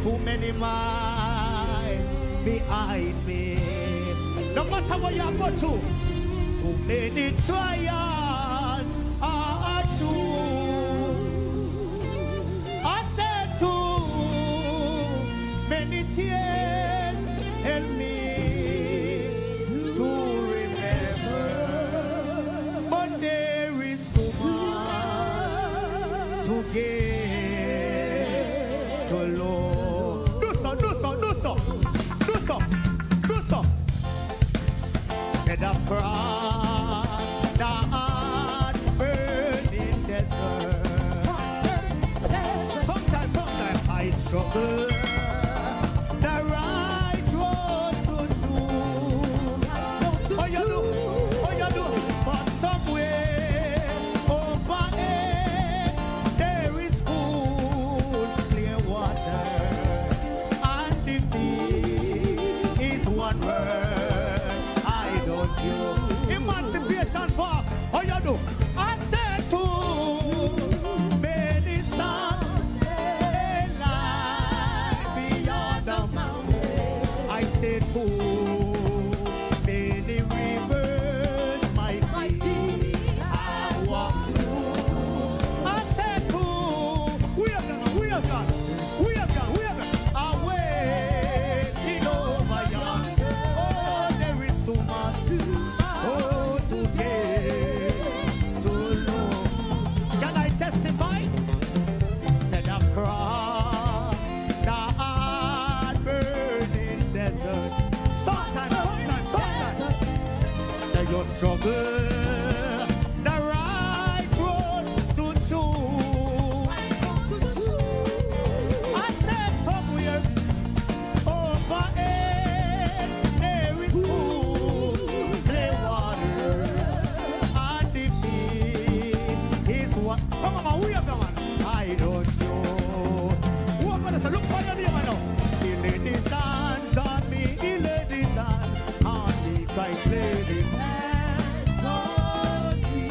Too many miles behind me. No matter what you go through, too many trials are true. I said too many tears help me to remember, but there is too much to get to Lord. Do so. Set up cross the hard burning desert. Sometimes I struggle the right road to choose. Oh you do, but somewhere over there there is cool, clear water, and the sea is one word. Emancipation for how you do. I said too many songs lie beyond the mountain. I said too many rivers my feet I walk through. I said too we have done. I'm waiting over yonder. Oh, there is too much. Across the hard burning desert. Sometimes say you struggle the right road to choose. I said somewhere over there there is cool, clear water, and the field is what. Come on, we have the one. I don't know. Look for your name now. He laid his hands on me. He laid his hands on me. Christ laid his hands on me.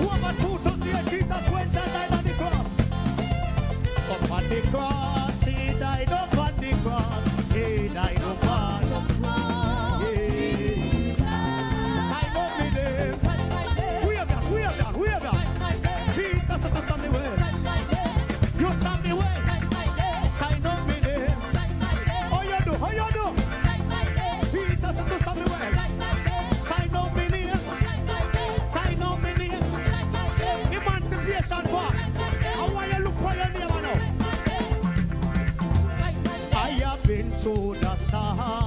Over 2,000 years Jesus went and died on the cross. Up on the cross, he died up on the cross. He died up on the cross. Sign up me name. We have that. Jesus took us on the way. You stand the way. To the sun,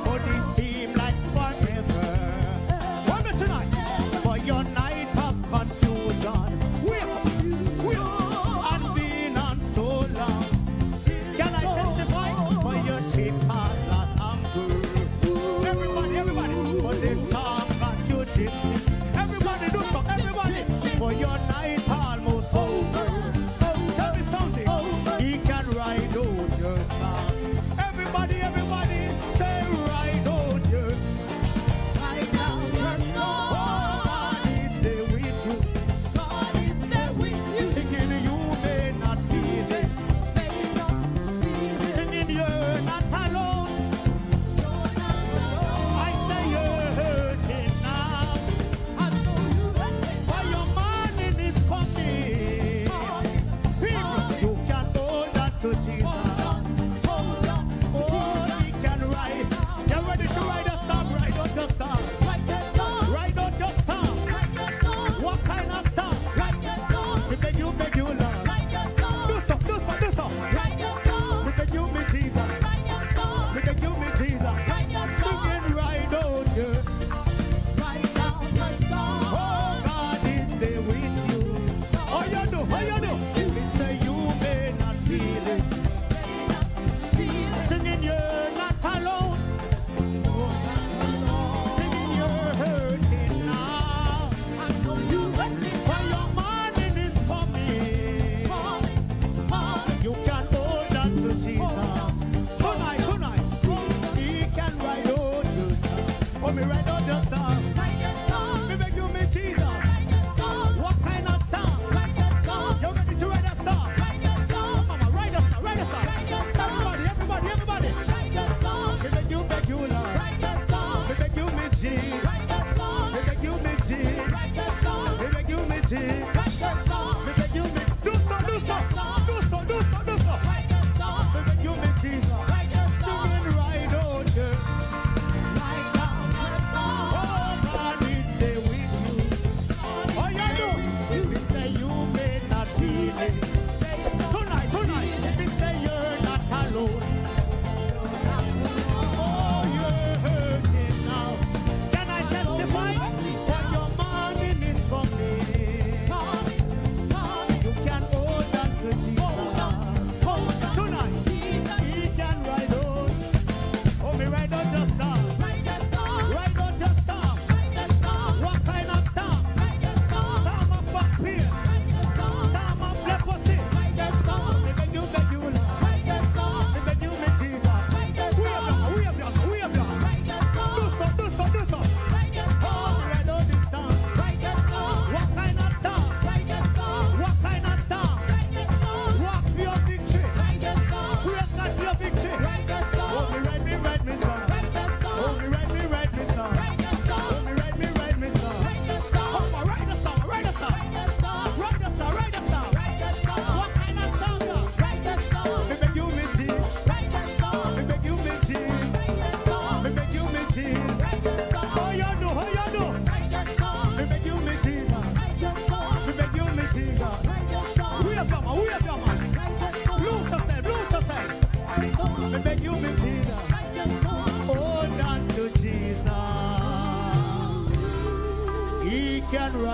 but it seemed like forever. One minute tonight, for your night of confusion, wake up, and been on so long. Can I testify? For your ship has lost anchor. Everybody, for this storm got you gypsy. Everybody do so, everybody, for your night almost over. Tell me something, he can ride out your storm. Everybody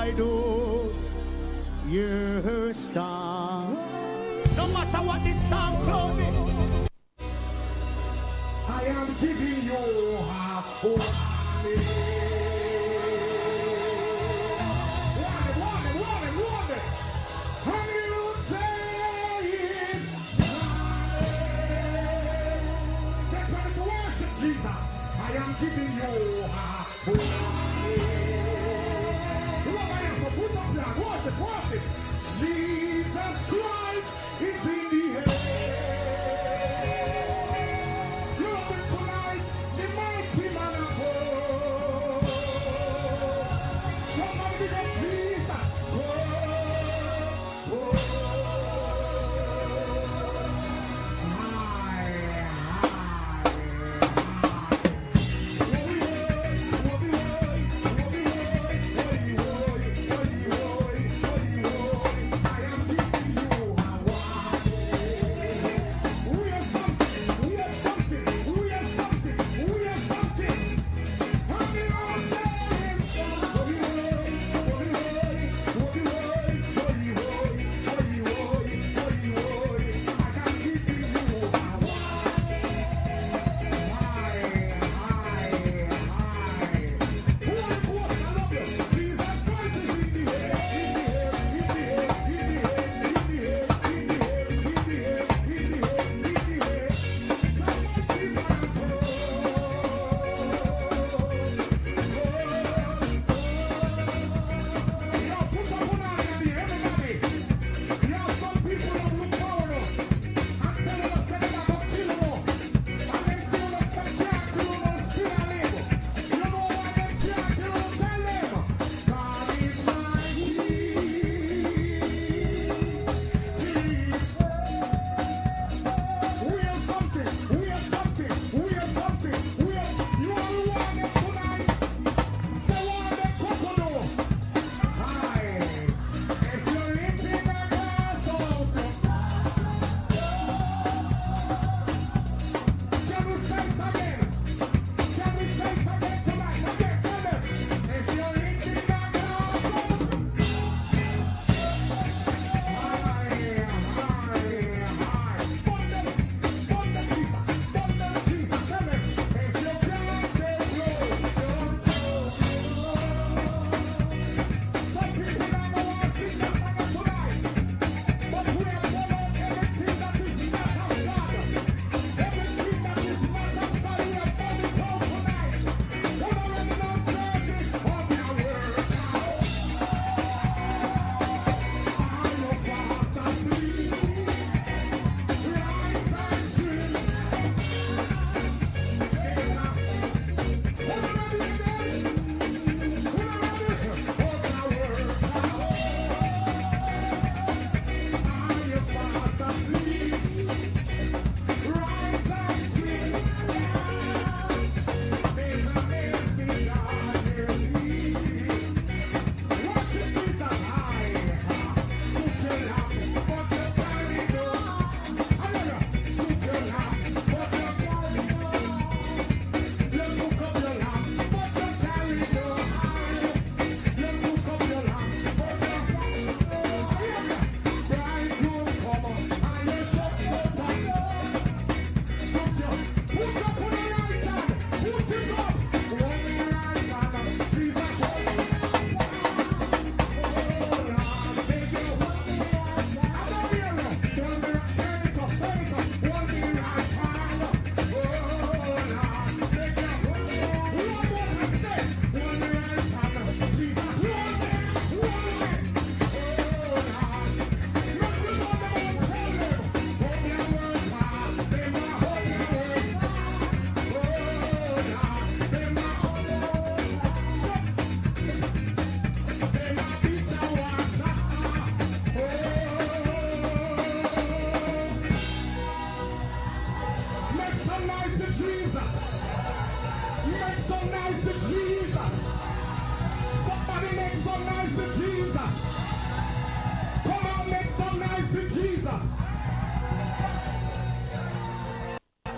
why don't you stop? No matter what the storm cloud is, I am giving you a warning. Warning. And you say it's time. Get ready to worship Jesus. I am giving you a warning. Whoever else, so put up your worship. Jesus Christ is in the air.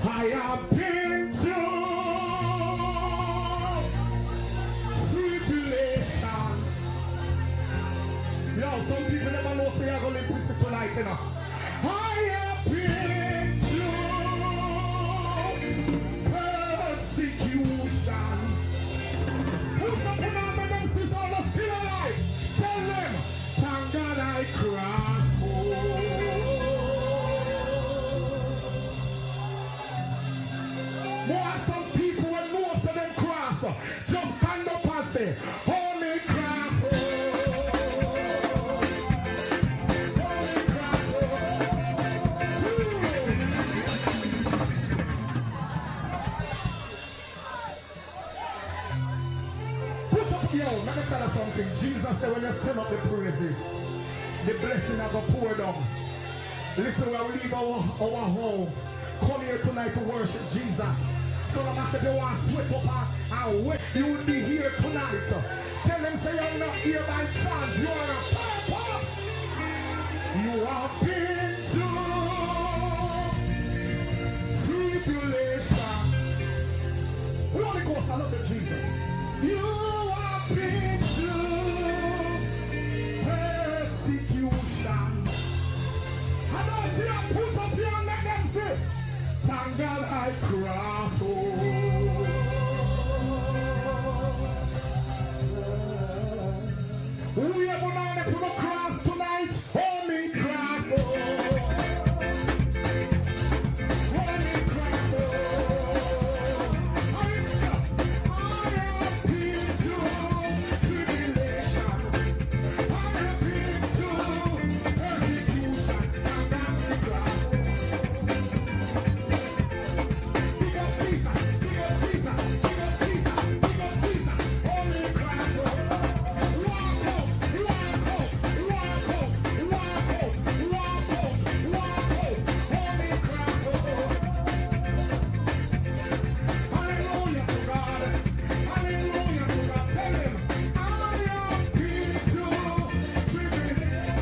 I have been through tribulation. More some people when most of them cross. Just stand up and say, Holy cross. Holy cross. Put up, yo, let me tell you something. Jesus said when you sing up the praises, the blessing of God pour down. Listen, when we leave our home, come here tonight to worship Jesus. So the master, if you want to sweep up and wait, you will be here tonight. Tell them, say you're not here by chance. You are a purpose. You have been through tribulation. Holy Ghost, I love you, Jesus. You have been through persecution. I don't see a put up here and let them say, thank God I cross over. We are going to put a cross tonight. Hold me cross over. Hold me cross over. I have been through tribulation. I have been through persecution. And that's the cross. Big up Jesus, big up Jesus, big up Jesus, big up Jesus. Holy cross. Walk out, walk out, walk out, walk out, walk out, walk out. Holy cross. Hallelujah to God. Hallelujah to God. Tell him, I have been through tribulation.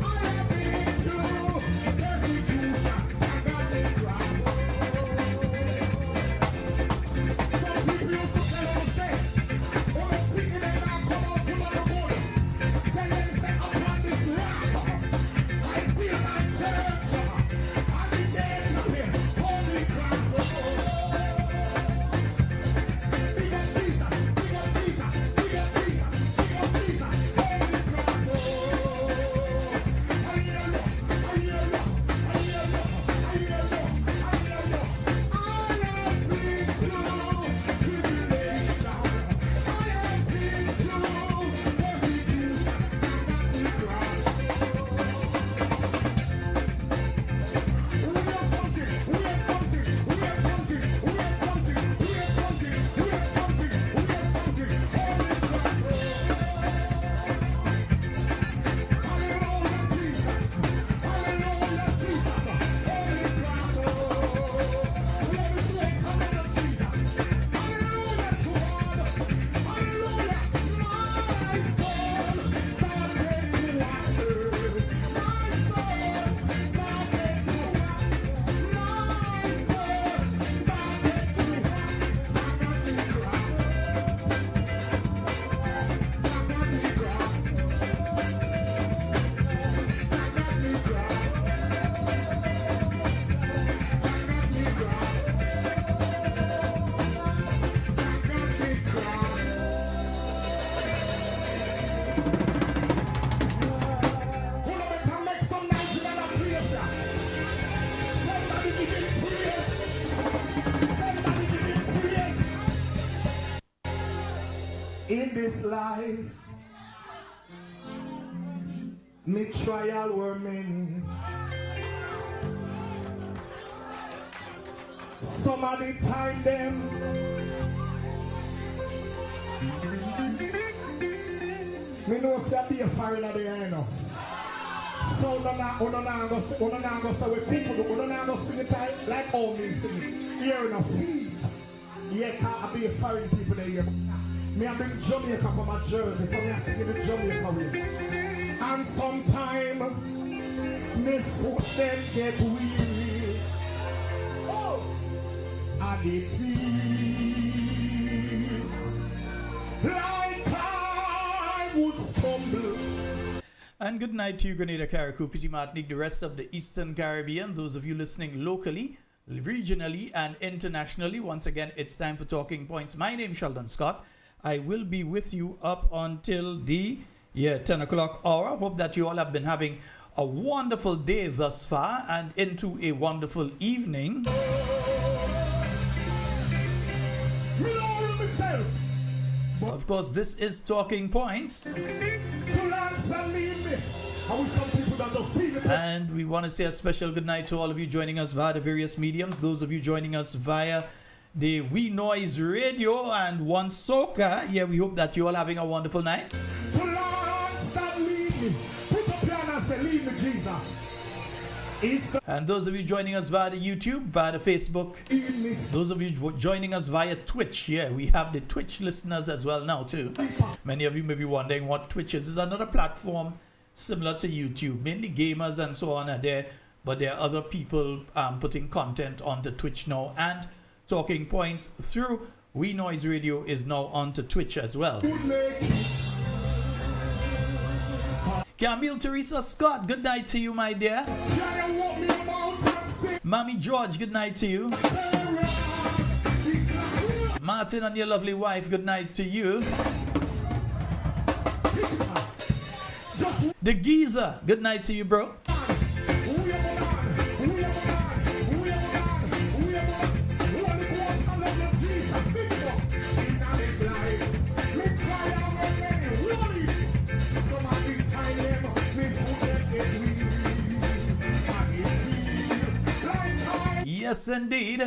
I have been through persecution. I got the cross. Some people used to tell us, say, oh, the people that now come out to the good. Tell them, say, upon this rock, I build my church. I be there to be holy cross. Big up Jesus, big up Jesus, big up Jesus, big up Jesus, holy cross. Hallelujah, hallelujah, hallelujah, hallelujah, hallelujah. I have been through tribulation. I have been through persecution. I got the cross. We have something, we have something, we have something, we have something, we have something, we have something, we have something. Holy cross. Hallelujah, Jesus. Hallelujah, Jesus. Holy cross. Let us praise hallelujah, Jesus. Hallelujah to God. Hallelujah. My soul started to water. My soul started to water. My soul started to water. In this life, me trial were many. Some of the time them me know say I be a foreigner in the air, you know. So una go say we people do una go sing it like all me sing it. Here in a feet. Yeah, can't be a foreign people there. Me I bring Jamaica from my jersey, so me I sing the Jamaica way. And sometime me foot them get weary. Oh, and they feel like I would stumble. And good night to you, Grenada, Carriacou, Petit Martinique, the rest of the Eastern Caribbean, those of you listening locally, regionally, and internationally. Once again, it's time for Talking Points. My name is Sheldon Scott. I will be with you up until the 10 o'clock hour. Hope that you all have been having a wonderful day thus far and into a wonderful evening. Me know myself. Of course, this is Talking Points. To Lance and leave me. I wish some people that just feel it. And we want to say a special good night to all of you joining us via the various mediums. Those of you joining us via the We Noise Radio and One Soca. Yeah, we hope that you're all having a wonderful night. To Lance and leave me. Put up your hand and say, leave me, Jesus. And those of you joining us via the YouTube, via the Facebook, those of you joining us via Twitch, yeah, we have the Twitch listeners as well now too. Many of you may be wondering what Twitch is. It's another platform similar to YouTube. Mainly gamers and so on are there, but there are other people putting content onto Twitch now, and Talking Points through We Noise Radio is now onto Twitch as well. Camille Teresa Scott, good night to you, my dear. Mommy George, good night to you. Martin and your lovely wife, good night to you. The Geezer, good night to you, bro. Yes, indeed.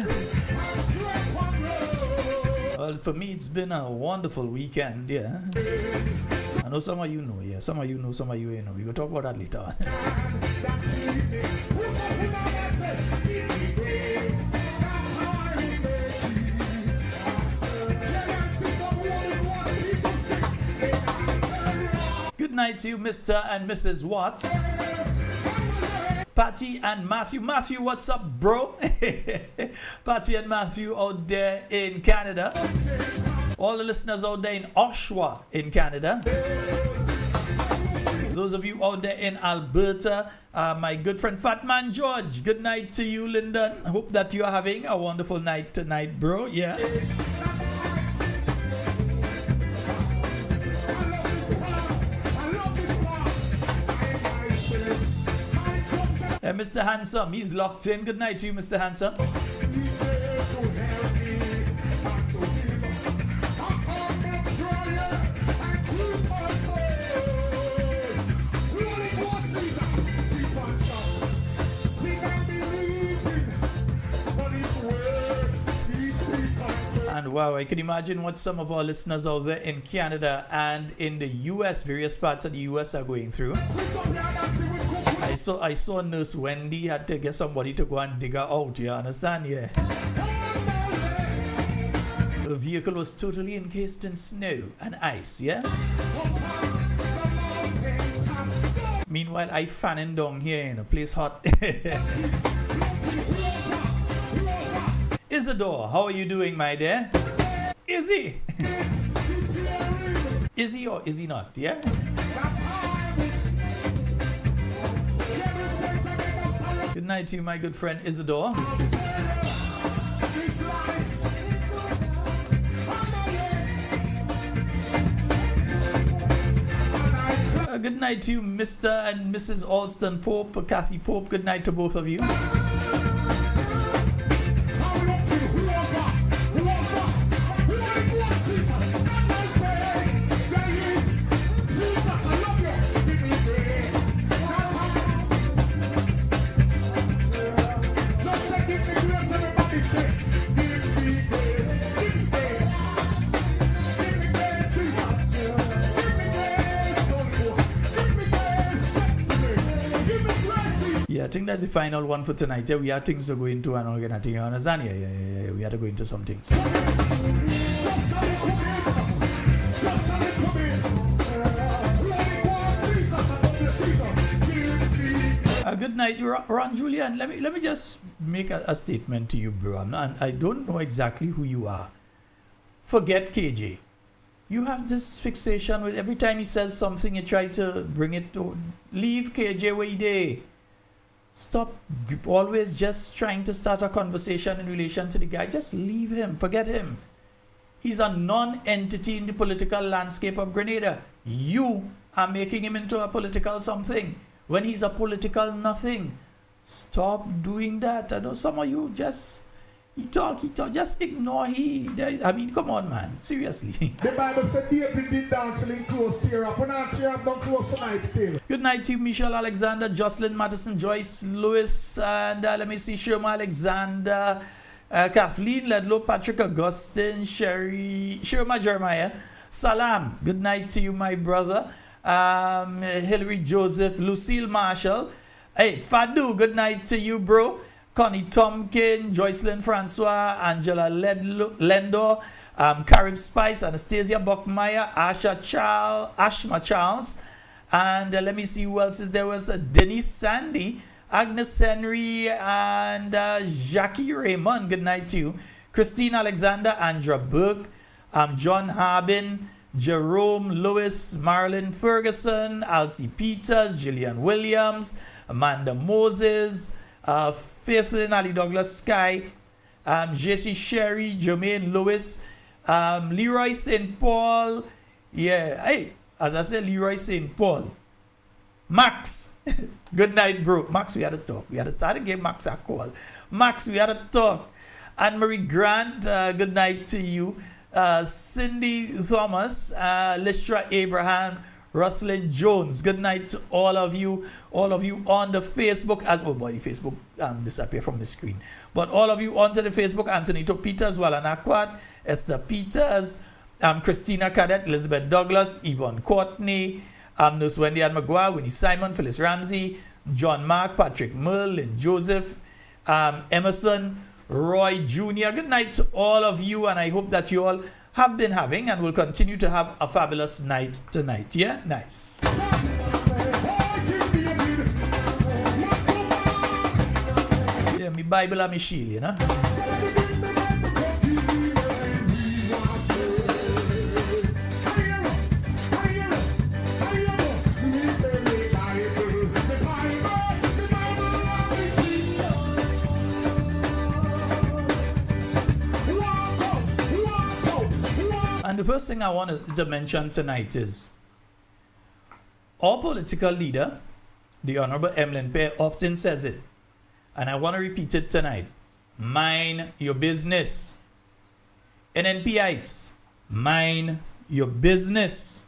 Well, for me, it's been a wonderful weekend, yeah. I know some of you know, yeah. Some of you know, some of you ain't know. We will talk about that later on. Good night to you, Mr. and Mrs. Watts. Patty and Matthew. Matthew, what's up, bro? Patty and Matthew out there in Canada. All the listeners out there in Oshawa in Canada. Those of you out there in Alberta, my good friend Fat Man George. Good night to you, Lyndon. Hope that you are having a wonderful night tonight, bro. Yeah. Mr. Handsome, he's locked in. Good night to you, Mr. Handsome. And wow, I can imagine what some of our listeners out there in Canada and in the US, various parts of the US are going through. I saw Nurse Wendy had to get somebody to go and dig her out, you understand? Yeah. The vehicle was totally encased in snow and ice, yeah? Meanwhile, I fanning down here in a place hot. Isidore, how are you doing, my dear? Is he? Is he or is he not, yeah? Good night to you, my good friend Isidore. Good night to you, Mr. and Mrs. Alston Pope, Kathy Pope. Good night to both of you. I think that's the final one for tonight. Yeah, we have things to go into and all that thing. You understand? Yeah. We have to go into some things. Good night, Ron Julian. Let me just make a statement to you, bro. I don't know exactly who you are. Forget KJ. You have this fixation with every time he says something, you try to bring it to leave KJ where he dey. Stop always just trying to start a conversation in relation to the guy. Just leave him. Forget him. He's a non-entity in the political landscape of Grenada. You are making him into a political something when he's a political nothing. Stop doing that. I know some of you just, He talk. Just ignore he. I mean, come on, man. Seriously. The Bible said David did dance till close tear up. We're not tear up, not close tonight still. Good night to you, Michelle Alexander, Jocelyn Mattison, Joyce Lewis, and let me see, Sherma Alexander, Kathleen Ledlow, Patrick Augustine, Sherma Jeremiah. Salam. Good night to you, my brother. Hilary Joseph, Lucille Marshall. Hey, Fadu, good night to you, bro. Connie Tompkin, Joycelyn Francois, Angela Lendor, Carib Spice, Anastasia Buckmeyer, Ashma Charles, and let me see who else is there. Was Denise Sandy, Agnes Henry, and Jackie Raymond. Good night to you. Christine Alexander, Andra Burke, John Harbin, Jerome Lewis, Marilyn Ferguson, Alcy Peters, Gillian Williams, Amanda Moses, Faithlin Ali Douglas Sky, JC Sherry, Jermaine Lewis, Leroy St. Paul. Yeah, hey, as I said, Leroy St. Paul. Max, good night, bro. Max, we had to talk. We had to give Max a call. Max, we had to talk. Anne-Marie Grant, good night to you. Cindy Thomas, Listra Abraham, Roslyn Jones, good night to all of you on the Facebook. Oh boy, the Facebook disappeared from the screen. But all of you onto the Facebook, Anthony Took Peters, Walan Akwat, Esther Peters, Christina Cadet, Elizabeth Douglas, Yvonne Courtney, Nurse Wendy Ann McGuire, Winnie Simon, Phyllis Ramsey, John Mark, Patrick Merle, Lynn Joseph, Emerson, Roy Jr. Good night to all of you, and I hope that you all have been having and will continue to have a fabulous night tonight. Yeah? Nice. Yeah, me Bible and me shield, you know? And the first thing I wanted to mention tonight is our political leader, the Honorable Emlyn Pear, often says it, and I want to repeat it tonight. Mind your business. NNPites, mind your business.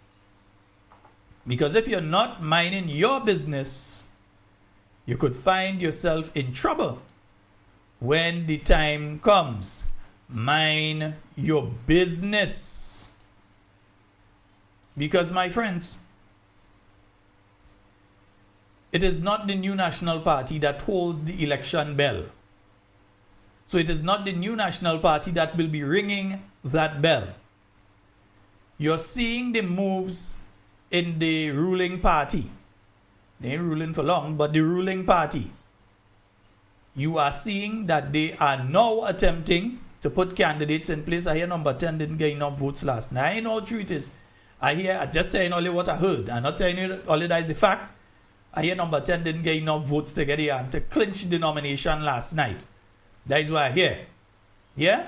Because if you're not minding your business, you could find yourself in trouble when the time comes. Mind your business. Because, my friends, it is not the New National Party that holds the election bell. So it is not the New National Party that will be ringing that bell. You're seeing the moves in the ruling party. They ain't ruling for long, but the ruling party. You are seeing that they are now attempting to put candidates in place. I hear number 10 didn't get enough votes last night. I know how true it is. I just telling only what I heard. I'm not telling you only that is the fact. I hear number 10 didn't get enough votes to get here and to clinch the nomination last night. That is why I hear. Yeah?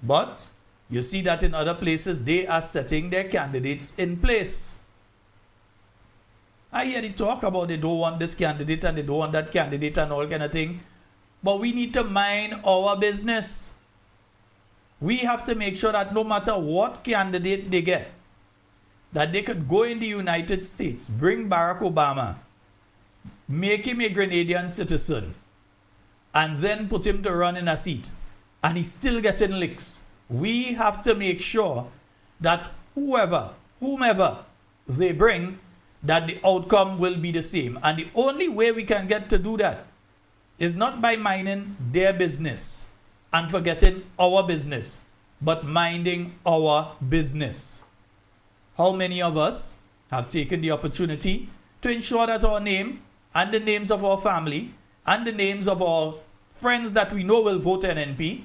But you see that in other places, they are setting their candidates in place. I hear they talk about they don't want this candidate and they don't want that candidate and all kind of thing. But we need to mind our business. We have to make sure that no matter what candidate they get, that they could go in the United States, bring Barack Obama, make him a Grenadian citizen, and then put him to run in a seat, and he's still getting licks. We have to make sure that whomever they bring, that the outcome will be the same. And the only way we can get to do that is not by minding their business and forgetting our business, but minding our business. How many of us have taken the opportunity to ensure that our name and the names of our family and the names of our friends that we know will vote NNP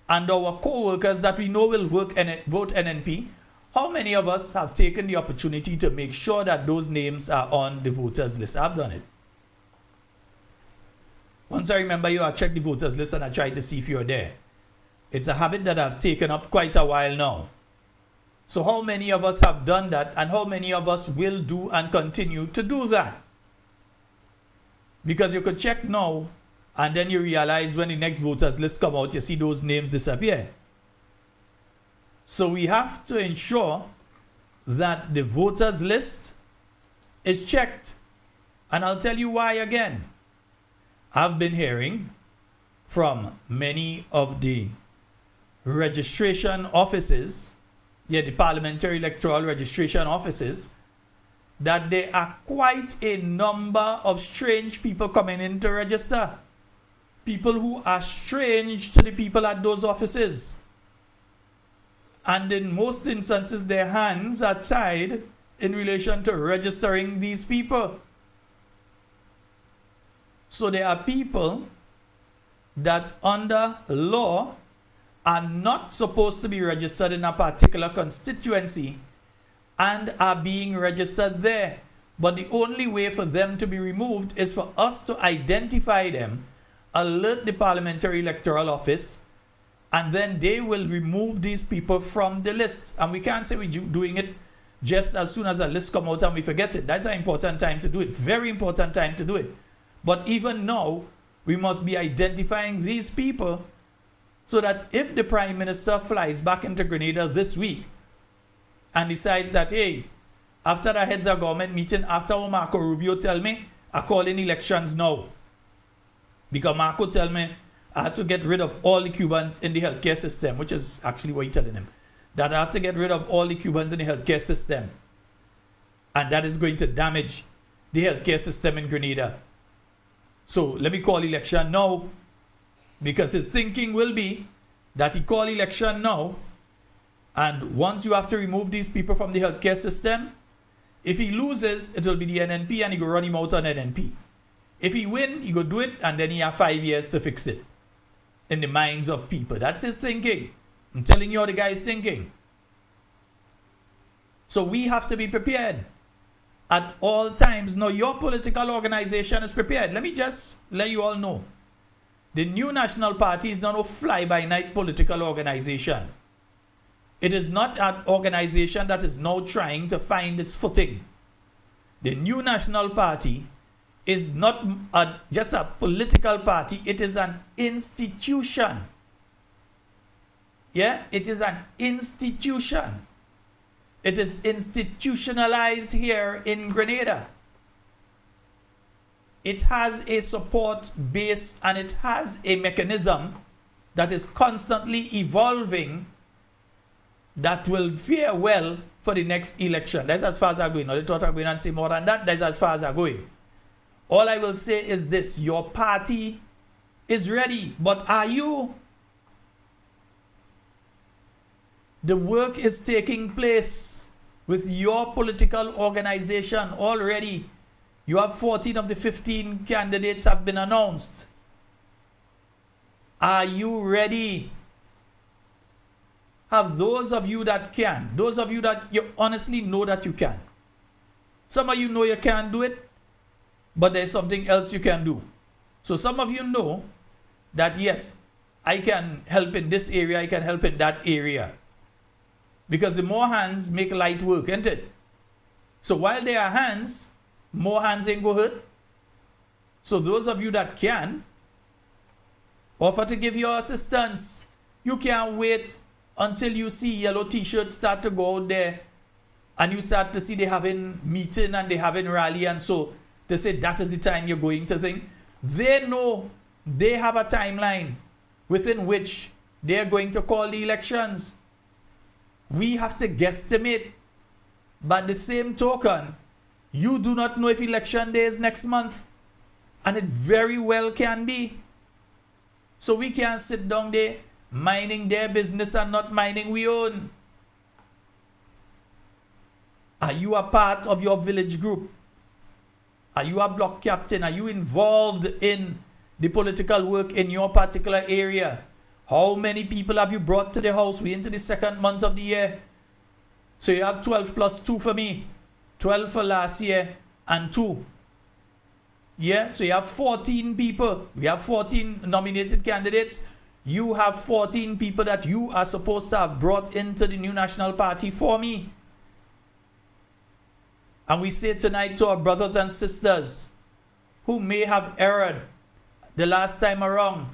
and our co-workers that we know will vote NNP, how many of us have taken the opportunity to make sure that those names are on the voters list? I've done it. Once I remember you, I checked the voters list and I tried to see if you're there. It's a habit that I've taken up quite a while now. So how many of us have done that, and how many of us will do and continue to do that? Because you could check now And then you realize when the next voters list come out, you see those names disappear. So we have to ensure that the voters list is checked. And I'll tell you why again. I've been hearing from many of the registration offices, the parliamentary electoral registration offices, that there are quite a number of strange people coming in to register. People who are strange to the people at those offices. And in most instances, their hands are tied in relation to registering these people. So there are people that under law are not supposed to be registered in a particular constituency and are being registered there. But the only way for them to be removed is for us to identify them, alert the Parliamentary Electoral Office, and then they will remove these people from the list. And we can't say we're doing it just as soon as a list comes out and we forget it. That's an important time to do it. Very important time to do it. But even now, we must be identifying these people so that if the Prime Minister flies back into Grenada this week and decides that, hey, after the heads of government meeting, after what Marco Rubio tell me, I call in elections now. Because Marco tell me I have to get rid of all the Cubans in the healthcare system, which is actually what he's telling him. That I have to get rid of all the Cubans in the healthcare system. And that is going to damage the healthcare system in Grenada. So let me call election now, because his thinking will be that he call election now, and once you have to remove these people from the healthcare system, if he loses, it will be the NNP and he go run him out on NNP. If he win, he go do it and then he have 5 years to fix it. In the minds of people. That's his thinking. I'm telling you how the guy is thinking. So we have to be prepared at all times. Now, your political organization is prepared. Let me just let you all know. The New National Party is not a fly-by-night political organization. It is not an organization that is now trying to find its footing. The New National Party is not just a political party. It is an institution. Yeah, it is an institution. It is institutionalized here in Grenada. It has a support base and it has a mechanism that is constantly evolving that will fare well for the next election. That's as far as I'm going. Now, they thought I'm going to say more than that. That's as far as I'm going. All I will say is this. Your party is ready. But are you? The work is taking place with your political organization already. You have 14 of the 15 candidates have been announced. Are you ready? Have those of you that can, those of you that you honestly know that you can. Some of you know you can't do it, but there's something else you can do. So some of you know that yes, I can help in this area, I can help in that area. Because the more hands make light work, isn't it? So while there are hands, more hands ain't go hurt. So those of you that can, offer to give your assistance. You can't wait until you see yellow t-shirts start to go out there and you start to see they having meeting and they having rally, and so they say that is the time you're going to think. They know they have a timeline within which they're going to call the elections. We have to guesstimate. But the same token, you do not know if election day is next month. And it very well can be. So we can't sit down there minding their business and not minding we own. Are you a part of your village group? Are you a block captain? Are you involved in the political work in your particular area? How many people have you brought to the house? We're into the second month of the year. So you have 12 plus 2 for me. 12 for last year and 2. Yeah, so you have 14 people. We have 14 nominated candidates. You have 14 people that you are supposed to have brought into the New National Party for me. And we say tonight to our brothers and sisters who may have erred the last time around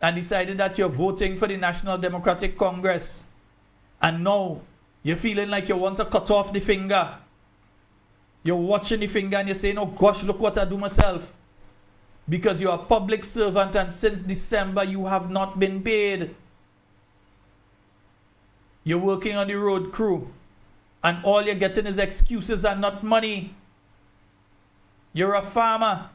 and decided that you're voting for the National Democratic Congress, and now you're feeling like you want to cut off the finger. You're watching the finger and you're saying, oh gosh, look what I do myself. Because you're a public servant and since December you have not been paid. You're working on the road crew and all you're getting is excuses and not money. You're a farmer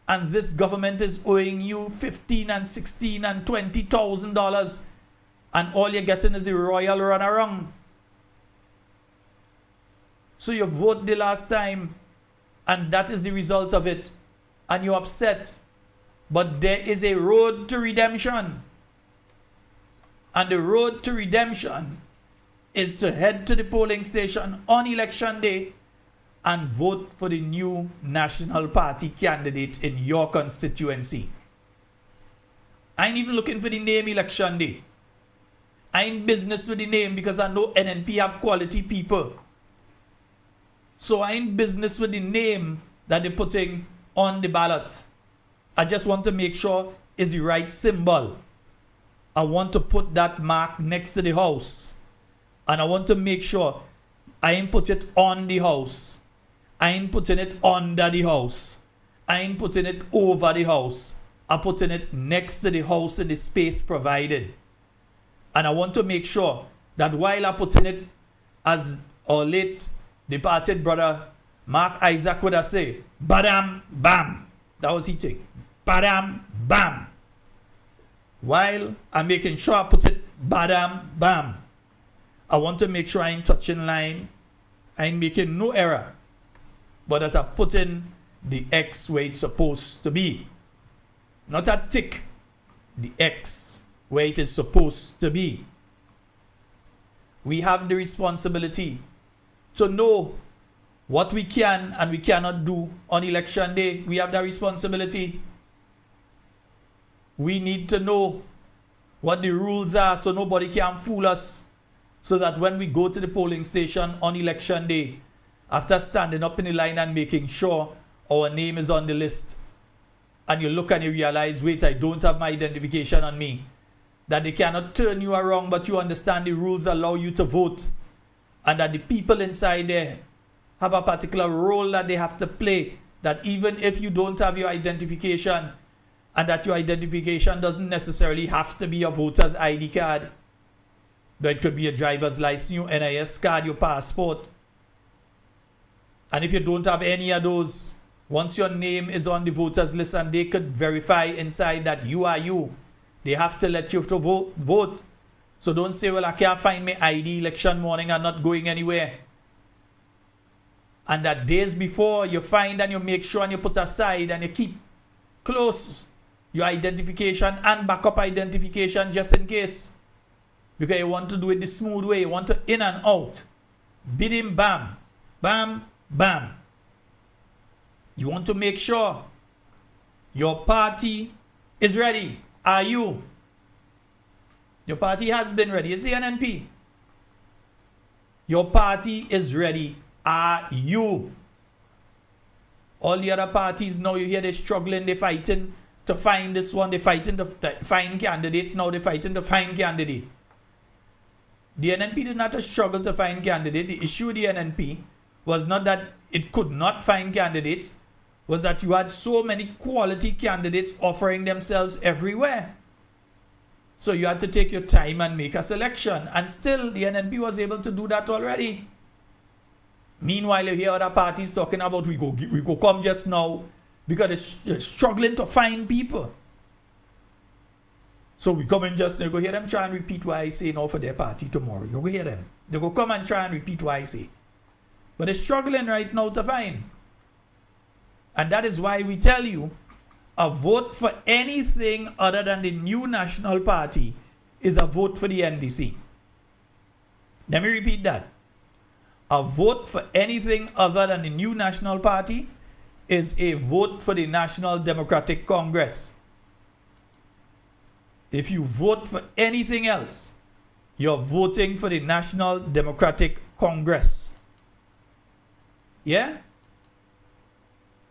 and this government is owing you $15 and $16 and $20,000 and all you're getting is the royal runaround. So you vote the last time and that is the result of it and you're upset. But there is a road to redemption. And the road to redemption is to head to the polling station on election day and vote for the new National Party candidate in your constituency. I ain't even looking for the name election day. I ain't business with the name because I know NNP have quality people. So I ain't business with the name that they're putting on the ballot. I just want to make sure it's the right symbol. I want to put that mark next to the house. And I want to make sure I ain't put it on the house. I ain't putting it under the house. I ain't putting it over the house. I'm putting it next to the house in the space provided. And I want to make sure that while I'm putting it, as our late departed brother Mark Isaac would have said, badam, bam. That was he thing. Badam, bam. While I'm making sure I put it badam, bam. I want to make sure I ain't touching line. I ain't making no error. But that I put in the X where it's supposed to be. Not a tick. The X where it is supposed to be. We have the responsibility to know what we can and we cannot do on election day. We have that responsibility. We need to know what the rules are so nobody can fool us. So that when we go to the polling station on election day, after standing up in the line and making sure our name is on the list, and you look and you realize, wait, I don't have my identification on me, that they cannot turn you around, but you understand the rules allow you to vote, and that the people inside there have a particular role that they have to play, that even if you don't have your identification, and that your identification doesn't necessarily have to be a voter's ID card, but it could be a driver's license, your NIS card, your passport. And if you don't have any of those, once your name is on the voters list and they could verify inside that you are you, they have to let you to vote. So don't say, well, I can't find my ID election morning, I'm not going anywhere. And that days before you find and you make sure and you put aside and you keep close your identification and backup identification just in case. Because you want to do it the smooth way. You want to in and out. Bidim bam. Bam, bam. You want to make sure your party is ready. Are you? Your party has been ready. It's the NNP. Your party is ready. Are you? All the other parties now, you hear they're struggling, they're fighting to find this one, they're fighting to find candidate, now they're fighting to find candidate. The NNP did not struggle to find candidate. The issue with the NNP was not that it could not find candidates, was that you had so many quality candidates offering themselves everywhere. So you had to take your time and make a selection. And still, the NNP was able to do that already. Meanwhile, you hear other parties talking about we go come just now because they're struggling to find people. So we come in just now, you go hear them try and repeat what I say now for their party tomorrow. You go hear them. They go come and try and repeat what I say. But they're struggling right now to find. And that is why we tell you, a vote for anything other than the new National Party is a vote for the NDC. Let me repeat that. A vote for anything other than the new National Party is a vote for the National Democratic Congress. If you vote for anything else, you're voting for the National Democratic Congress. Yeah?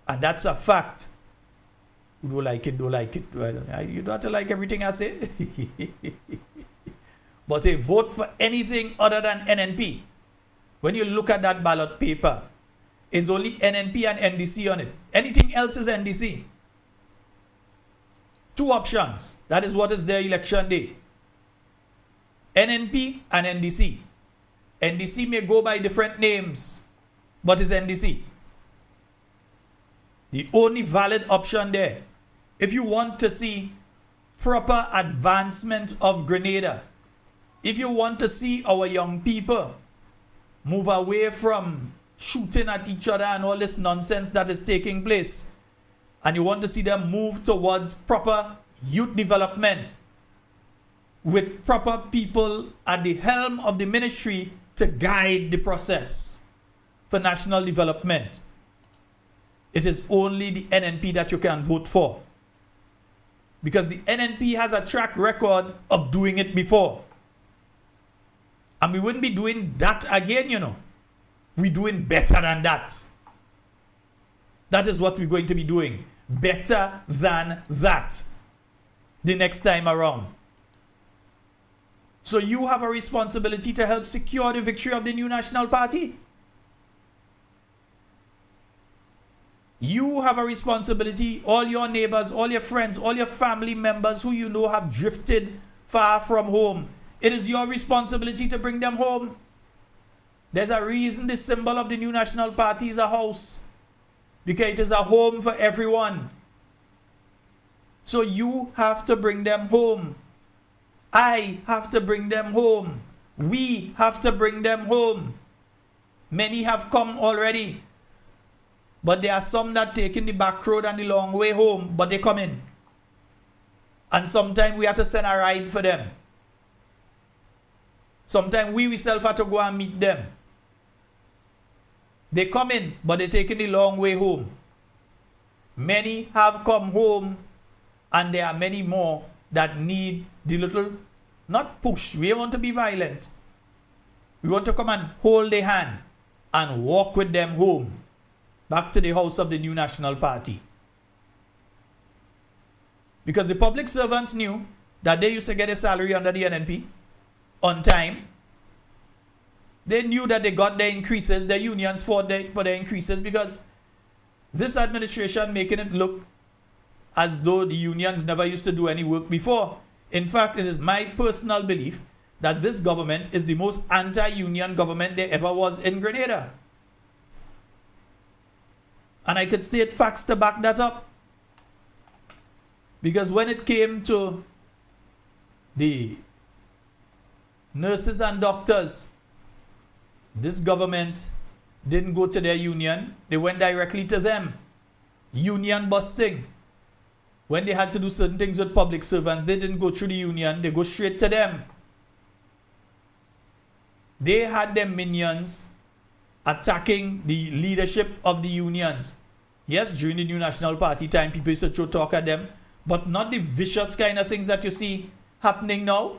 And that's a fact. Who don't like it, don't like it. Well, you don't have to like everything I say. But a vote for anything other than NNP. When you look at that ballot paper, it's only NNP and NDC on it. Anything else is NDC. Two options. That is what is their election day. NNP and NDC. NDC may go by different names, but it's NDC. The only valid option there. If you want to see proper advancement of Grenada, if you want to see our young people move away from shooting at each other and all this nonsense that is taking place, and you want to see them move towards proper youth development with proper people at the helm of the ministry to guide the process for national development, it is only the NNP that you can vote for. Because the NNP has a track record of doing it before. And we wouldn't be doing that again, you know. We're doing better than that. That is what we're going to be doing. Better than that the next time around. So you have a responsibility to help secure the victory of the new National Party. You have a responsibility, all your neighbors, all your friends, all your family members who you know have drifted far from home. It is your responsibility to bring them home. There's a reason the symbol of the new National Party is a house. Because it is a home for everyone. So you have to bring them home. I have to bring them home. We have to bring them home. Many have come already. But there are some that taking the back road and the long way home, but they come in. And sometimes we have to send a ride for them. Sometimes we ourselves have to go and meet them. They come in, but they're taking the long way home. Many have come home, and there are many more that need the little, not push. We want to be violent. We want to come and hold their hand and walk with them home, back to the house of the new National Party. Because the public servants knew that they used to get a salary under the NNP on time. They knew that they got their increases, their unions fought for their increases, because this administration making it look as though the unions never used to do any work before. In fact, it is my personal belief that this government is the most anti-union government there ever was in Grenada. And I could state facts to back that up. Because when it came to the nurses and doctors, this government didn't go to their union. They went directly to them. Union busting. When they had to do certain things with public servants, they didn't go through the union. They go straight to them. They had their minions attacking the leadership of the unions. Yes, during the new National Party time, people used to throw talk at them, but not the vicious kind of things that you see happening now.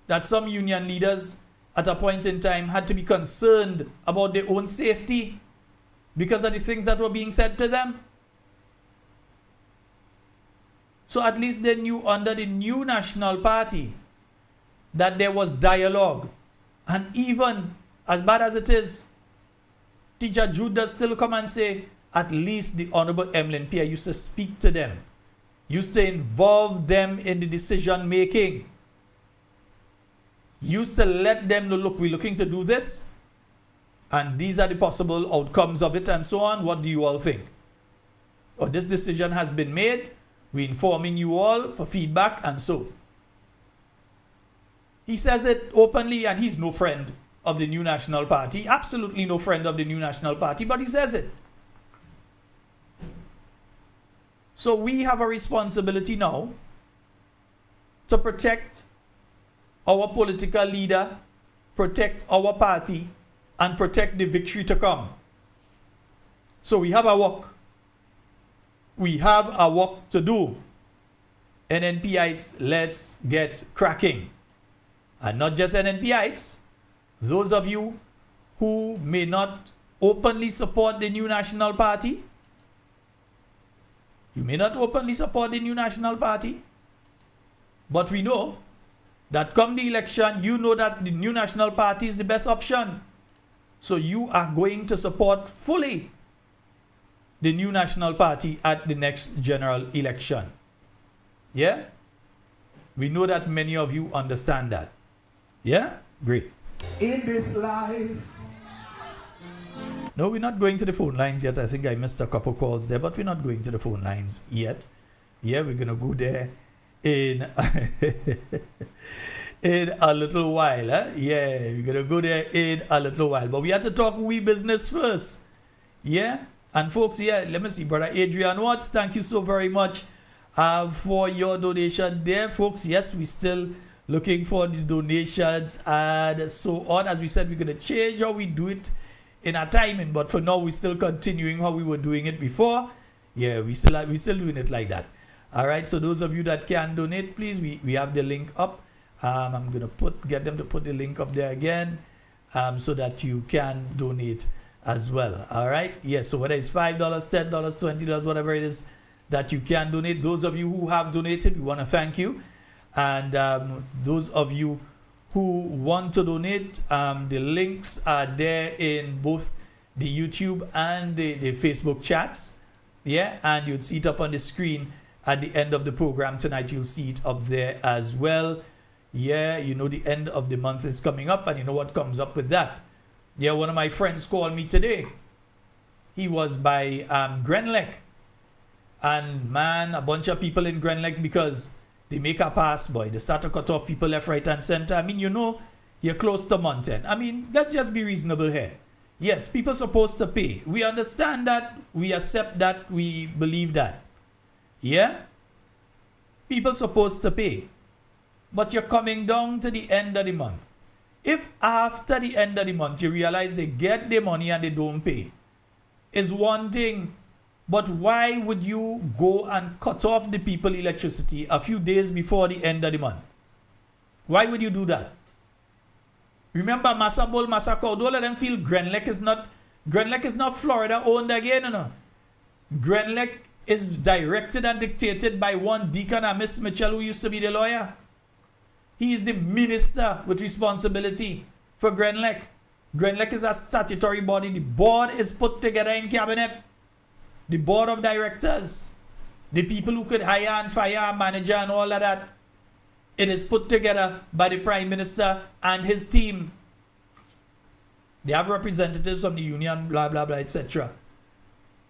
That some union leaders at a point in time had to be concerned about their own safety because of the things that were being said to them. So at least they knew under the new National Party that there was dialogue. And even as bad as it is, Teacher Jude does still come and say, at least the Honorable Emlyn Pierre used to speak to them, used to involve them in the decision making, used to let them know, look, we're looking to do this, and these are the possible outcomes of it, and so on. What do you all think? Or this decision has been made, we're informing you all for feedback, and so. He says it openly, and he's no friend of the new National Party, absolutely no friend of the new National Party, but he says it. So we have a responsibility now to protect our political leader, protect our party, and protect the victory to come. So we have a work. We have a work to do. NNPites, let's get cracking. And not just NNPites, those of you who may not openly support the new National Party, You may not openly support the New National Party, but we know that come the election, you know that the New National Party is the best option. So you are going to support fully the New National Party at the next general election. Yeah? We know that many of you understand that. Yeah? Great. In this life. No, we're not going to the phone lines yet. I think I missed a couple calls there, but we're not going to the phone lines yet. Yeah, we're going to go there in in a little while. Huh? Yeah, we're going to go there in a little while. But we have to talk we business first. Yeah? And folks, yeah, let me see. Brother Adrian Watts, thank you so very much for your donation there. Folks, yes, we're still looking for the donations and so on. As we said, we're going to change how we do it in our timing, but for now we're still continuing how we were doing it before. Yeah, we still doing it like that. All right, so those of you that can donate, please, we have the link up. I'm gonna get them to put the link up there again, so that you can donate as well. All right, yes. So whether it's $5, $10, $20, whatever it is that you can donate. Those of you who have donated, we want to thank you, and those of you who want to donate, the links are there in both the YouTube and the Facebook chats. Yeah, and you'll see it up on the screen at the end of the program tonight. You'll see it up there as well. Yeah, you know the end of the month is coming up, and you know what comes up with that. Yeah, one of my friends called me today. He was by Grenlec, and man, a bunch of people in Grenlec, because they make a pass, boy. They start to cut off people left, right, and center. I mean, you know, you're close to mountain. I mean, let's just be reasonable here. Yes, people supposed to pay. We understand that. We accept that. We believe that. Yeah? People supposed to pay. But you're coming down to the end of the month. If after the end of the month you realize they get their money and they don't pay, is one thing. But why would you go and cut off the people electricity a few days before the end of the month? Why would you do that? Remember, Massa Bull, Massa Cow, don't let them feel Grenlec is not Florida owned again, you know. Grenlec is directed and dictated by one Deacon Amiss Mitchell, who used to be the lawyer. He is the minister with responsibility for Grenlec. Grenlec is a statutory body. The board is put together in cabinet. The board of directors, the people who could hire and fire a manager and all of that, it is put together by the Prime Minister and his team. They have representatives from the union, blah, blah, blah, etc.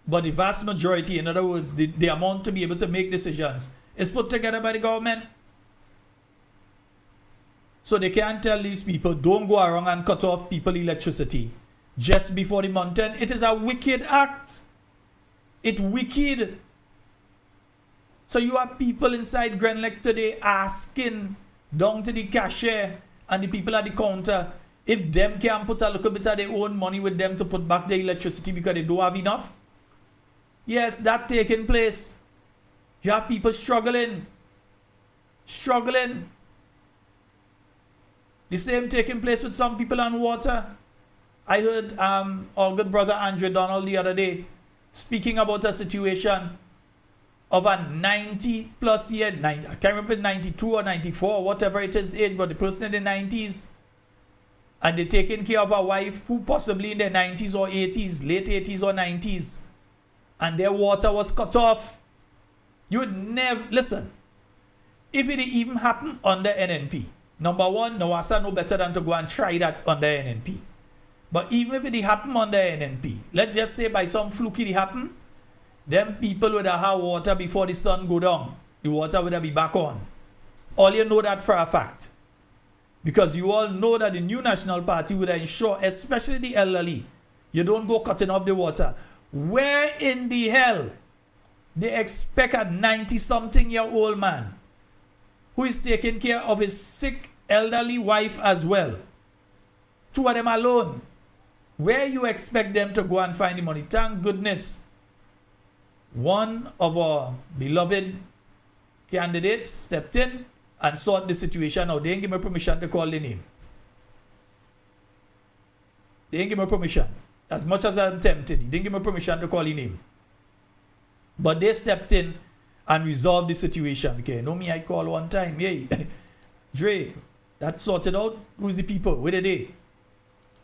But the vast majority, in other words, the amount to be able to make decisions, is put together by the government. So they can't tell these people, don't go around and cut off people electricity just before the month end. It is a wicked act. It's wicked. So you have people inside Grenlec today asking down to the cashier and the people at the counter if them can put a little bit of their own money with them to put back the electricity because they don't have enough. Yes, that taking place. You have people struggling. The same taking place with some people on water. I heard our good brother Andrew Donald the other day speaking about a situation of a 90 plus year, I can't remember if it's 92 or 94, whatever it is age, but the person in the 90s, and they're taking care of a wife who possibly in their 90s or 80s, late 80s or 90s, and their water was cut off. You would never, listen, if it even happened under NNP, number one, Nawasa no better than to go and try that under NNP. But even if it happened under NNP, let's just say by some fluke it happened, them people would have water before the sun go down. The water would have be back on. All you know that for a fact. Because you all know that the New National Party would ensure, especially the elderly, you don't go cutting off the water. Where in the hell they expect a 90-something-year-old man who is taking care of his sick elderly wife as well, two of them alone, where you expect them to go and find the money? Thank goodness one of our beloved candidates stepped in and sought the situation out. They didn't give me permission to call the name. They didn't give me permission. As much as I'm tempted, he didn't give me permission to call the name. But they stepped in and resolved the situation. Okay, know me, I call one time, hey, Dre, that sorted out. Who's the people? Where are they?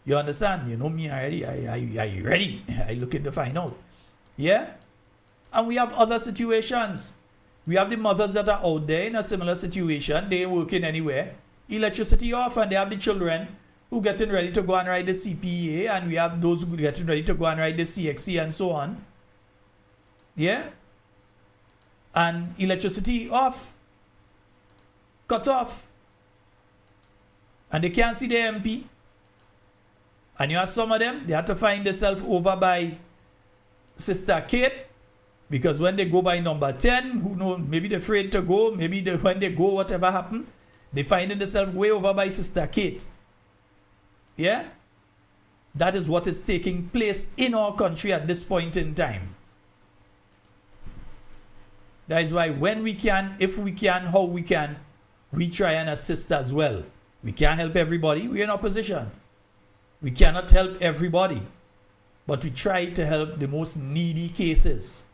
You understand? You know me already. I ready. I looking to find out. Yeah? And we have other situations. We have the mothers that are out there in a similar situation. They ain't working anywhere. Electricity off, and they have the children who getting ready to go and write the CPA, and we have those who getting ready to go and write the CXC and so on. Yeah? And electricity off. Cut off. And they can't see the MP. And you have some of them, they have to find themselves over by Sister Kate. Because when they go by number 10, who know, maybe they're afraid to go, maybe when they go, whatever happened, they find themselves way over by Sister Kate. Yeah? That is what is taking place in our country at this point in time. That is why when we can, if we can, how we can, we try and assist as well. We can't help everybody. We're in opposition. We cannot help everybody. But we try to help the most needy cases.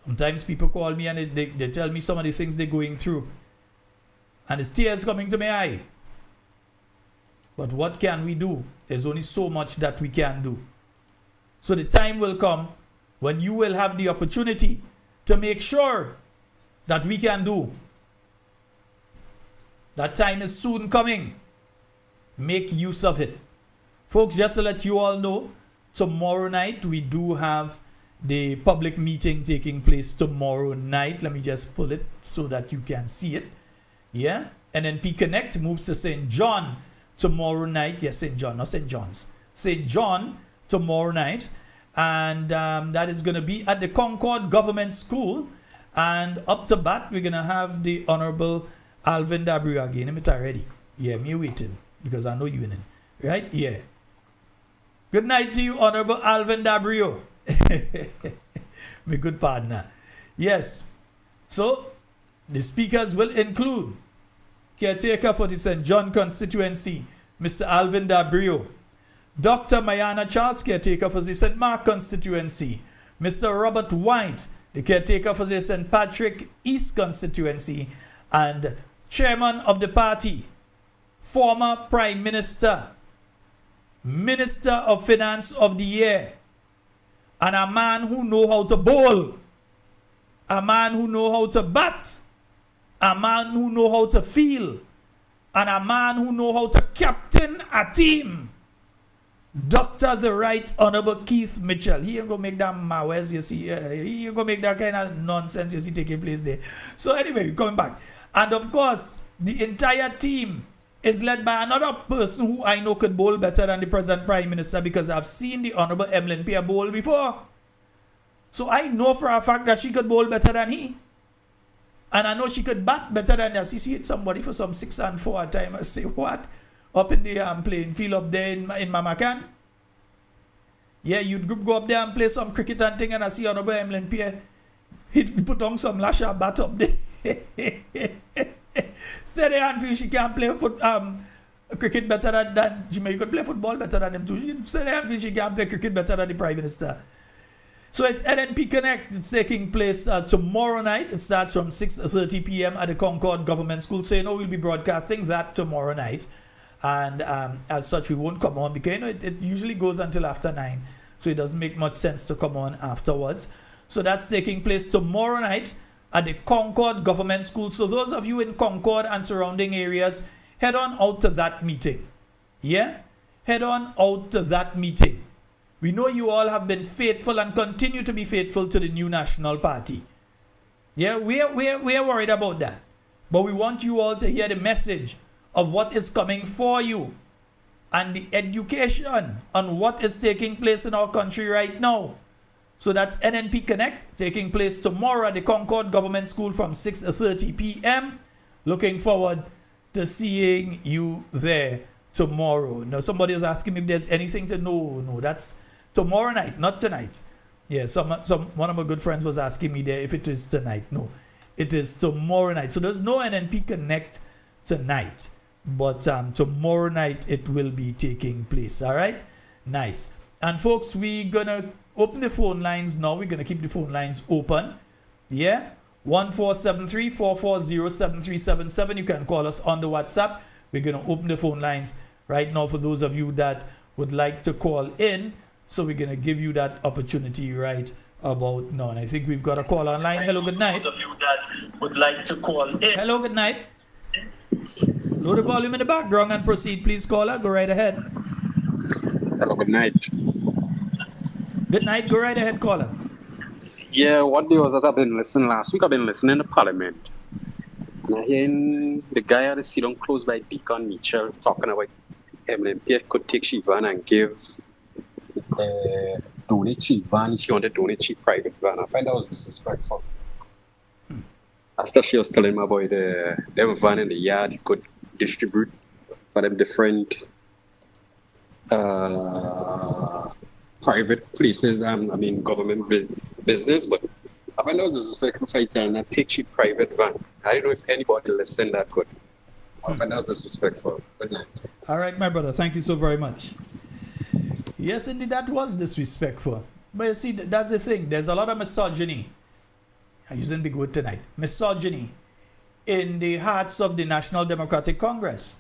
Sometimes people call me and they tell me some of the things they're going through. And it's tears coming to my eye. But what can we do? There's only so much that we can do. So the time will come when you will have the opportunity to make sure that we can do. That time is soon coming. Make use of it. Folks, just to let you all know, tomorrow night we do have the public meeting taking place tomorrow night. Let me just pull it so that you can see it. Yeah? NNP Connect moves to St. John tomorrow night. Yes, St. John, not St. John's. St. John tomorrow night. And that is going to be at the Concord Government School. And up to bat, we're going to have the Honorable Alvin Dabrio again. I'm ready. Yeah, me waiting. Because I know you in it. Right? Yeah. Good night to you, Honorable Alvin Dabrio. My good partner. Yes. So, the speakers will include Caretaker for the St. John constituency, Mr. Alvin Dabrio. Dr. Mayana Charles, Caretaker for the St. Mark constituency. Mr. Robert White, the Caretaker for the St. Patrick East constituency. And Chairman of the party, former Prime Minister, Minister of Finance of the Year, and a man who know how to bowl, a man who know how to bat, a man who know how to feel, and a man who know how to captain a team. Dr. the Right Honorable Keith Mitchell. He ain't gonna make that mawes, you see. He ain't gonna make that kind of nonsense you see taking place there. So anyway, coming back. And of course, the entire team is led by another person who I know could bowl better than the present Prime Minister, because I've seen the Honorable Emlyn Pierre bowl before. So I know for a fact that she could bowl better than he. And I know she could bat better than that. See hit somebody for some 6 and 4 at time. I say, what? Up in the playing field up there in Mamakan? Yeah, you'd go up there and play some cricket and thing, and I see Honorable Emlyn Pierre. He'd put on some lasher bat up there. Steady and feel she can play cricket better than Jimmy. You could play football better than him too. Steady and feel she can play cricket better than the Prime Minister. So it's NNP Connect. It's taking place tomorrow night. It starts from 6:30 p.m. at the Concord Government School. So, we'll be broadcasting that tomorrow night. And as such, we won't come on because, it usually goes until after 9. So it doesn't make much sense to come on afterwards. So that's taking place tomorrow night at the Concord Government School. So those of you in Concord and surrounding areas, head on out to that meeting. Yeah? Head on out to that meeting. We know you all have been faithful and continue to be faithful to the new National Party. Yeah, we're worried about that. But we want you all to hear the message of what is coming for you and the education on what is taking place in our country right now. So that's NNP Connect, taking place tomorrow at the Concord Government School from 6:30 p.m. Looking forward to seeing you there tomorrow. Now, somebody is asking me if there's anything to know. No, that's tomorrow night, not tonight. Yeah, one of my good friends was asking me there if it is tonight. No, it is tomorrow night. So there's no NNP Connect tonight. But tomorrow night it will be taking place. All right? Nice. And folks, we're going to open the phone lines now. We're going to keep the phone lines open. Yeah? 1473-440-7377. You can call us on the WhatsApp. We're going to open the phone lines right now for those of you that would like to call in. So we're going to give you that opportunity right about now. And I think we've got a call online. Hello, good night. Those of you that would like to call in. Hello, good night. Lower the volume in the background and proceed, please, caller. Go right ahead. Hello, good night. Good night. Go right ahead, caller. Yeah, what day was that I've been listening last week? I've been listening to Parliament. And I hearing the guy at the sit down close by Deacon Mitchell talking about MLMPF could take cheap van and give donate cheap van if you want to donate cheap private van. I find that was disrespectful. After she was telling me about them van in the yard you could distribute for them different private places, government business, but I find out disrespectful if I tell them take cheap private van. I don't know if anybody listened that good. I find out disrespectful. Good night. All right, my brother. Thank you so very much. Yes, indeed, that was disrespectful. But you see, that's the thing. There's a lot of misogyny. I'm using big word tonight. Misogyny in the hearts of the National Democratic Congress.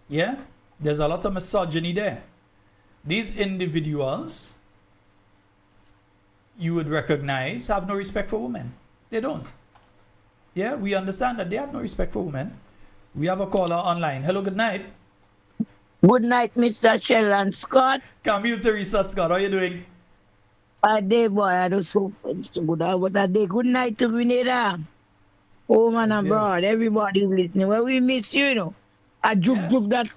Yeah? There's a lot of misogyny there. These individuals, you would recognize, have no respect for women. They don't. Yeah, we understand that they have no respect for women. We have a caller online. Hello, good night. Good night, Mr. Sheldon Scott. Come you, Teresa Scott. How are you doing? A day, boy. I don't so good. But a day. Good night to Grenada. Oh, man, and broad. Everybody listening. Well, we miss you, you know. I juke that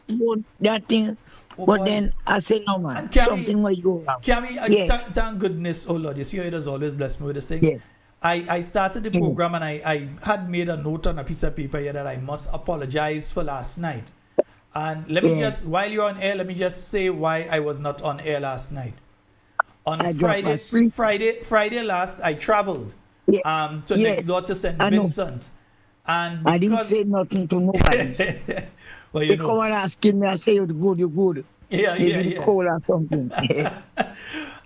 thing. Oh, but boy. then I say, no, man. And Something will go wrong. Yes. Thank goodness, oh Lord, you see how it has always blessed me with this thing. Yes. I started the program and I had made a note on a piece of paper here that I must apologize for last night. And let me just, while you're on air, let me just say why I was not on air last night. On Friday last, I traveled to next door to St. Vincent. And I didn't say nothing to nobody. Well, they come and asking me, I say, you're good. Maybe cold or something.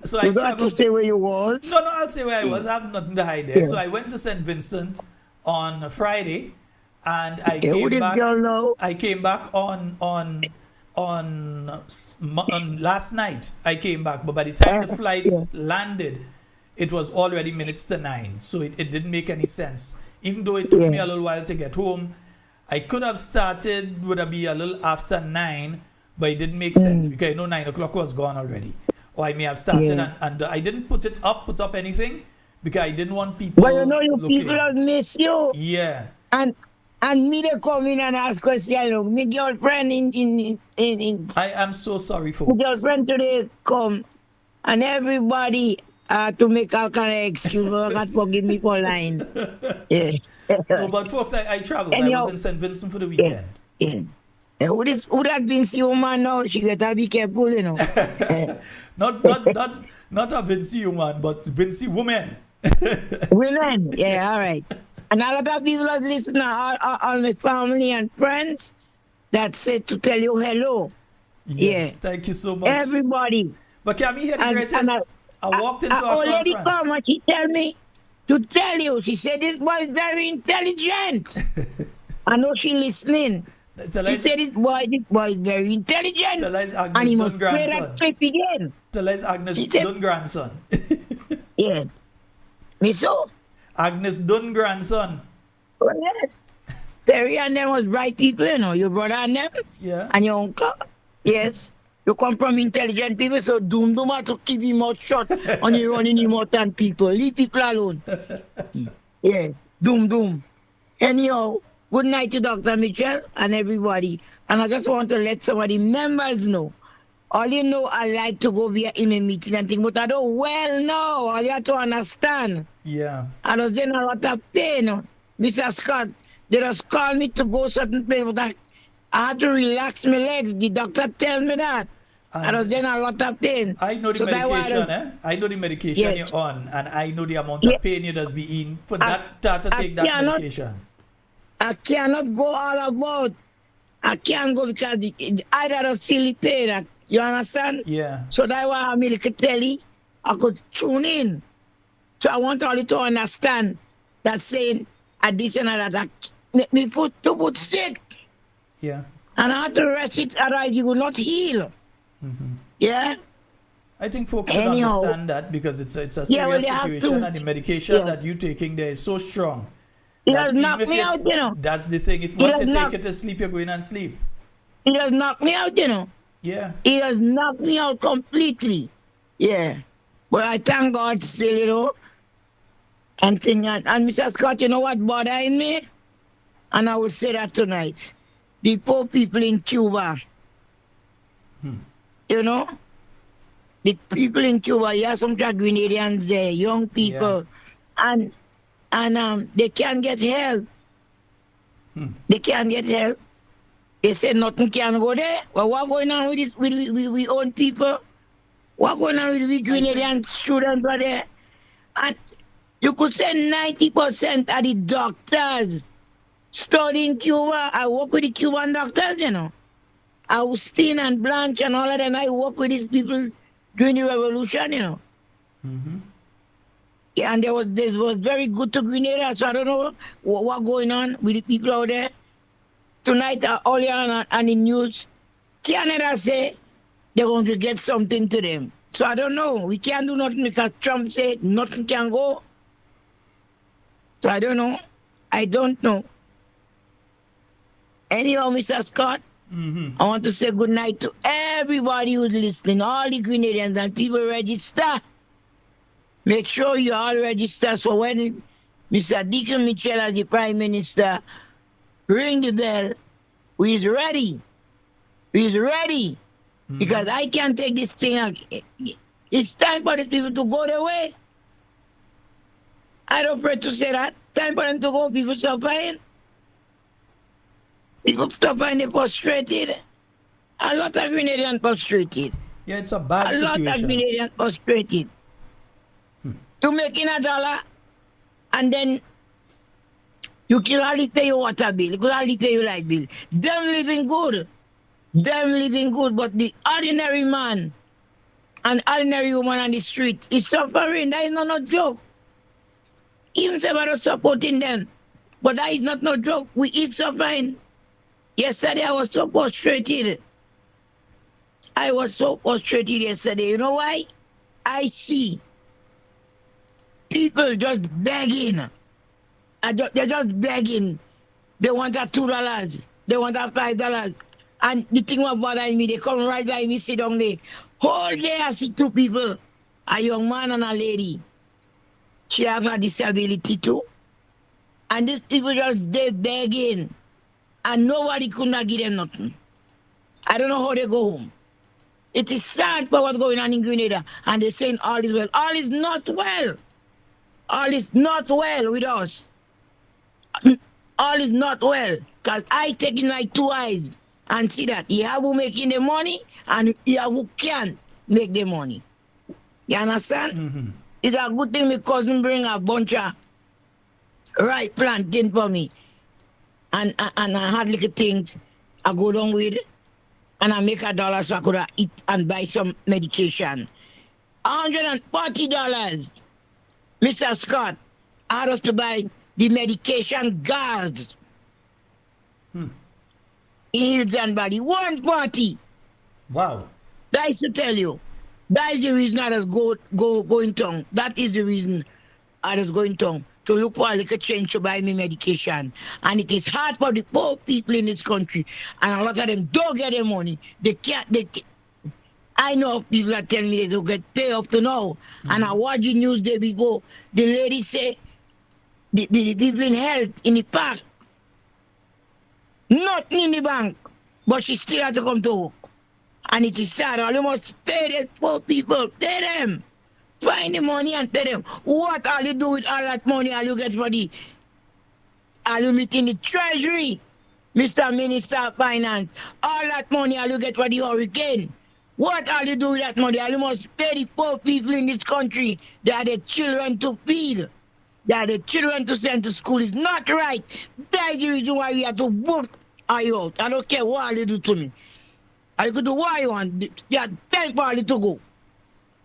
So you I don't have to stay where you was. No, I'll say where I was. I have nothing to hide there. Yeah. So I went to St. Vincent on Friday, and I came back. I came back on last night. I came back, but by the time the flight landed, it was already minutes to 9. So it didn't make any sense. Even though it took me a little while to get home, I could have started, would have been a little after 9, but it didn't make sense because I know 9 o'clock was gone already. Or I may have started and I didn't put up anything because I didn't want people. But you know, people have missed you. Yeah. And me, they come in and ask questions. My girlfriend in I am so sorry, folks. My girlfriend today come and everybody to make all kind of excuse. God forgive me for lying. Yeah. No, but folks, I traveled. I was in St. Vincent for the weekend. Who that Vinci woman now? She better be careful, you know. not a Vinci woman, but Vinci woman. Women, yeah, all right. And a lot of people that listen, all my family and friends that said to tell you hello. Yes, thank you so much. Everybody. But can we hear the greatest? I walked into a lady conference. come and she tell me to tell you. She said this boy is very intelligent. I know she listening. She said this boy is very intelligent. And he must play that trip again. Tell us Agnes Dunn grandson. Yeah. Me so? Agnes Dunn grandson. Oh, yes. Terry and them was bright people, you know. Your brother and them. Yeah. And your uncle. Yes. You come from intelligent people, so doom have to keep him out shut and you running him out and people. Leave people alone. Yeah. Doom. Anyhow, good night to Dr. Mitchell and everybody. And I just want to let some of the members know. All you know, I like to go via in a meeting and things, but I don't well know. All you have to understand. Yeah. I was in a lot of pain. Mr. Scott, they just called me to go certain place, but I had to relax my legs. The doctor tells me that. I was in a lot of pain. I know the medication, I know the medication you're on, and I know the amount of pain you does be in for that to take that medication. I cannot go all about. I can't go because I don't feel the pain. You understand? Yeah. So that's why I'm going to tell you. I could tune in. So I want all you to understand that saying additional that make me foot to put sick. Yeah. And I have to rest it, otherwise you will not heal. Yeah? I think folks should Anyhow. understand that because it's a Yeah, well, serious they have situation to. and the medication Yeah. that you're taking there is so strong. It that has even knocked if me you- out, you know. That's the thing. If It once has you take knocked- it to sleep, you're going and sleep. It has knocked me out, you know. Yeah. It has knocked me out completely. Yeah. But I thank God still, you know. And Mr. Scott, you know what bothering me? And I will say that tonight. The poor people in Cuba. You know? The people in Cuba, you have some Grenadians there, young people. And they can't get help. They can't get help. They say nothing can go there. Well, what going on with this with we own people? What going on with the Grenadian students over there? And you could say 90% of the doctors study in Cuba. I work with the Cuban doctors, you know. Austin and Blanche and all of them, I work with these people during the revolution, you know. Yeah, and this was very good to Grenada, so I don't know what going on with the people out there. Tonight, earlier on the news, Canada say they're going to get something to them. So I don't know. We can't do nothing because Trump said nothing can go. So I don't know. I don't know. Anyhow, Mr. Scott, I want to say good night to everybody who's listening, all the Grenadians and people register. Make sure you all register so when Mr. Deacon Mitchell as the Prime Minister ring the bell, we is ready. We is ready. Because I can't take this thing out. It's time for these people to go their way. I don't pray to say that. Time for them to go. People suffering. People suffering, they're frustrated. A lot of Grenadians frustrated. Yeah, it's a bad A lot of situation. Grenadians frustrated. You making $1 and then you can hardly pay your water bill, you can hardly pay your light bill. Them living good. Them living good, but the ordinary man and ordinary woman on the street is suffering. That is not no joke. Even if I was supporting them, but that is not no joke. We is suffering. Yesterday I was so frustrated. I was so frustrated yesterday. You know why? I see people just begging. They're just begging. They want that $2. They want that $5. And the thing was bothering me, they come right by me, sit down there. Whole day I see two people, a young man and a lady. She have a disability too. And these people just they begging. And nobody could not give them nothing. I don't know how they go home. It is sad for what's going on in Grenada. And they're saying all is well. All is not well. All is not well with us. All is not well. Because I take in my two eyes and see that you have who making the money and you have who can't make the money. You understand? It's a good thing my cousin bring a bunch of ripe plantain for me. And I had little things I go down with and I make $1 so I could eat and buy some medication. $140. Mr. Scott asked us to buy the medication guards in Hills and Body. 140. Wow. That is to tell you. That is the reason I was going tongue. That is the reason I was going tongue. To look for a little change to buy me medication. And it is hard for the poor people in this country. And a lot of them don't get their money. They can't. I know people are telling me they don't get paid up to now. And I watch the news day before. The lady say, the people in health in the park, nothing in the bank, but she still had to come to work. And it is sad. You must pay the poor people. Pay them. Find the money and pay them. What are you do with all that money all you get for the... All you meet in the treasury, Mr. Minister of Finance. All that money all you get for the hurricane. What are you do with that money? All you must pay the poor people in this country. They are the children to feed. They are the children to send to school. It's not right. That is the reason why we have to vote you out. I don't care what you do to me. I could do what you want. You have time for you to go.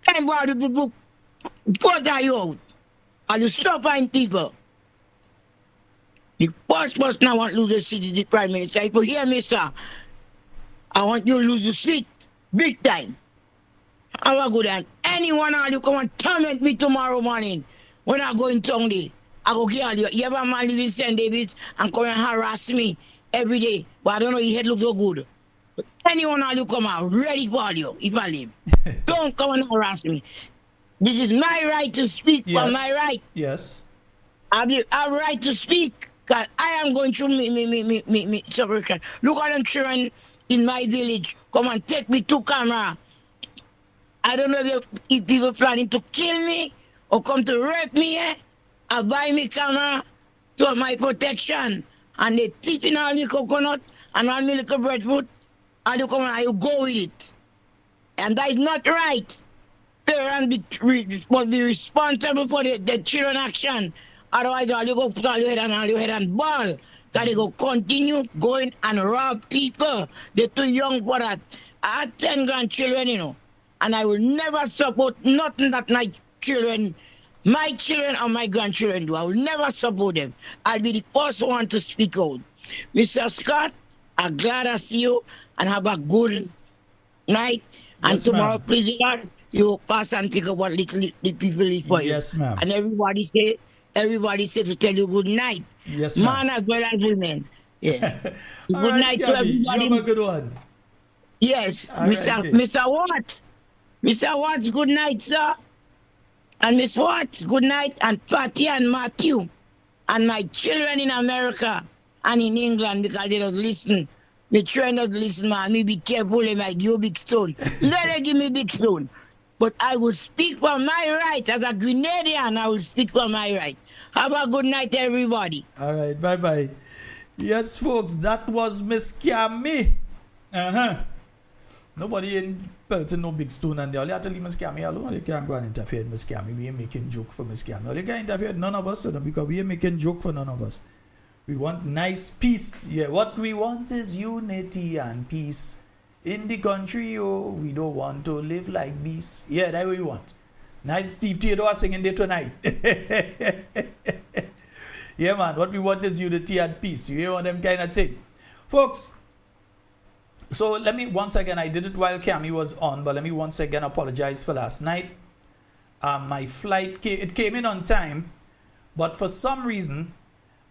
Time for you to do What are you out? Are you stopping people? The first person I want to lose the city, the prime minister. If you hear me, sir, I want you to lose your seat. Big time. Have a good one. Anyone of you come and torment me tomorrow morning when I go in town day. I go kill you. You ever man live in St. David's and come and harass me every day. But I don't know, your head look so good. But anyone of you come out, ready for you if I live. Don't come and harass me. This is my right to speak for my right. Yes. I have a right to speak because I am going through me separation. Look at them children in my village. Come and take me to camera. I don't know if people planning to kill me or come to rape me. I buy me camera to my protection. And they tipping all the coconut and all me little breadfruit. And you come and you go with it. And that is not right. Parents must be responsible for the children action. Otherwise, all you go put all your head and ball. That they go continue going and rob people. They're too young for that. I have 10 grandchildren, you know. And I will never support nothing that my children or my grandchildren do. I will never support them. I'll be the first one to speak out. Mr. Scott, I'm glad I see you and have a good night. And Yes, tomorrow, ma'am. please, God, you pass and pick up what little the people is for you. Yes, ma'am. And everybody say to tell you good night. Yes, ma'am. Man as well as women. Yeah. All Good right, night to Gabby. You have a everybody. good one. Yes, All right, okay. Mr. Watts. Mr. Watts, good night, sir. And Miss Watts, good night. And Patty and Matthew. And my children in America and in England because they don't listen. They try not to listen, man. Me be careful, they might give you big stone. Let them give me big stone. But I will speak for my right. As a Grenadian, I will speak for my right. Have a good night, everybody. All right, bye-bye. Yes, folks, that was Miss Cammy. Nobody in Pelton no big stone and they all have to leave Miss Cammy alone. You can't go and interfere with Miss Cammy. We ain't making joke for Miss Cammy. You can't interfere with none of us, because we ain't making joke for none of us. We want nice peace. Yeah, what we want is unity and peace. In the country, we don't want to live like beasts. Yeah, that's what we want. Nice Steve Theodore singing there tonight. Yeah, man, what we want is unity and peace. You want them kind of thing. Folks, so let me, once again, I did it while Cammy was on, but let me once again apologize for last night. My flight, it came in on time, but for some reason,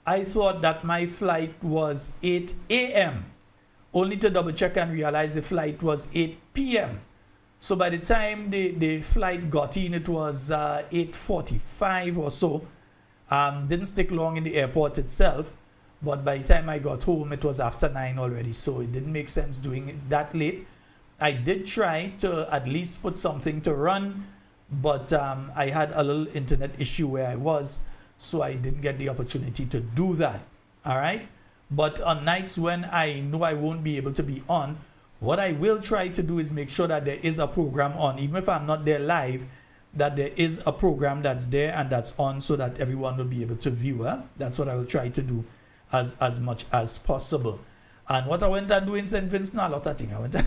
I thought that my flight was 8 a.m., only to double check and realize the flight was 8 p.m. So by the time the flight got in, it was 8:45 or so. Didn't stick long in the airport itself, but by the time I got home, it was after 9 already, so it didn't make sense doing it that late. I did try to at least put something to run, but I had a little internet issue where I was, so I didn't get the opportunity to do that. All right? But on nights when I know I won't be able to be on, what I will try to do is make sure that there is a program on, even if I'm not there live, that there is a program that's there and that's on so that everyone will be able to view. That's what I will try to do as much as possible. And what I went and do in St. Vincent, a lot of things I went and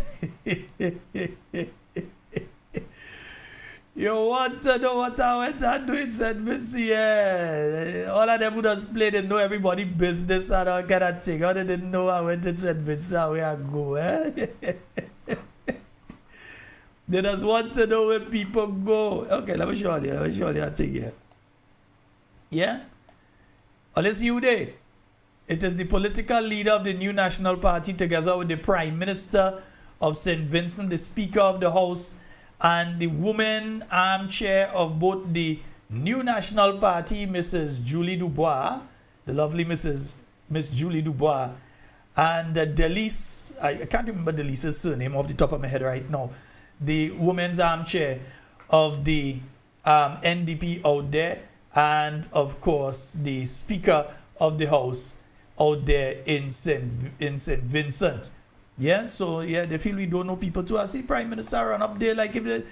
you want to know what I went and do in St. Vincent? Yeah. All of them who just play, they know everybody business and all kind of thing. How they didn't know I went to St. Vincent where I go, They just want to know where people go. Okay, let me show you a thing here. Yeah? Oh, let's see you there. It is the political leader of the New National Party together with the Prime Minister of St. Vincent, the Speaker of the House, and the woman armchair of both the New National Party, Mrs. Julie Dubois, the lovely Miss Julie Dubois, and Delise, I can't remember Delise's surname off the top of my head right now, the women's armchair of the NDP out there, and of course the Speaker of the House out there in St. Vincent. Yeah, so yeah, they feel we don't know people too. I see Prime Minister run up there like if the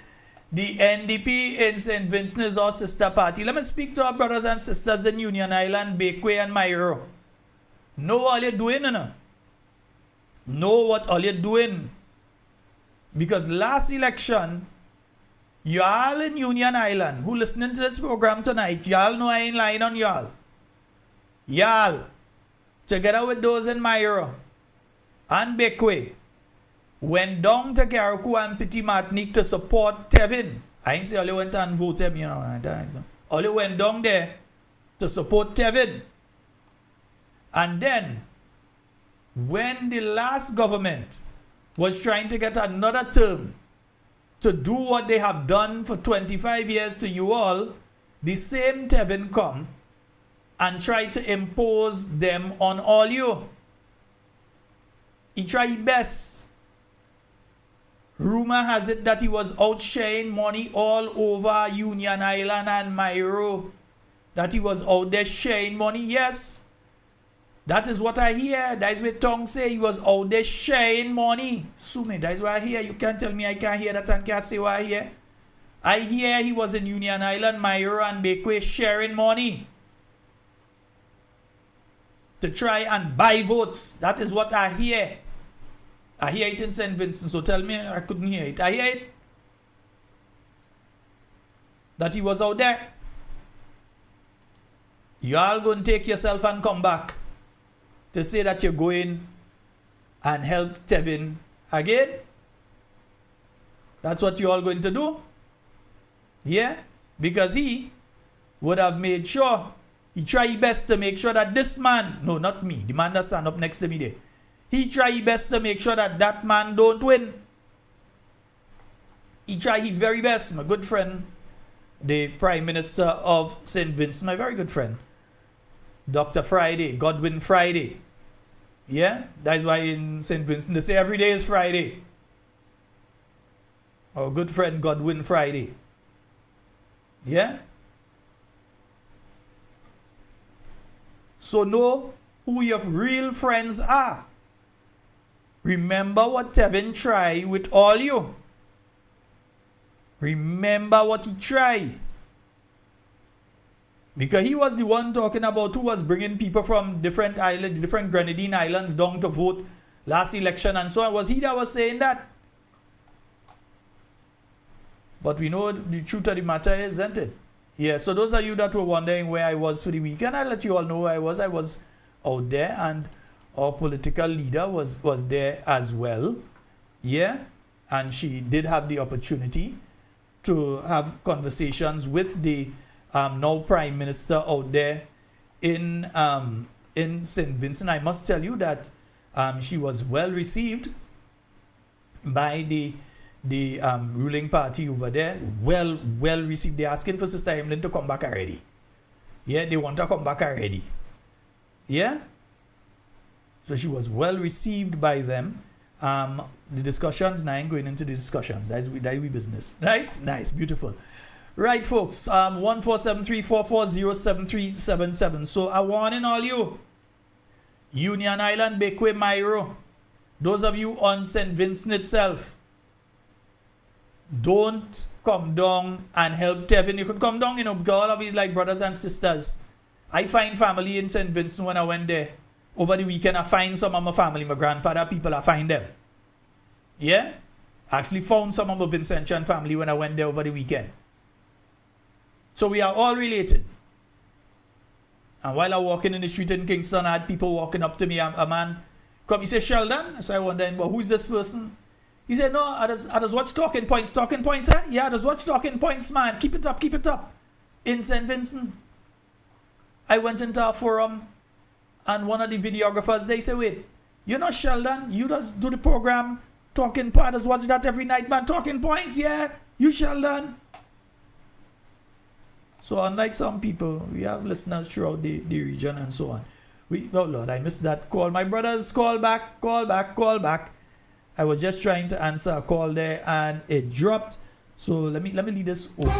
NDP in St. Vincent is our sister party. Let me speak to our brothers and sisters in Union Island, Bakeway and Myro. Know all you're doing, Know what all you're doing. Because last election, Y'all in Union Island who listening to this program tonight, y'all know I ain't lying on y'all. Y'all, together with those in Myra and Bekwe, went down to Carriacou and Petit Martinique to support Tevin. I ain't say all you went and voted, you know. All you went down there to support Tevin. And then, when the last government was trying to get another term to do what they have done for 25 years to you all, the same Tevin come and try to impose them on all you. He tried best. Rumor has it that he was out sharing money all over Union Island and Myro. That he was out there sharing money, yes. That is what I hear. That is what tongue say. He was out there sharing money. Sue me, that is what I hear. You can't tell me I can't hear that and can't say what I hear. I hear he was in Union Island, Myro and Bakeway sharing money to try and buy votes. That is what I hear. I hear it in St. Vincent, so tell me I couldn't hear it. I hear it. That he was out there. You all go and take yourself and come back to say that you're going and help Tevin again. That's what you all going to do. Yeah? Because he would have made sure, he tried best to make sure that this man, no, not me, the man that stand up next to me there, he tried best to make sure that that man don't win. He tried his very best. My good friend, the Prime Minister of St. Vincent, my very good friend, Dr. Friday, Godwin Friday. Yeah? That's why in St. Vincent they say every day is Friday. Our good friend Godwin Friday. Yeah? So know who your real friends are. Remember what Tevin tried with all you. Remember what he tried. Because he was the one talking about who was bringing people from different islands, different Grenadine islands down to vote last election and so on. Was he that was saying that? But we know the truth of the matter is, isn't it? Yeah, so those of you that were wondering where I was for the weekend, I'll let you all know where I was. I was out there, and our political leader was there as well. Yeah, and she did have the opportunity to have conversations with the now Prime Minister out there in St. Vincent. I must tell you that she was well received by the ruling party over there. Well received. They're asking for Sister Emlyn to come back already. Yeah, they want her to come back already. Yeah. So she was well received by them. The discussions, now I ain't going into the discussions. That's we business. Nice, beautiful. Right, folks. 1473440737. So I warning all you, Union Island, Bakeway, Myro, those of you on St. Vincent itself, don't come down and help Tevin. You could come down, because all of these like brothers and sisters. I find family in St. Vincent when I went there. Over the weekend, I find some of my family, my grandfather people, I find them. Yeah? I actually found some of my Vincentian family when I went there over the weekend. So we are all related. And while I was walking in the street in Kingston, I had people walking up to me. A man come, he said, Sheldon. So I wondered, well, who's this person? He said, no, I just watch Talking Points. Talking Points, eh? Yeah, I just watch Talking Points, man. Keep it up. In St. Vincent. I went into a forum, and one of the videographers, they say, wait, you're not Sheldon? You just do the program Talking Points. I just watch that every night, man. Talking Points, yeah. You Sheldon. So unlike some people, we have listeners throughout the region and so on. Oh Lord, I missed that call. My brothers, call back. I was just trying to answer a call there and it dropped. So let me leave this open.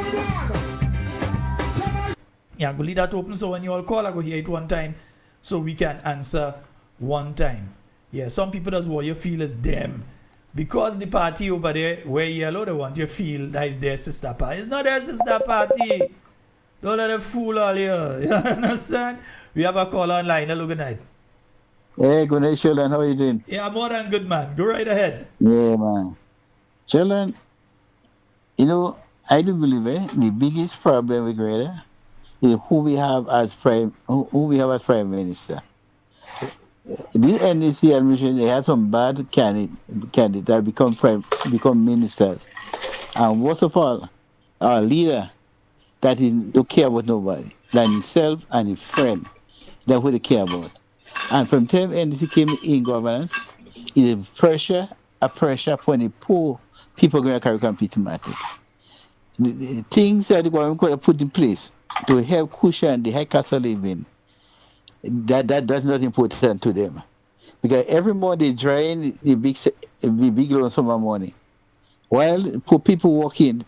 Yeah, I'm going to leave that open so when you all call, I go hear it one time so we can answer one time. Yeah, some people that's what you feel is them. Because the party over there, where yellow, they want you to feel that is their sister party. It's not their sister party. Don't let them fool all you. You understand? We have a call online. Hello, good night. Hey, good night, Sheldon. How are you doing? Yeah, more than good, man. Go right ahead. Yeah, man. Sheldon, I do believe the biggest problem with Grenada is who we have as prime minister. This NDC administration, they had some bad candidates that become ministers, and worst of all, our leader that he don't care about nobody than himself and his friend. That's what they care about. And from the time NDC came in governance, it's a pressure upon the poor people going to carry competitive. The things that the government could have put in place to help cushion the high cost of living, that's not important to them. Because every month they drain the big loan sum of money. While poor people walk in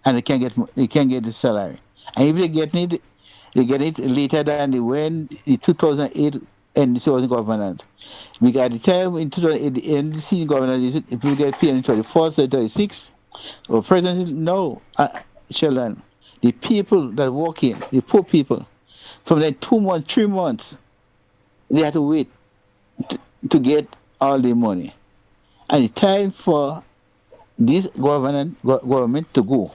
and they can't get the salary. And if they get it later than when the 2008 NDC was in governance. Because at the time in 2008, the NDC governance, people get paid in 24th and 36th. Well, President, no, Sheldon, the people that walk in, the poor people, from then 2 months, 3 months, they have to wait to get all the money. And it's time for this government to go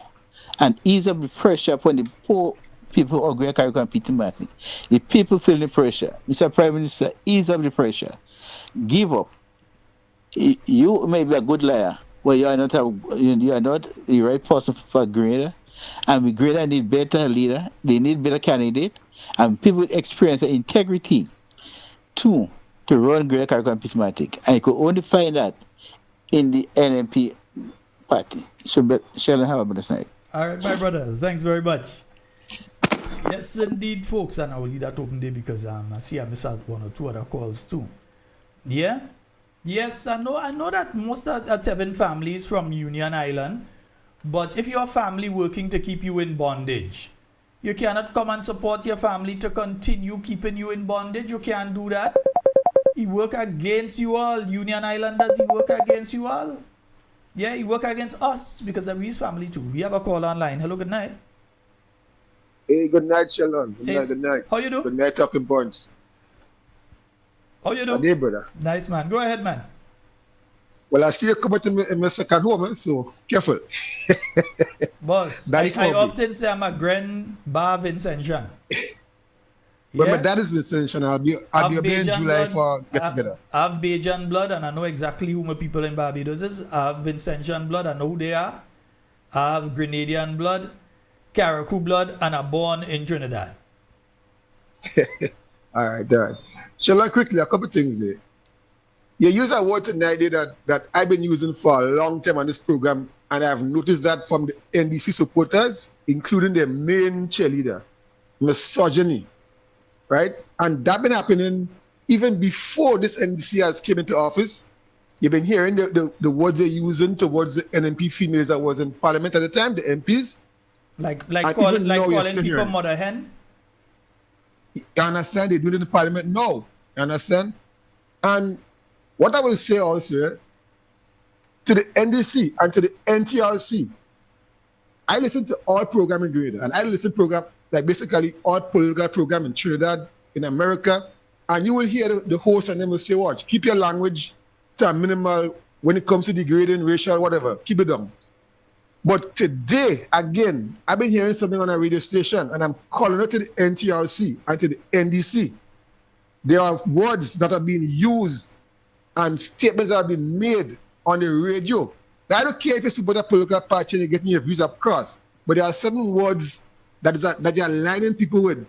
and ease up the pressure upon the poor people of Great Carriacou and Peter Martin. The people feel the pressure. Mr. Prime Minister, ease up the pressure. Give up. You may be a good liar, but you are not the right person for Grenada. And Grenada need better leader. They need better candidate. And people with experience and integrity to run Grenada Carriacou and Peter Martin. And you could only find that in the NMP party. So, Sheldon, have a better night. All right, my brother. Thanks very much. Yes, indeed, folks, and I will leave that open there because I see I missed out 1 or 2 other calls too. Yeah? Yes, I know that most are Tevin families from Union Island, but if your family working to keep you in bondage, you cannot come and support your family to continue keeping you in bondage. You can't do that. He work against you all. Union Islanders, he work against you all. Yeah, he work against us because of his family too. We have a call online. Hello, good night. Hey, good night, Sheldon. Good night. How you do? Good night, Talking Points. How you do? Good day, brother. Nice, man. Go ahead, man. Well, I see you coming to my second home, so careful. Boss, I often say I'm a grand bar Vincentian. But my dad is Vincentian. I'll be in July for get together. I have Bajan blood, and I know exactly who my people in Barbados is. I have Vincentian blood. I know who they are. I have Grenadian blood, Carriacou blood, and I'm born in Trinidad. All right, Dad. Shall I quickly, a couple things here. You use a word tonight that I've been using for a long time on this program, and I've noticed that from the NDC supporters, including their main cheerleader, misogyny, right? And that's been happening even before this NDC has came into office. You've been hearing the words they're using towards the NMP females that was in parliament at the time, the MPs. Like calling people mother hen? You understand? They do it in the parliament now. You understand? And what I will say also to the NDC and to the NTRC, I listen to all program in Grenada, and I listen to program like basically all political program in Trinidad, in America, and you will hear the host and them will say, watch, keep your language to a minimal when it comes to degrading, racial, whatever, keep it down. But today, again, I've been hearing something on a radio station, and I'm calling it to the NTRC and to the NDC. There are words that are being used and statements that have been made on the radio. I don't care if you support a political party and you're getting your views across, but there are certain words that you're aligning people with.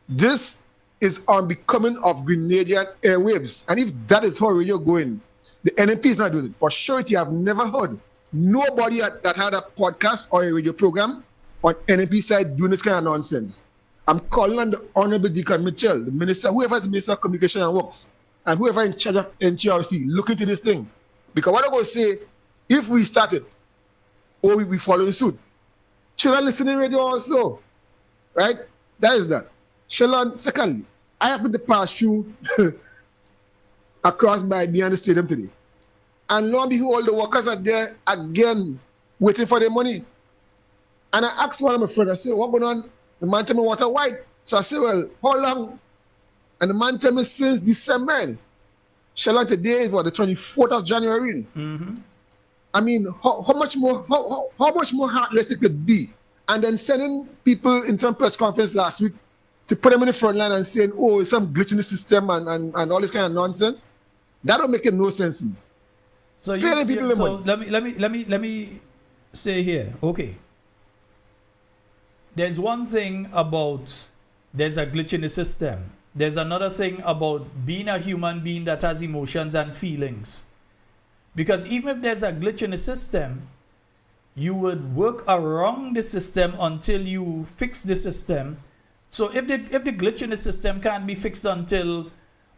This is unbecoming of Grenadian airwaves. And if that is how radio going, the NMP is not doing it. For surety, I've never heard nobody that had a podcast or a radio program on NMP side doing this kind of nonsense. I'm calling on the Honorable Deacon Mitchell, the minister, whoever is Minister of Communication and Works, and whoever in charge of NTRC, look into these things. Because what I'm going to say, if we start it, or we follow suit, children listening radio also, right? That is that. Sheldon, secondly, I happened to pass through across by beyond the stadium today. And lo and behold, the workers are there again, waiting for their money. And I asked one of my friends, I said, what going on? The man told me water white. So I said, well, how long? And the man told me since December. Sheldon, today is what, the 24th of January. Mm-hmm. I mean, how much more how much more heartless it could be, and then sending people in some press conference last week to put them in the front line and saying, "Oh, it's some glitch in the system," and all this kind of nonsense. That don't make no sense to me. So let me say here, okay. There's one thing about there's a glitch in the system. There's another thing about being a human being that has emotions and feelings. Because even if there's a glitch in the system, you would work around the system until you fix the system. So if the glitch in the system can't be fixed until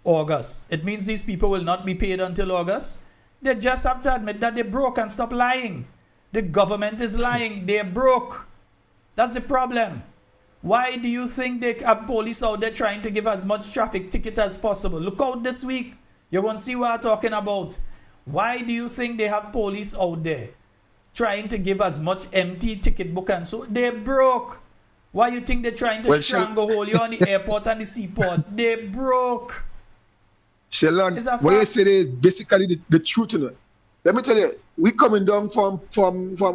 August, it means these people will not be paid until August. They just have to admit that they're broke and stop lying. The government is lying. They're broke. That's the problem. Why do you think they have police out there trying to give as much traffic ticket as possible? Look out this week. You're going to see what I'm talking about. Why do you think they have police out there trying to give as much empty ticket book and so? They're broke. Why you think they're trying to stranglehold you on the airport and the seaport? They're broke. Sheldon, what you said is basically the truth. You know? Let me tell you, we coming down from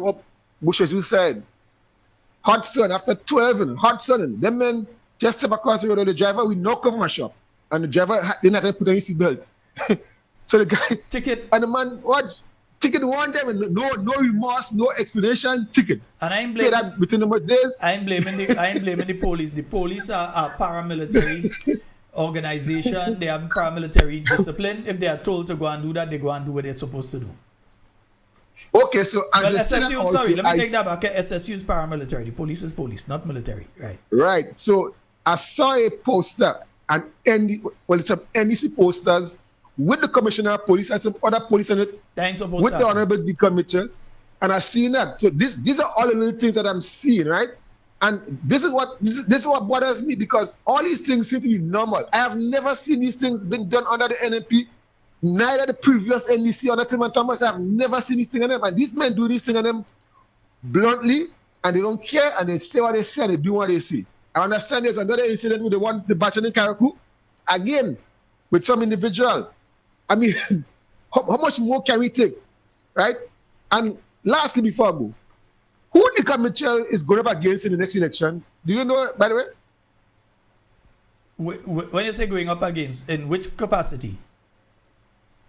up Bushes, you said. Hot sun, after 12, hot sun. Them men just step across the road, the driver, we knock over my shop. And the driver didn't have to put on his seatbelt. So the guy, ticket. And the man, what? Ticket one time, and no remorse, no explanation, ticket. And I ain't blaming that within the days. I ain't blaming the police. The police are paramilitary organization. They have paramilitary discipline. If they are told to go and do that, they go and do what they're supposed to do. Okay, so as well, a SSU, also, sorry, let me take that back. SSU is paramilitary. The police is police, not military. Right. Right. So I saw a poster, and some NDC posters with the commissioner of police and some other police in it with the Honorable Deacon Mitchell. And I seen that. So these are all the little things that I'm seeing, right? And this is what bothers me, because all these things seem to be normal. I have never seen these things been done under the NMP. Neither the previous NDC or Tim and Thomas. I've never seen this thing on them. And these men do this thing on them bluntly, and they don't care, and they say what they say, they do what they say. I understand there's another incident with the batch in Carriacou, again, with some individual. I mean, how much more can we take, right? And lastly, before I go, who Deacon Mitchell is going up against in the next election? Do you know, by the way? When you say going up against, in which capacity?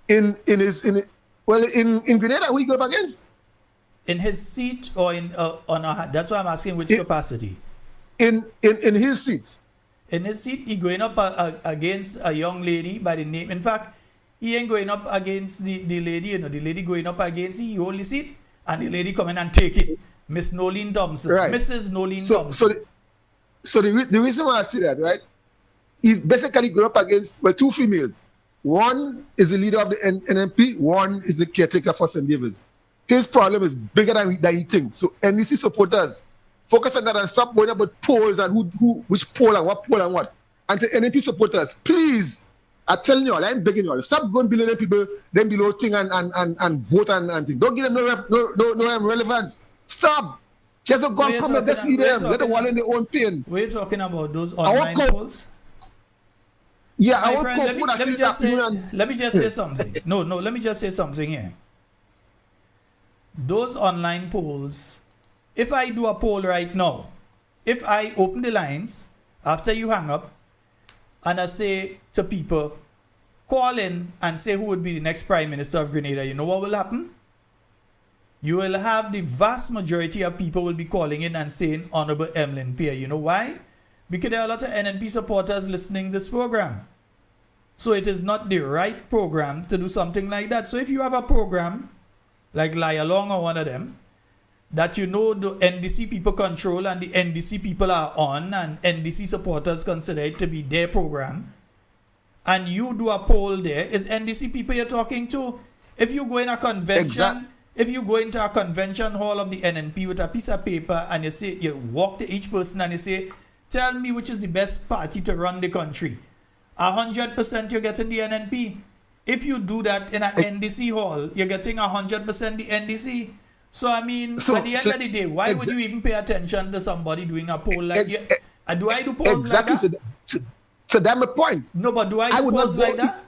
In Grenada, who you go up against? In his seat or that's why I'm asking which capacity? In his seat. In his seat, he going up against a young lady by the name. In fact, he ain't going up against the lady, the lady going up against he only seat, and the lady come in and take it. Miss Nolene Thompson. Right. Mrs. Nolene Thompson. So the reason why I say that, right, he's basically going up against, well, two females. One is the leader of the NMP, one is the caretaker for St. David's. His problem is bigger than he thinks. So NDC supporters, focus on that and stop worrying about polls and which poll and what. And to NMP supporters, please, I'm telling you all, I'm begging you all, stop going below them people, them below thing and vote and thing. Don't give them no relevance. Stop. Just don't go and come and just lead them. Let them all in their own pain. We're talking about those online polls. Yeah, my friend, let me just say something. No, let me just say something here. Those online polls, if I do a poll right now, if I open the lines after you hang up and I say to people, call in and say who would be the next Prime Minister of Grenada, you know what will happen? You will have the vast majority of people will be calling in and saying Honorable Emlyn Pierre. You know why? Because there are a lot of NNP supporters listening to this program. So it is not the right program to do something like that. So if you have a program, like Lie Along or one of them, that you know the NDC people control and the NDC people are on and NDC supporters consider it to be their program, and you do a poll there, is NDC people you're talking to. If you go in a convention, if you go into a convention hall of the NNP with a piece of paper and you walk to each person and you say, tell me which is the best party to run the country, 100% you're getting the NNP. If you do that in an NDC hall, you're getting 100% the NDC. So I mean, at the end of the day, why would you even pay attention to somebody doing a poll like that? Do I do polls like that? So that's my point. No, but do I do polls like that?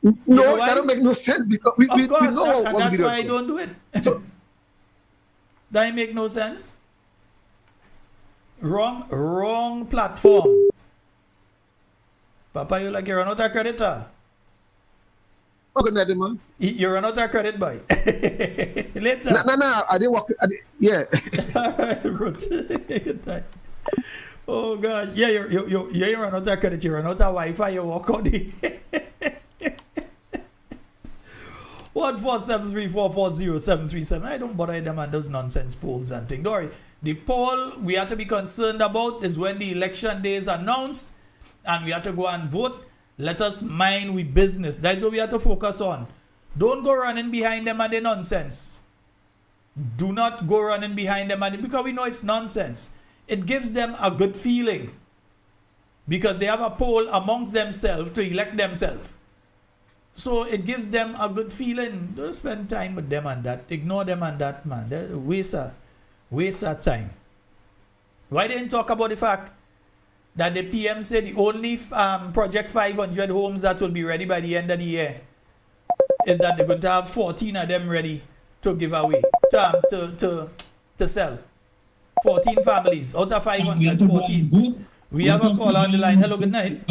No, know that why? don't make no sense because we Of course, know and what that's we why I don't do it. So That make no sense. Wrong platform. Papa, you like you run out of credit, okay, that man. You run out of credit, boy. Later. No, I didn't work. Yeah. Oh gosh, yeah, you run out of credit, you run out of Wi-Fi, you walk out the 14734407737. I don't bother them and those nonsense polls and things. Don't worry. The poll we have to be concerned about is when the election day is announced and we have to go and vote. Let us mind we business. That's what we have to focus on. Don't go running behind them and the nonsense. Do not go running behind them and because we know it's nonsense. It gives them a good feeling because they have a poll amongst themselves to elect themselves. So it gives them a good feeling. Don't spend time with them and that. Ignore them and that, man. They're waste of time. Why didn't talk about the fact that the PM said the only project 500 homes that will be ready by the end of the year is that they're going to have 14 of them ready to give away, to sell. 14 families out of 500, 14. We have a call on the line. Hello, good night.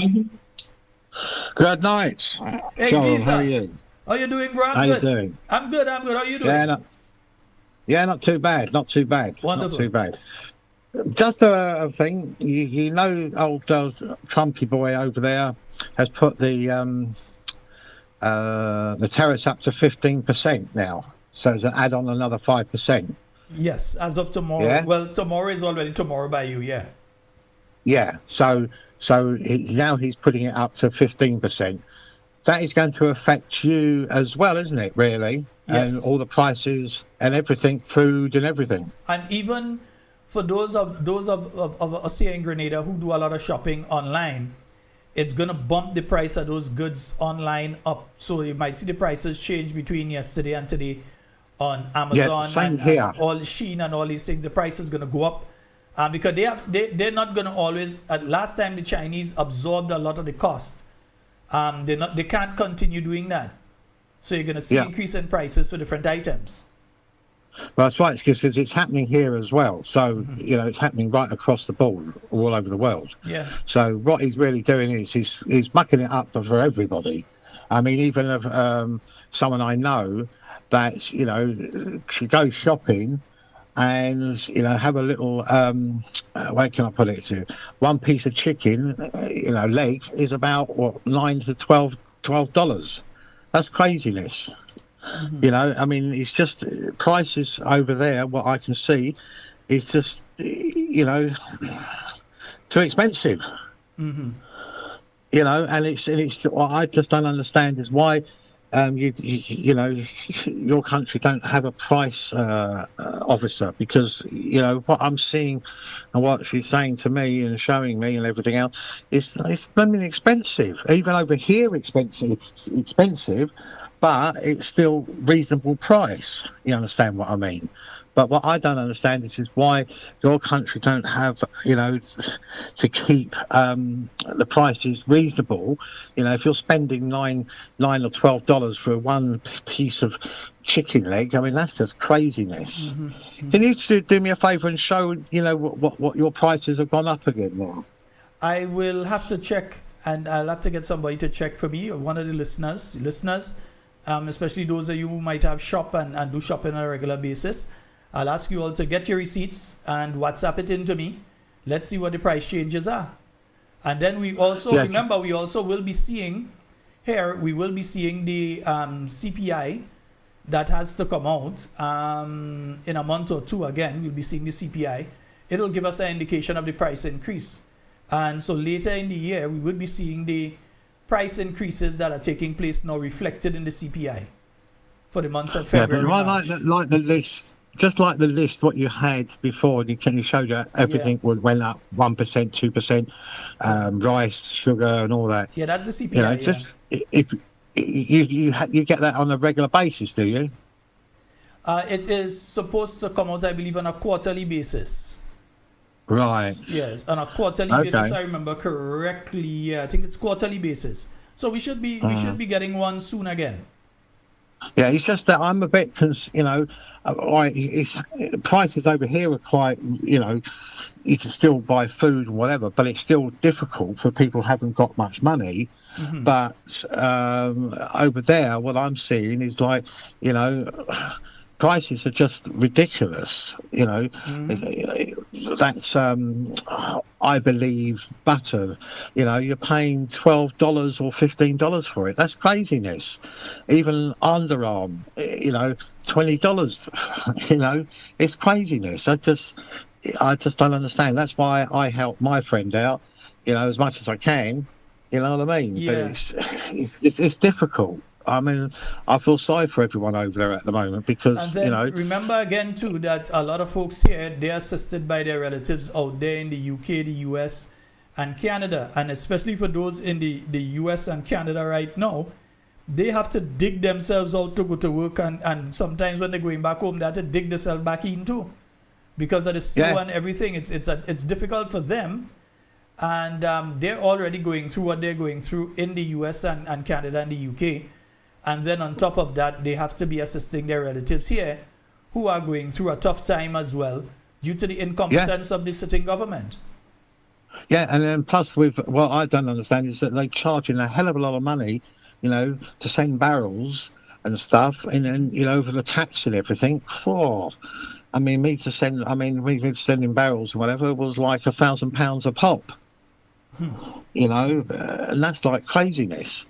Good night. Hey, Sheldon, Lisa. how are you? How you doing, bro? How you doing? I'm good. How you doing? Not too bad. Wonderful. Not too bad. Just a thing. You know, old Trumpy boy over there has put the tariffs up to 15% now. So it's an add on another 5%. Yes, as of tomorrow. Yeah? Well, tomorrow is already tomorrow by you, yeah. Yeah. So now he's putting it up to 15%. That is going to affect you as well, isn't it? Really, yes. And all the prices and everything, food and everything. And even for those of us here in Grenada who do a lot of shopping online, it's gonna bump the price of those goods online up. So you might see the prices change between yesterday and today on Amazon same here. and all Shein and all these things. The price is gonna go up. Because they're not going to always. Last time the Chinese absorbed a lot of the cost. They can't continue doing that. So you're going to see increase in prices for different items. Well, that's right, because it's happening here as well. So, it's happening right across the board, all over the world. Yeah. So what he's really doing is he's mucking it up for everybody. I mean, even if someone I know that, she goes shopping and, have a little, where can I put it to? One piece of chicken, leg is about, $9 to $12. That's craziness. I mean, it's just prices over there. What I can see is just, too expensive. And it's what I just don't understand is why, your country don't have a price officer, because what I'm seeing and what she's saying to me and showing me and everything else is it's blooming expensive. Even over here, expensive. But it's still reasonable price. You understand what I mean? But what I don't understand is why your country don't have, to keep the prices reasonable. If you're spending $9 or $12 for one piece of chicken leg, I mean, that's just craziness. Can you do me a favour and show, what your prices have gone up again now? I will have to check, and I'll have to get somebody to check for me, or one of the listeners, especially those of you who might have shop and do shopping on a regular basis. I'll ask you all to get your receipts and WhatsApp it into me. Let's see what the price changes are. And then we also, remember, we also will be seeing here, the CPI that has to come out in a month or two. Again, we'll be seeing the CPI. It'll give us an indication of the price increase. And so later in the year, we will be seeing the price increases that are taking place now reflected in the CPI for the months of February. But like the list, just like the list what you had before, you showed that everything went up 1%, 2%, rice, sugar, and all that. Yeah, that's the CPI. If you get that on a regular basis, do you? It is supposed to come out, I believe, on a quarterly basis. Right. Yes, on a quarterly basis, I remember correctly. Yeah, I think it's quarterly basis. So we should be getting one soon again. Yeah, it's just that I'm a bit, prices over here are quite, you can still buy food and whatever, but it's still difficult for people who haven't got much money. Mm-hmm. But over there, what I'm seeing is like, prices are just ridiculous. That's I believe butter. You're paying $12 or $15 for it. That's craziness. Even underarm, $20. It's craziness. I just don't understand. That's why I help my friend out, as much as I can. You know what I mean? Yeah. But it's difficult. I mean, I feel sorry for everyone over there at the moment because, And then remember again too that a lot of folks here, they're assisted by their relatives out there in the UK, the US, and Canada. And especially for those in the US and Canada right now, they have to dig themselves out to go to work, and sometimes when they're going back home, they have to dig themselves back in too, because of the snow and everything. It's difficult for them, and they're already going through what they're going through in the US and Canada and the UK. And then on top of that, they have to be assisting their relatives here who are going through a tough time as well due to the incompetence of the sitting government. Yeah, and then plus with what I don't understand is that they're charging a hell of a lot of money, to send barrels and stuff, and then, for the tax and everything. Me sending barrels and whatever was like £1,000 a pop. And that's like craziness.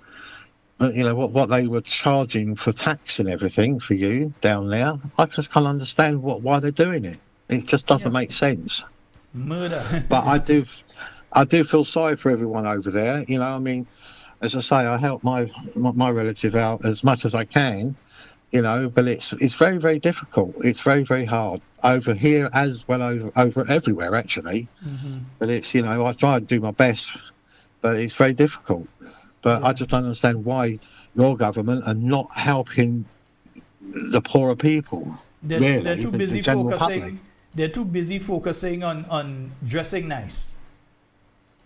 But what they were charging for tax and everything for you down there, I just can't understand why they're doing it. It just doesn't make sense. Murder. But I do feel sorry for everyone over there. As I say, I help my relative out as much as I can. But it's very, very difficult. It's very, very hard over here as well over everywhere actually. Mm-hmm. But it's I try to do my best, but it's very difficult. But I just don't understand why your government are not helping the poorer people. They're too busy the focusing. public. They're too busy focusing on dressing nice.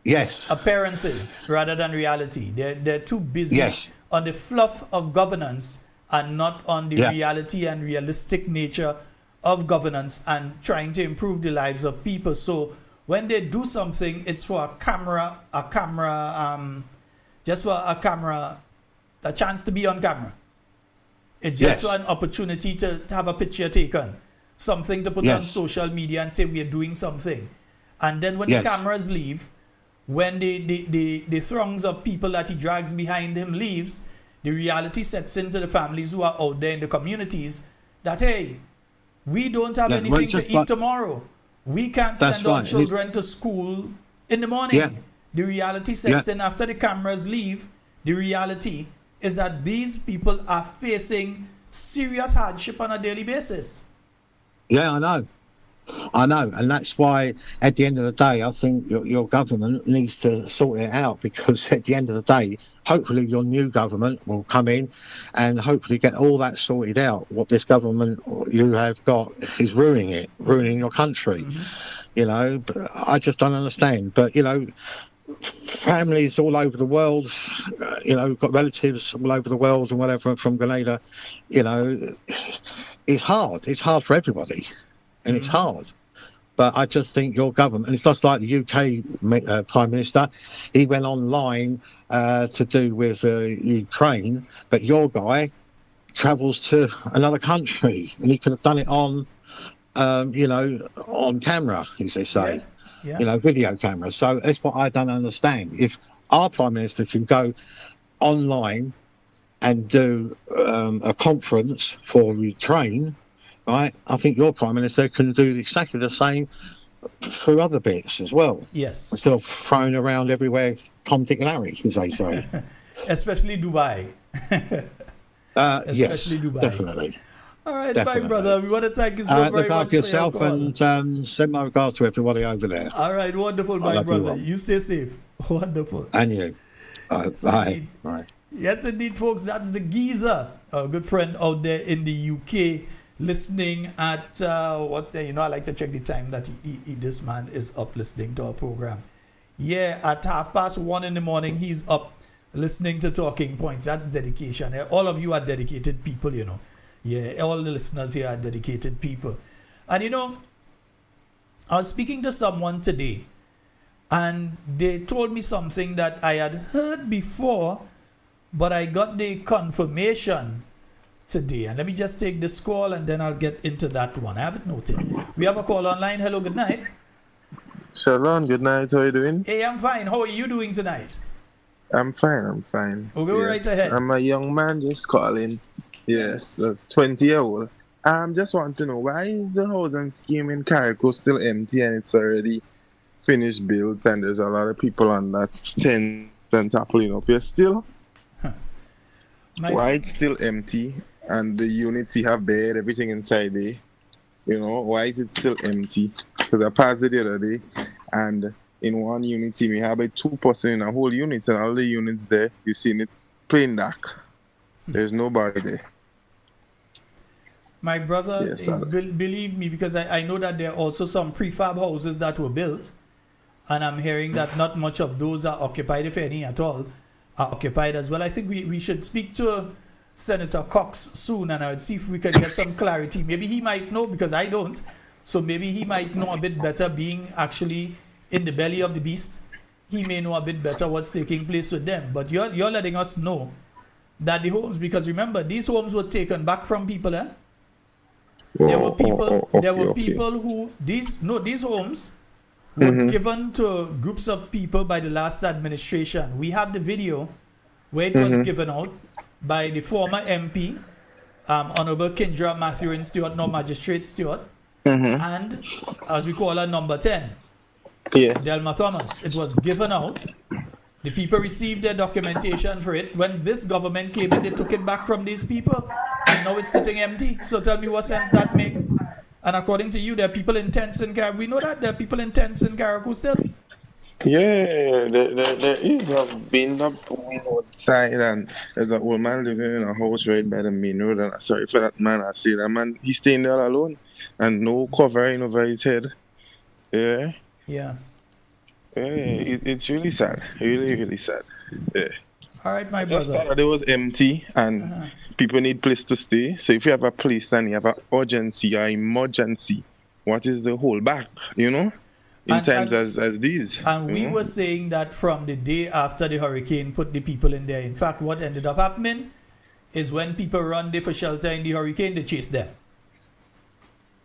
Yes. Appearances rather than reality. They're too busy on the fluff of governance and not on the reality and realistic nature of governance and trying to improve the lives of people. So when they do something, it's for a chance to be on camera. It's just an opportunity to have a picture taken, something to put on social media and say we are doing something. And then when the cameras leave, when the throngs of people that he drags behind him leaves, the reality sets into the families who are out there in the communities that, hey, we don't have anything to eat tomorrow. We can't send our children to school in the morning. Yeah. The reality sets in after the cameras leave. The reality is that these people are facing serious hardship on a daily basis. Yeah, I know. And that's why at the end of the day, I think your government needs to sort it out, because at the end of the day, hopefully your new government will come in and hopefully get all that sorted out. What this government you have got is ruining your country. Mm-hmm. But I just don't understand. But, families all over the world, we've got relatives all over the world and whatever from Grenada, it's hard. It's hard for everybody, and it's hard. But I just think your government, it's just like the UK Prime Minister, he went online to do with Ukraine, but your guy travels to another country, and he could have done it on, on camera, as they say. Yeah. Yeah. Video cameras. So that's what I don't understand. If our Prime Minister can go online and do a conference for Ukraine, right, I think your Prime Minister can do exactly the same for other bits as well. Yes. Instead of throwing around everywhere, Tom, Dick and Harry, as they say. Especially Dubai. Yes, Dubai. Definitely. All right, my brother. We want to thank you so very much. Look after yourself and send my regards to everybody over there. All right, wonderful, my brother. You stay safe. Wonderful. And you. Yes, bye. Bye. Yes, indeed, folks. That's the geezer, a good friend out there in the UK, listening at I like to check the time that this man is up listening to our program. Yeah, at 1:30 in the morning, he's up listening to Talking Points. That's dedication. All of you are dedicated people, you know. Yeah, all the listeners here are dedicated people. And you know, I was speaking to someone today, and they told me something that I had heard before, but I got the confirmation today. And let me just take this call, and then I'll get into that one. I have it noted. We have a call online. Hello, good night. Sheldon, good night. How are you doing? Hey, I'm fine. How are you doing tonight? I'm fine. We'll go right ahead. I'm a young man just calling. Yes, a 20-year-old. Just want to know, why is the housing scheme in Carriacou still empty and it's already finished built and there's a lot of people on that tent and toppling up here still? Why it's still empty and the units you have bed, everything inside there? You know, why is it still empty? Because I passed it the other day and in one unit we have a 2% in a whole unit, and all the units there, you seen it plain dark. There's nobody there. My brother, Yes, believe me, because I know that there are also some prefab houses that were built, and I'm hearing that not much of those are occupied, if any at all, are occupied as well. I think we should speak to Senator Cox soon, and I would see if we can get some clarity. Maybe he might know, because I don't. So maybe he might know a bit better, being actually in the belly of the beast. He may know a bit better what's taking place with them. But you're letting us know that the homes, because remember, these homes were taken back from people, eh? There were people who these homes were given to groups of people by the last administration. We have the video where it was given out by the former MP, Honorable Kendra Matthew Stewart, now Magistrate Stewart, and as we call her, number 10. Yeah. Delma Thomas. It was given out. The people received their documentation for it. When this government came in, they took it back from these people, and now it's sitting empty. So tell me what sense that makes. And according to you, there are people in tents in Carriacou. We know that there are people in tents in Carriacou still. Yeah, there is. I've been up outside, and there's an old man living in a house right by the main road. And sorry for that man, I see that man, he's staying there alone and no covering over his head. Yeah. Yeah. It's really sad. Really sad. Yeah. All right, my Just brother. Saturday was empty and people need place to stay. So if you have a place and you have an urgency or emergency, what is the hold back? You know, in times as these. And we were saying that from the day after the hurricane put the people in there. In fact, what ended up happening is when people run there for shelter in the hurricane, they chase them.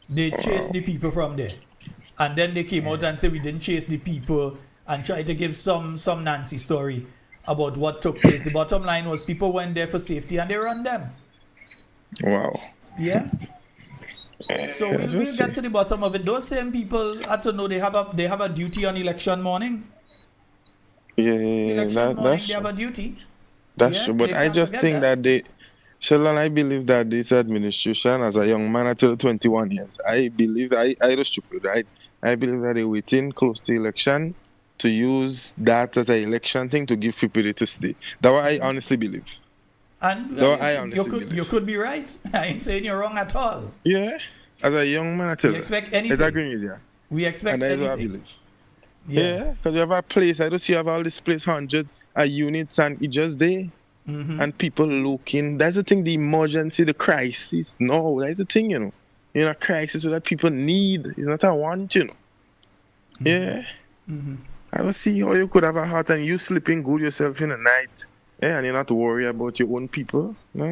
They chased the people from there. And then they came out and said we didn't chase the people, and tried to give some Nancy story about what took place. The bottom line was people went there for safety and they run them. Wow. Yeah. So we'll get to the bottom of it. Those same people had to know they have a duty on election morning. Yeah, Election morning they have a duty. That's true. But I just think that Sheldon, I believe that this administration, as a young man until 21 years, I believe I was stupid, right? I believe that they're waiting close to election to use that as an election thing to give people to stay. That's what I honestly believe. And you could be right. I ain't saying you're wrong at all. Yeah, as a young man, I tell you. We expect anything. I agree with you. We expect anything. anything. I believe. Yeah, because you have a place. I don't see you have all this place, 100 units, and it's just there. And people looking. That's the thing, the emergency, the crisis. No, that's the thing, you know. In a crisis that people need. It's not a want, you know. Yeah. I don't see how you could have a heart and you sleeping good yourself in the night. Yeah, and you're not worried about your own people. No.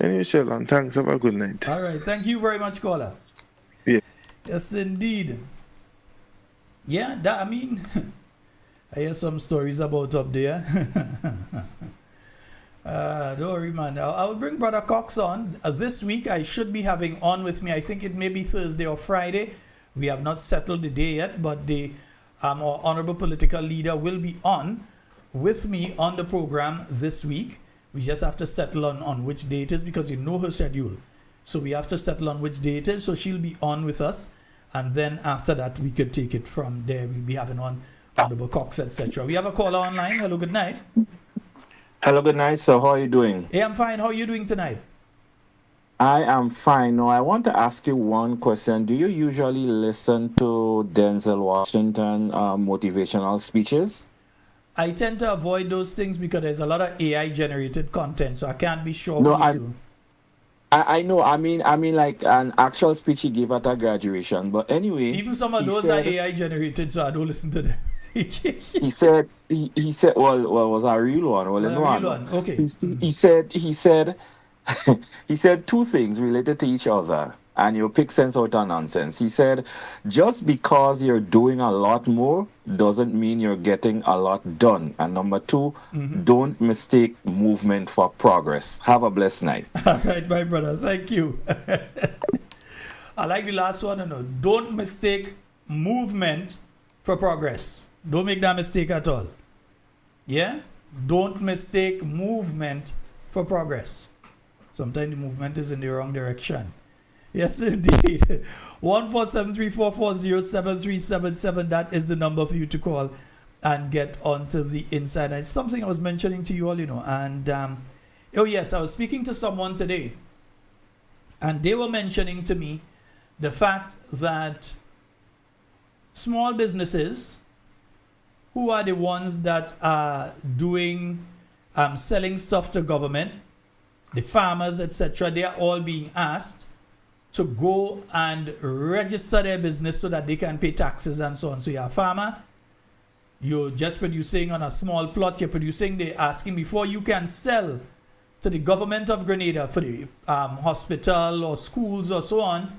Anyway, Sheldon, thanks. Have a good night. All right. Thank you very much, caller. Yeah. Yes, indeed. Yeah, I mean, I hear some stories about up there. Don't worry, man. I'll bring Brother Cox on. This week, I should be having on with me. I think it may be Thursday or Friday. We have not settled the day yet, but the our honorable political leader will be on with me on the program this week. We just have to settle on which day it is, because you know her schedule. So we have to settle on which day it is. So she'll be on with us. And then after that, we could take it from there. We'll be having on Honorable Cox, etc. We have a caller online. Hello, good night. Hello, good night, sir. How are you doing? Hey, I'm fine. How are you doing tonight? I am fine. Now, I want to ask you one question. Do you usually listen to Denzel Washington motivational speeches? I tend to avoid those things because there's a lot of AI generated content, so I can't be sure. No, who's who. I know. I mean, like an actual speech he gave at a graduation. But anyway, Even some of he those said- are AI generated, so I don't listen to them. he said well was a real one. Well, A no, real no. one, okay. He said he said two things related to each other, and you pick sense out of nonsense. He said, just because you're doing a lot more doesn't mean you're getting a lot done. And number two, don't mistake movement for progress. Have a blessed night. All right, my brother, thank you. I like the last one. No, don't mistake movement for progress. Don't make that mistake at all. Yeah? Don't mistake movement for progress. Sometimes the movement is in the wrong direction. Yes, indeed. 14734407377. That is the number for you to call and get onto the inside. And it's something I was mentioning to you all, you know. And, oh, yes, I was speaking to someone today. And they were mentioning to me the fact that small businesses who are the ones that are doing, selling stuff to government, the farmers, etc., they are all being asked to go and register their business so that they can pay taxes and so on. So you're a farmer, you're just producing on a small plot, you're producing, they're asking before you can sell to the government of Grenada for the hospital or schools or so on,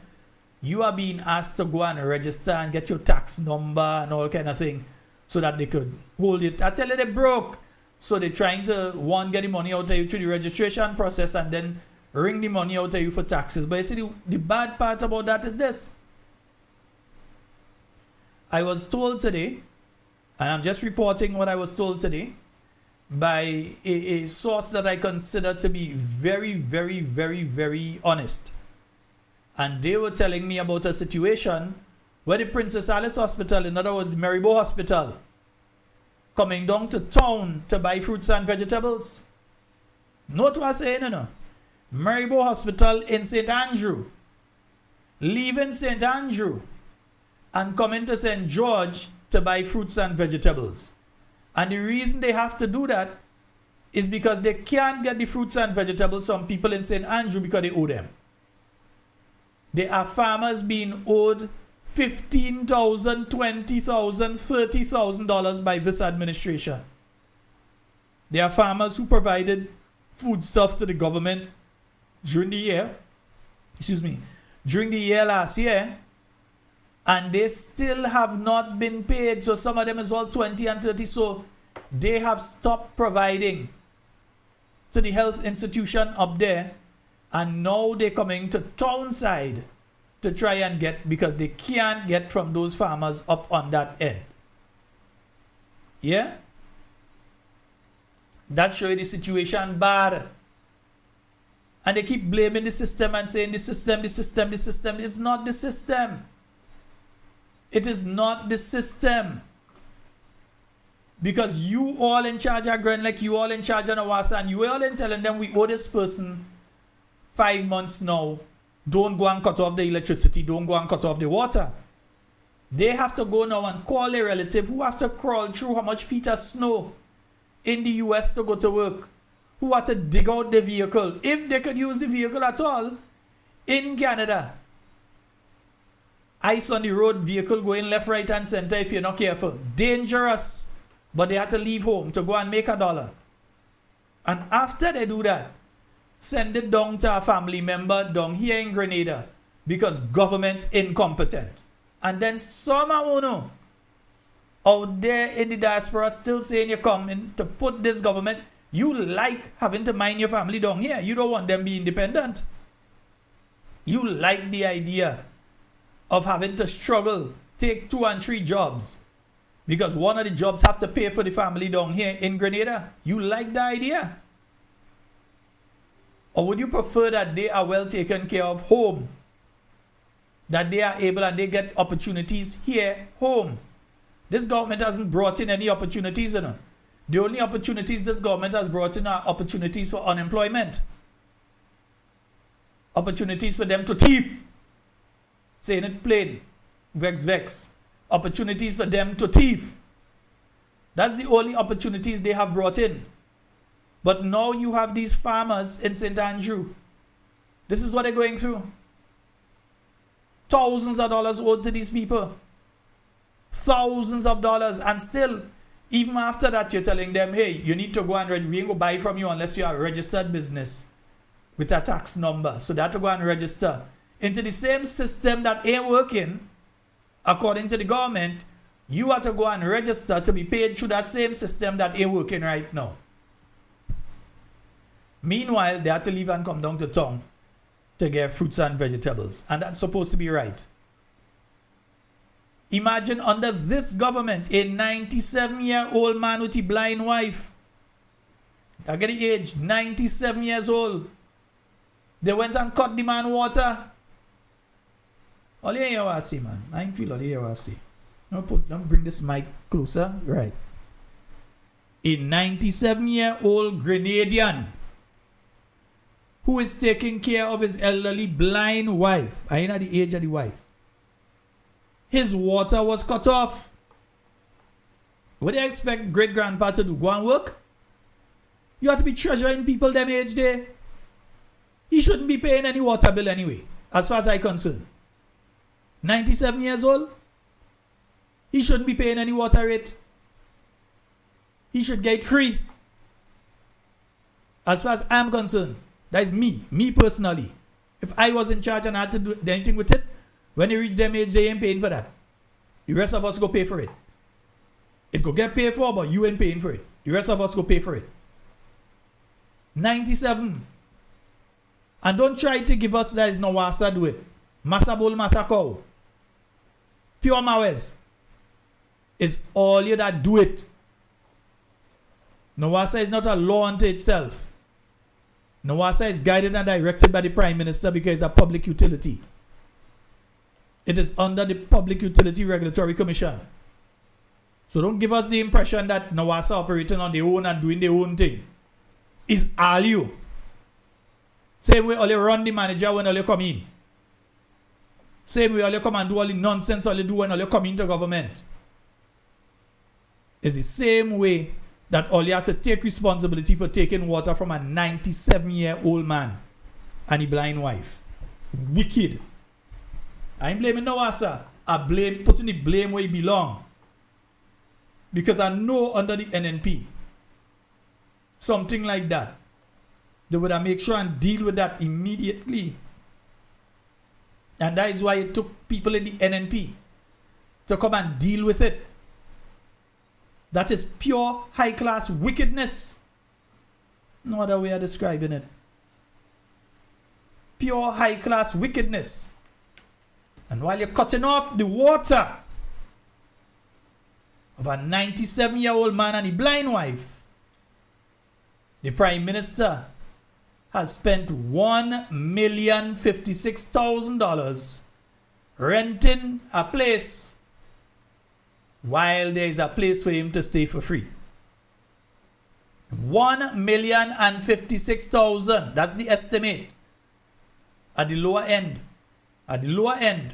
you are being asked to go and register and get your tax number and all kind of thing so that they could hold it. I tell you, they broke. So they're trying to, one, get the money out of you through the registration process and then wring the money out of you for taxes. But you see, the bad part about that is this. I was told today, and I'm just reporting what I was told today, by a source that I consider to be very, very, very, very honest. And they were telling me about a situation where the Princess Alice Hospital, in other words, Maribo Hospital, coming down to town to buy fruits and vegetables. Note what I'm saying, you know. Maribo Hospital in St. Andrew, leaving St. Andrew and coming to St. George to buy fruits and vegetables. And the reason they have to do that is because they can't get the fruits and vegetables from people in St. Andrew because they owe them. There are farmers being owed $15,000, $20,000, $30,000 by this administration. There are farmers who provided foodstuff to the government during the year, during the year last year, and they still have not been paid. So some of them is all 20 and 30. So they have stopped providing to the health institution up there, and now they're coming to townside to try and get, because they can't get from those farmers up on that end. Yeah? That shows you the situation bad. And they keep blaming the system and saying the system. It's not the system. It is not the system. Because you all in charge of Gren, like you all in charge of Nawasa, and you all in telling them we owe this person 5 months now. Don't go and cut off the electricity. Don't go and cut off the water. They have to go now and call a relative who have to crawl through how much feet of snow in the US to go to work, who have to dig out the vehicle, if they could use the vehicle at all, in Canada. Ice on the road, vehicle going left, right, and center if you're not careful. Dangerous. But they have to leave home to go and make $1. And after they do that, send it down to a family member down here in Grenada because government incompetent. And then some uno out there in the diaspora still saying you're coming to put this government. You like having to mind your family down here. You don't want them to be independent. You like the idea of having to struggle, take 2 and 3 jobs because one of the jobs have to pay for the family down here in Grenada. You like the idea? Or would you prefer that they are well taken care of home? That they are able and they get opportunities here, home. This government hasn't brought in any opportunities, you know. The only opportunities this government has brought in are opportunities for unemployment. Opportunities for them to thief. Saying it plain. Vex. Opportunities for them to thief. That's the only opportunities they have brought in. But now you have these farmers in St. Andrew. This is what they're going through. Thousands of dollars owed to these people. Thousands of dollars. And still, even after that, you're telling them, hey, you need to go and we ain't go buy from you unless you are a registered business with a tax number. So they have to go and register into the same system that ain't working. According to the government, you have to go and register to be paid through that same system that ain't working right now. Meanwhile, they have to leave and come down to town to get fruits and vegetables. And that's supposed to be right. Imagine under this government, a 97-year-old man with a blind wife. I get the age, 97 years old. They went and cut the man water. All you hear what I see, man. I feel all you hear what I see. Let me bring this mic closer. Right. A 97-year-old Grenadian who is taking care of his elderly blind wife. I ain't at the age of the wife. His water was cut off. What do you expect great-grandpa to do? Go and work? You have to be treasuring people them age there. He shouldn't be paying any water bill anyway, as far as I'm concerned. 97 years old? He shouldn't be paying any water rate. He should get free. As far as I'm concerned. That is me personally. If I was in charge and I had to do anything with it, when they reach them age, they ain't paying for that. The rest of us go pay for it. It go get paid for, but you ain't paying for it. The rest of us go pay for it. 97. And don't try to give us that is no wasa do it. Masabol masako. Pure mawes. Is all you that do it. Nawasa is not a law unto itself. Nawasa is guided and directed by the Prime Minister because it's a public utility. It is under the Public Utility Regulatory Commission. So don't give us the impression that Nawasa operating on their own and doing their own thing. It's all you. Same way all you run the manager when all you come in. Same way all you come and do all the nonsense all you do when all you come into government. It's the same way that all you have to take responsibility for taking water from a 97-year-old man and his blind wife. Wicked. I ain't blaming Nawasa. I blame putting the blame where it belong. Because I know under the NNP, something like that, they would have make sure and deal with that immediately. And that is why it took people in the NNP to come and deal with it. That is pure high-class wickedness. No other way of describing it. Pure high-class wickedness. And while you're cutting off the water of a 97-year-old man and a blind wife, the Prime Minister has spent $1,056,000 renting a place while there is a place for him to stay for free. $1,056,000. That's the estimate. At the lower end. At the lower end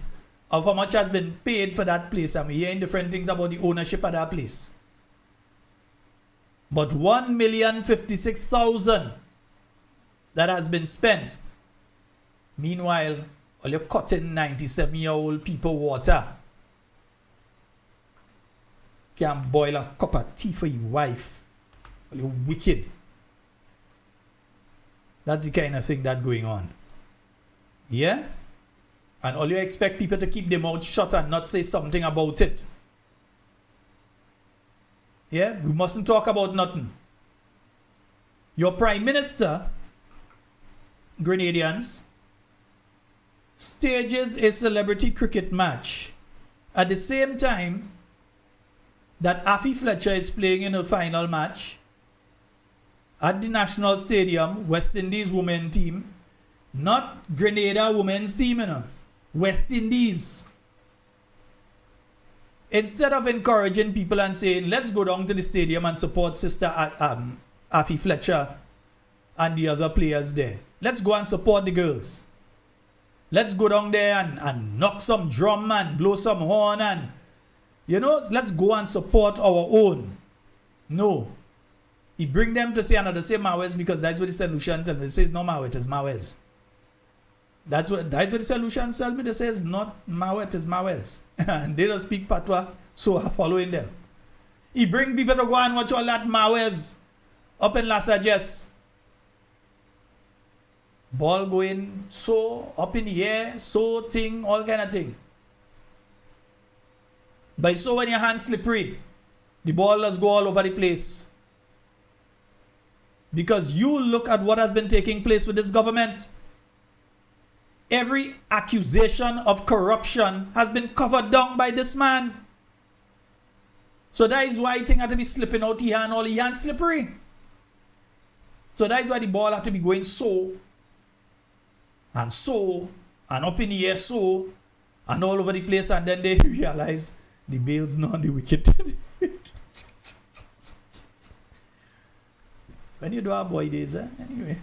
of how much has been paid for that place. I'm hearing different things about the ownership of that place. But $1,056,000 that has been spent. Meanwhile, all you're cutting 97-year-old people water. Can't boil a cup of tea for your wife. All you're wicked. That's the kind of thing that's going on. Yeah? And all you expect people to keep their mouth shut and not say something about it. Yeah? We mustn't talk about nothing. Your Prime Minister, Grenadians, stages a celebrity cricket match at the same time that Afi Fletcher is playing in a final match at the National Stadium, West Indies women team, not Grenada women's team, you know, West Indies. Instead of encouraging people and saying, let's go down to the stadium and support Sister Afi Fletcher and the other players there. Let's go and support the girls. Let's go down there and knock some drum and blow some horn and, you know, let's go and support our own. No. He bring them to say another say Mawes because that's what the solution tell me. They say no Mawe, it is Mawes. That's what the solution tell me. They say it's not Mawe, it is Mawes. And they don't speak Patois, so I'm following them. He bring people to go and watch all that Mawes up in La Sagesse. Ball going so up in the air, so thing, all kind of thing. But so when your hands slippery, the ball does go all over the place. Because you look at what has been taking place with this government. Every accusation of corruption has been covered down by this man. So that is why things had to be slipping out here and all the hands slippery. So that is why the ball had to be going so and up in the air so and all over the place, and then they realize the bail's not on the wicket. When you do our boy days, anyway.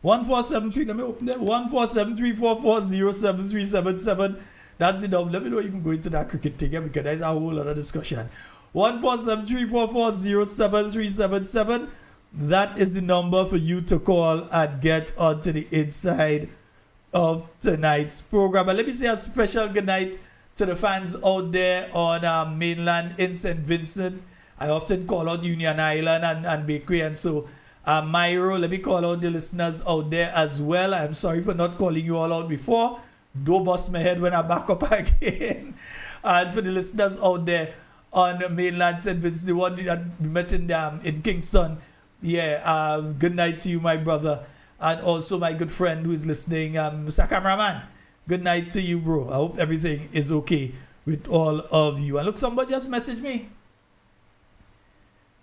1473, let me open that. 1473440737. That's the number. Let me know you can go into that cricket thing because there's a whole other discussion. 1473440737. That is the number for you to call and get onto the inside of tonight's program. And let me say a special good night to the fans out there on mainland in St. Vincent. I often call out Union Island and Bakery, and so Myro, let me call out the listeners out there as well. I'm sorry for not calling you all out before. Don't bust my head when I back up again. And for the listeners out there on the mainland St. Vincent, the one that we met in Kingston, good night to you, my brother. And also my good friend who is listening, Mr. Cameraman. Good night to you, bro. I hope everything is okay with all of you. And look, somebody just messaged me.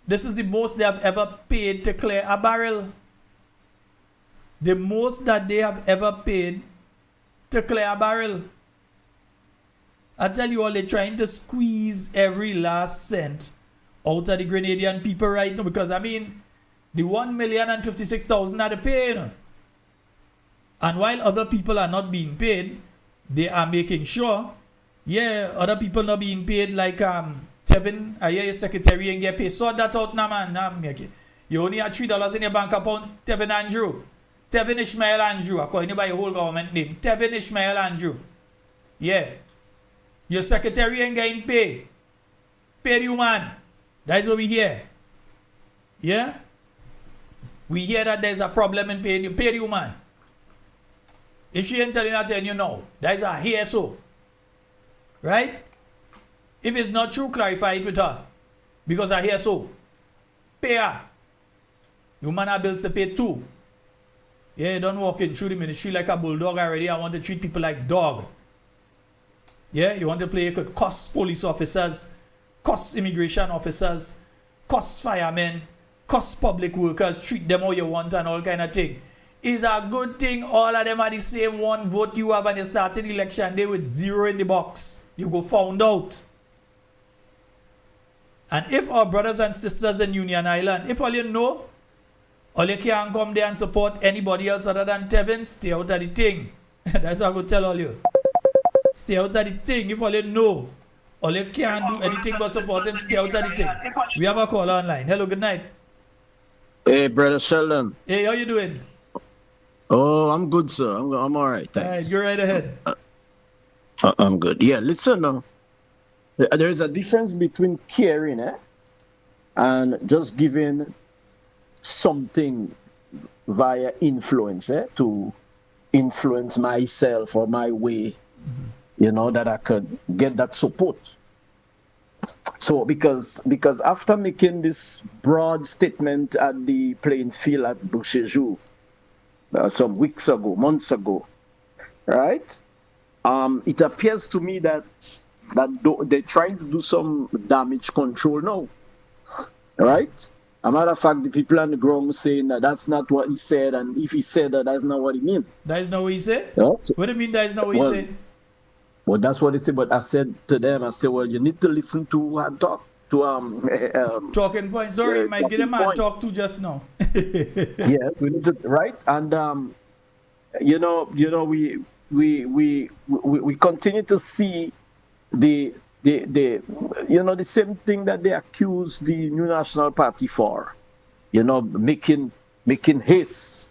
This is the most they have ever paid to clear a barrel. The most that they have ever paid to clear a barrel. I tell you all, they're trying to squeeze every last cent out of the Grenadian people right now. Because, I mean, the 1,056,000 are the pay, you know? And while other people are not being paid, they are making sure, other people not being paid, like Tevin, your secretary and get paid. Sort that out now, man. You only have $3 in your bank account. Tevin Andrew. Tevin Ishmael Andrew. According by your whole government name. Tevin Ishmael Andrew. Yeah. Your secretary ain't getting paid. Pay you, man. That's what we hear. Yeah? We hear that there's a problem in paying you. Pay you, man. If she ain't telling you, I'll tell you no. That's a hear so. Right? If it's not true, clarify it with her. Because I hear so. Pay her. You man have bills to pay too. Yeah, don't walk in through the ministry like a bulldog already. I want to treat people like dog. Yeah, you want to play, you could cost police officers, cost immigration officers, cost firemen, cost public workers, treat them how you want and all kind of thing. It's a good thing all of them are the same one vote you have and you started election day with 0 in the box. You go found out. And if our brothers and sisters in Union Island, if all you know, all you can't come there and support anybody else other than Tevin, stay out of the thing. That's what I could tell all you. Stay out of the thing. If all you know, all you can't do anything but supporting, stay out of the thing. We have a caller online. Hello, good night. Hey, brother Sheldon. Hey, how you doing? Oh, I'm good, sir. I'm all right. Thanks. All right, go right ahead. I'm good. Yeah, listen. There is a difference between caring and just giving something via influence to influence myself or my way, that I could get that support. So because after making this broad statement at the playing field at Bouchejoux some weeks ago, months ago, right? It appears to me that they're trying to do some damage control now, right? As a matter of fact, the people on the ground saying that that's not what he said, and if he said that, that's not what he meant. That is not what he said? Yeah? What do you mean that is not what he said? Well, that's what he said, but I said to them, well, you need to listen to and talk to talking points. Sorry, might get him and talk to just now. Yes, we need to, right? And we continue to see the they, the same thing that they accuse the New National Party for, making haste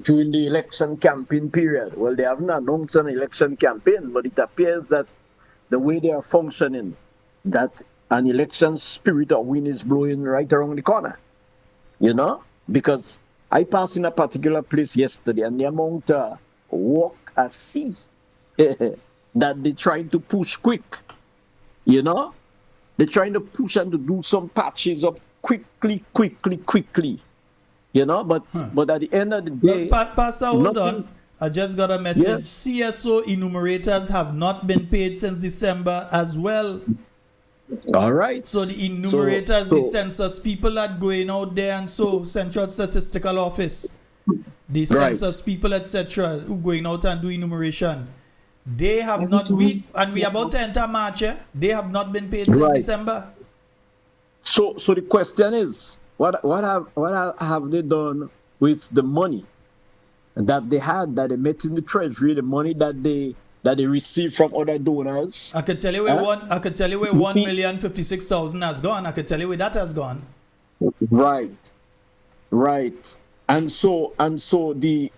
during the election campaign period. Well, they haven't announced an election campaign, but it appears that the way they are functioning, that an election spirit or wind is blowing right around the corner, because I passed in a particular place yesterday, and the amount of work I see that they're trying to push quick, they're trying to push and to do some patches up quickly, but at the end of the day, Pastor, hold on. I just got a message. Yes. CSO enumerators have not been paid since December as well. All right. So the enumerators, the census people that going out there, and Central Statistical Office, the census people, etc., who going out and do enumeration, they have not. We about to enter March. They have not been paid since December. So the question is, what have they done with the money that they had, that they met in the treasury, the money that they received from other donors? I could tell you where 1,056,000 has gone. I could tell you where that has gone. Right. And so the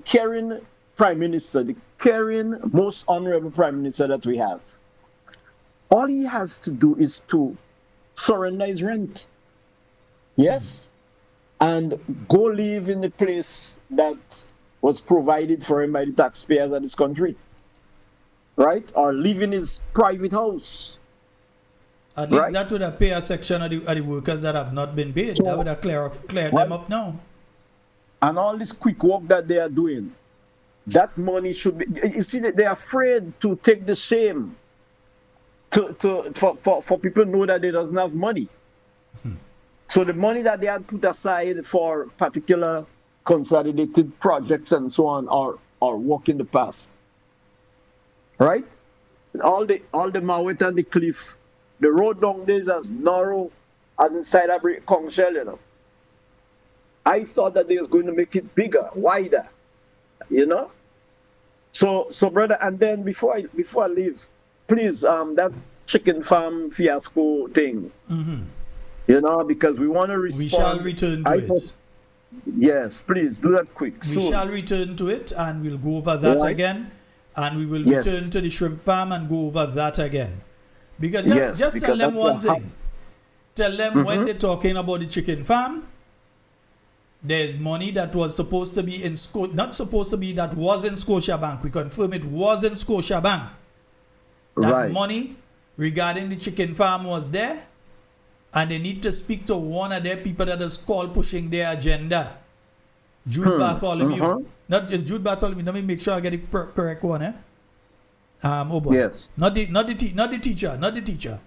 caring prime minister, the caring, most honorable prime minister that we have, all he has to do is to surrender his rent. Yes. And go live in the place that was provided for him by the taxpayers of this country. Right? Or live in his private house. At least that would have paid a section of the workers that have not been paid. That would have cleared them up now. And all this quick work that they are doing, that money should be... You see, they're afraid to take the shame for people to know that they doesn't have money. So the money that they had put aside for particular consolidated projects and so on are work in the past. Right? All the Mawet and the cliff, the road down there is as narrow as inside a conch shell, I thought that they was going to make it bigger, wider, So brother, and then before I leave, please, that chicken farm fiasco thing, because we want to respond. We shall return to it. Yes, please do that quick. We shall return to it, and we'll go over that again. And we will return to the shrimp farm and go over that again. Because just tell them one thing. Tell them when they're talking about the chicken farm, there's money that was supposed to be in that was in Scotiabank. We confirm it was in Scotiabank. That money regarding the chicken farm was there, and they need to speak to one of their people that is called pushing their agenda. Jude Bartholomew. Not just Jude Bartholomew. Let me make sure I get the correct one. Oh boy. Yes. Not the teacher. Not teacher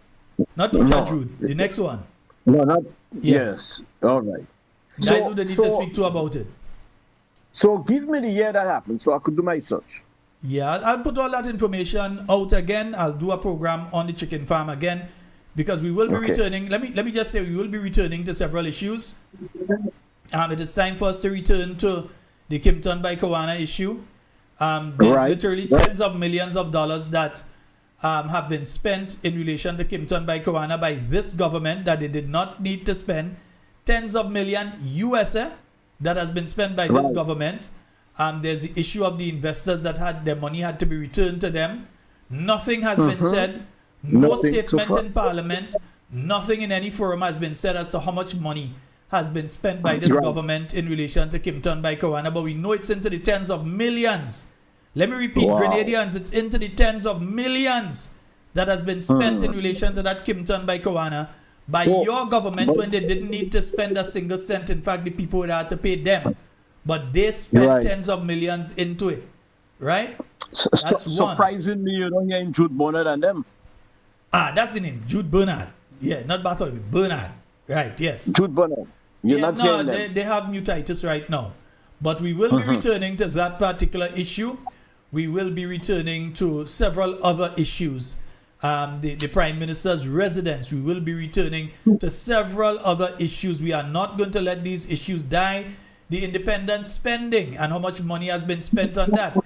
Jude. The next one. No, not. Yes. All right. Guys who they need to speak to about it. So give me the year that happened so I could do my search. Yeah, I'll put all that information out again. I'll do a program on the chicken farm again, because we will be returning. Let me just say we will be returning to several issues. It is time for us to return to the Kimpton by Kawana issue. There's literally tens of millions of dollars that have been spent in relation to Kimpton by Kawana by this government that they did not need to spend. Tens of million US that has been spent by this government. There's the issue of the investors that had their money had to be returned to them. Nothing has been said. No statement in Parliament. Nothing in any forum has been said as to how much money has been spent by this government in relation to Kimpton by Kawana, but we know it's into the tens of millions. Let me repeat, Grenadians, it's into the tens of millions that has been spent in relation to that Kimpton by Kawana by your government when they didn't need to spend a single cent. In fact, the people would have to pay them. But they spent tens of millions into it. Right? That's one. Surprisingly, you don't hear Jude Bernard and them. That's the name. Jude Bernard. Yeah, not Bartholomew. Bernard. Right, yes. Jude Bernard. They have new titles right now. But we will be returning to that particular issue. We will be returning to several other issues. The Prime Minister's residence. We will be returning to several other issues. We are not going to let these issues die. The independent spending and how much money has been spent on that.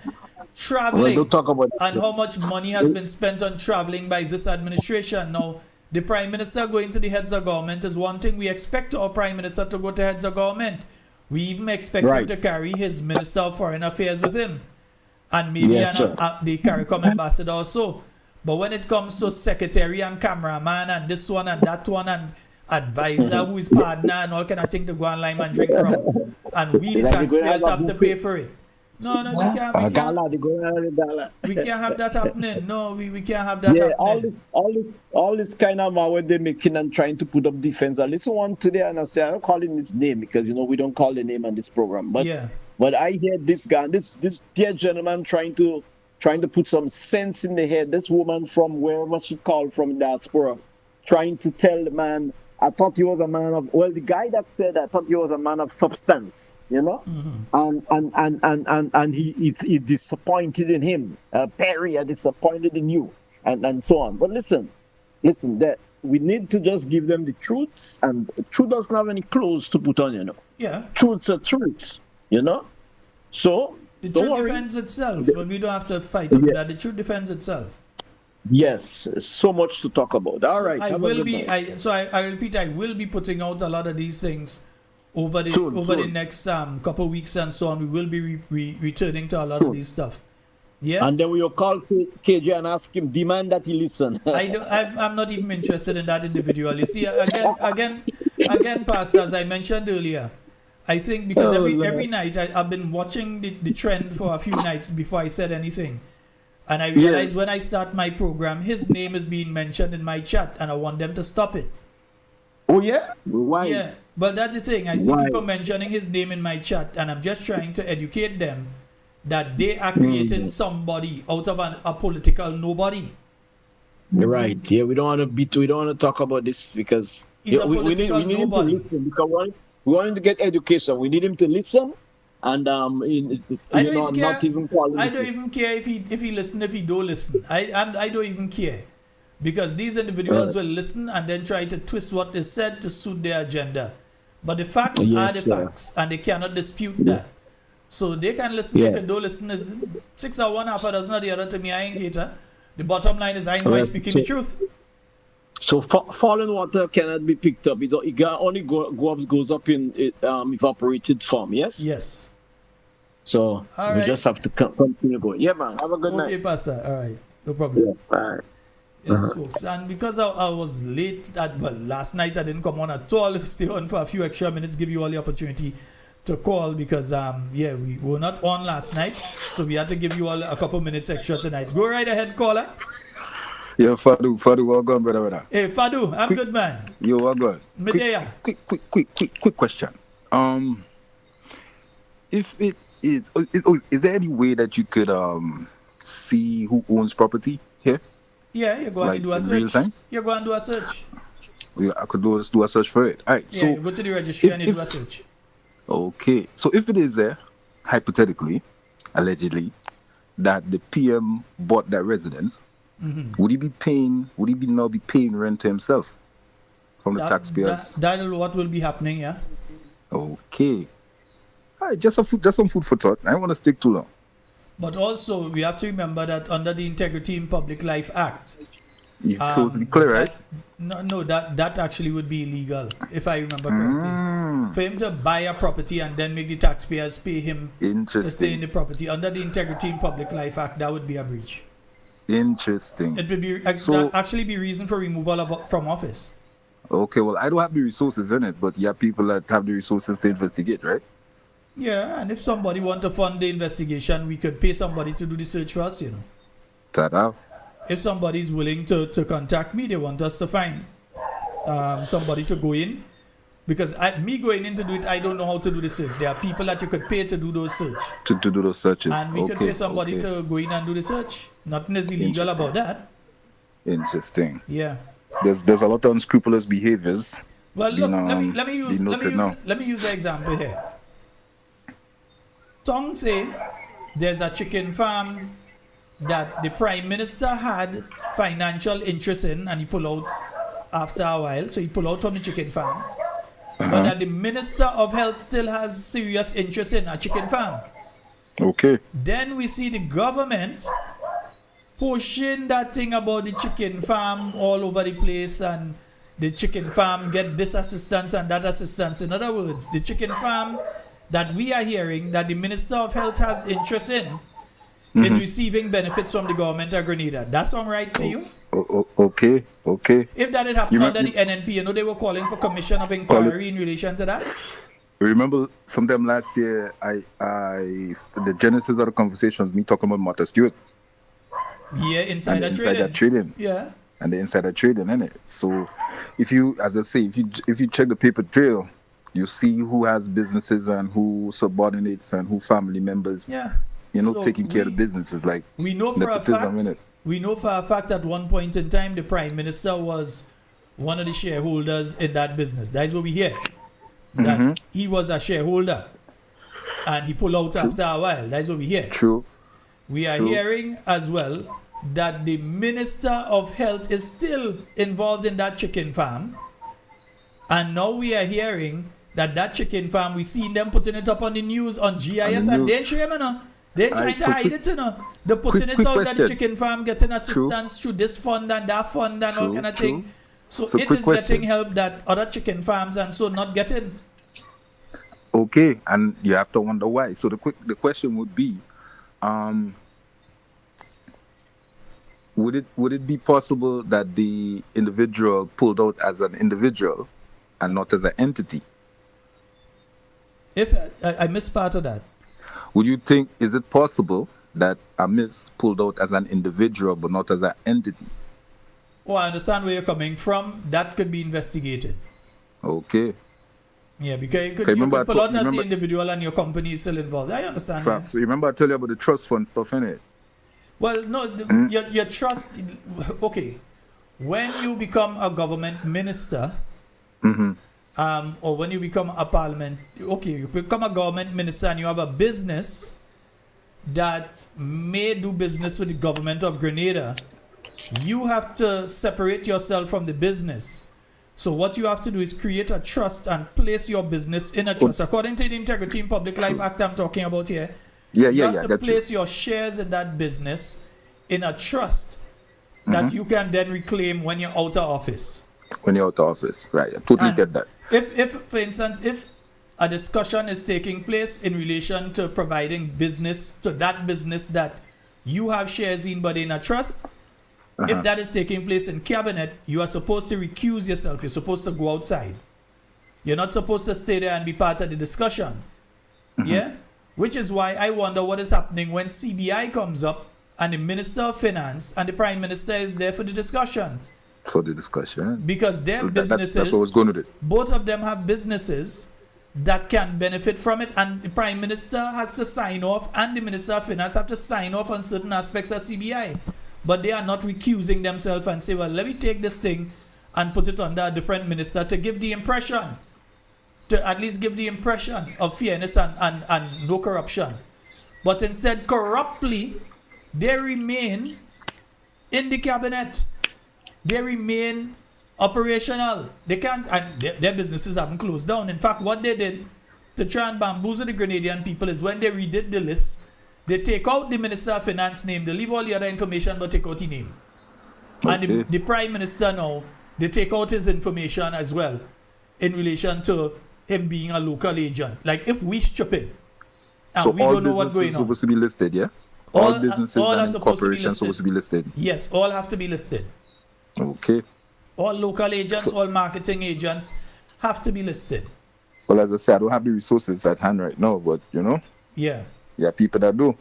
traveling, don't talk about and how much money has been spent on traveling by this administration. Now, the Prime Minister going to the heads of government is one thing. We expect our Prime Minister to go to heads of government. We even expect him to carry his Minister of Foreign Affairs with him. And maybe the Carriacou ambassador also. But when it comes to secretary and cameraman and this one and that one and advisor who is partner and all kind of thing to go online and drink rum, and we the taxpayers have to pay for it. No, we can't have that happening. No, we can't have that happening. All this kind of what they're making and trying to put up defense. I listen one today and I say I don't call him his name because we don't call the name on this program. But I hear this guy, this dear gentleman trying to put some sense in the head. This woman from wherever she called from diaspora, trying to tell the man, I thought he was a man of, the guy that said I thought he was a man of substance, and he disappointed in him. Perry are disappointed in you, and so on. But listen, that we need to just give them the truths, and truth doesn't have any clothes to put on, Yeah. Truths are truths, So the truth defends itself. But we don't have to fight over that. The truth defends itself. Yes, so much to talk about. All right. I repeat, I will be putting out a lot of these things over the next couple of weeks and so on. We will be returning to a lot of these stuff. Yeah. And then we will call KJ and ask him, demand that he listen. I'm not even interested in that individual. You see, again, Pastor, as I mentioned earlier, I think because every night I've been watching the trend for a few nights before I said anything. And I realized when I start my program, his name is being mentioned in my chat, and I want them to stop it. Oh, yeah? Why? Yeah, but that's the thing. I see people mentioning his name in my chat, and I'm just trying to educate them that they are creating somebody out of a political nobody. Right. Yeah, we don't want to talk about this because we need him to listen because we want him to get education. We need him to listen. And not even quality. I don't even care if he listen, if he don't listen. I don't even care, because these individuals will listen and then try to twist what is said to suit their agenda. But the facts are the facts, and they cannot dispute that. So they can listen. They can don't listen. Is 6 or 1, half a dozen of the other to me. I ain't cater. The bottom line is I know I'm speaking the truth. So fallen water cannot be picked up. It only goes up in evaporated form. Yes. Yes. So we just have to continue going. Yeah, man. Have a good night. Okay, Pastor. All right. No problem. Yeah, all right. Yes, folks. And because I was late, last night I didn't come on at all. Stay on for a few extra minutes, give you all the opportunity to call because, we were not on last night. So we had to give you all a couple minutes extra tonight. Go right ahead, caller. Yeah, Fadu, well gone, brother. Hey, Fadu, I'm good, man. You well good. Quick question. If it is there any way that you could see who owns property here? Yeah, you're going to do a search. Real time? You're going to do a search. Yeah, I could do a search for it. All right. Yeah, so you go to the registry and you do a search. Okay. So if it is there, hypothetically, allegedly, that the PM bought that residence, would he now be paying rent to himself from the taxpayers? That is what will be happening, yeah. Okay. All right, just some food for thought. I don't want to stick too long. But also, we have to remember that under the Integrity in Public Life Act, it's totally clear, right? That actually would be illegal, if I remember correctly. For him to buy a property and then make the taxpayers pay him to stay in the property under the Integrity in Public Life Act, that would be a breach. Interesting. It would actually be reason for removal from office. Okay, well, I don't have the resources in it, but you have people that have the resources to investigate, right? Yeah, and if somebody want to fund the investigation, we could pay somebody to do the search for us, Ta-da. If somebody is willing to contact me, they want us to find somebody to go in. Because me going in to do it, I don't know how to do the search. There are people that you could pay to do those search. To do those searches. And we could pay somebody to go in and do the search. Nothing is illegal about that. Interesting. Yeah. There's a lot of unscrupulous behaviors. Well, look, let me use an example here. Tong say there's a chicken farm that the Prime Minister had financial interest in, and he pulled out after a while. So he pulled out from the chicken farm. But that the Minister of Health still has serious interest in a chicken farm. Okay. Then we see the government pushing that thing about the chicken farm all over the place, and the chicken farm get this assistance and that assistance. In other words, the chicken farm that we are hearing that the Minister of Health has interest in is receiving benefits from the government of Grenada. That's all right to you? Okay. If that had happened under the NNP, you know they were calling for commission of inquiry in relation to that? Remember, sometime last year, the genesis of the conversations, me talking about Martha Stewart. Yeah, insider trading. Yeah. And the insider trading, innit? So, if you, as I say, if you check the paper trail, you see who has businesses and who subordinates and who family members. Yeah. So taking care of the businesses, like we know for a fact. We know for a fact at one point in time the Prime Minister was one of the shareholders in that business. That is what we hear. That he was a shareholder and he pulled out after a while. That is what we hear. True. We are hearing as well that the Minister of Health is still involved in that chicken farm. And now we are hearing that chicken farm, we seen them putting it up on the news, on GIS, and they shame it. They're trying to hide it, They're putting it out that the chicken farm getting assistance through this fund and that fund and all kind of thing. So it is getting help that other chicken farms and so not getting. Okay, and you have to wonder why. So the question would be, would it be possible that the individual pulled out as an individual and not as an entity? If I missed part of that. Would you think, is it possible that a miss pulled out as an individual but not as an entity? Oh, I understand where you're coming from. That could be investigated. Okay. Yeah, because you could pull out as the individual and your company is still involved. I understand. Fact. So remember I tell you about the trust fund stuff, innit? Well, no, your trust, okay. When you become a government minister, or when you become a parliament, okay, you become a government minister and you have a business that may do business with the government of Grenada, you have to separate yourself from the business. So what you have to do is create a trust and place your business in a trust. According to the Integrity in Public Life Act I'm talking about here, you have to place your shares in that business in a trust that you can then reclaim when you're out of office. When you're out of office, right. I totally get that. If, for instance, if a discussion is taking place in relation to providing business to that business that you have shares in but in a trust, if that is taking place in cabinet, you are supposed to recuse yourself. You're supposed to go outside. You're not supposed to stay there and be part of the discussion. Yeah? Which is why I wonder what is happening when CBI comes up and the Minister of Finance and the Prime Minister is there for the discussion. For the discussion. Because their businesses, that's what was going with it. Both of them have businesses that can benefit from it, and the Prime Minister has to sign off and the Minister of Finance have to sign off on certain aspects of CBI. But they are not recusing themselves and say, well, let me take this thing and put it under a different minister to give the impression, to at least give the impression of fairness and no corruption. But instead, corruptly, they remain in the cabinet. They remain operational. They can't, and their businesses haven't closed down. In fact, what they did to try and bamboozle the Grenadian people is when they redid the list, they take out the Minister of Finance name, they leave all the other information but take out the name. Okay. And the Prime Minister now, they take out his information as well in relation to him being a local agent. Like if we stupid and so we don't know what's going on. So all businesses supposed to be listed, yeah? All businesses and corporations supposed to be listed. Yes, all have to be listed. Okay. All local agents, all marketing agents have to be listed. Well, as I said, I don't have the resources at hand right now, but you know. Yeah. Yeah, people that do.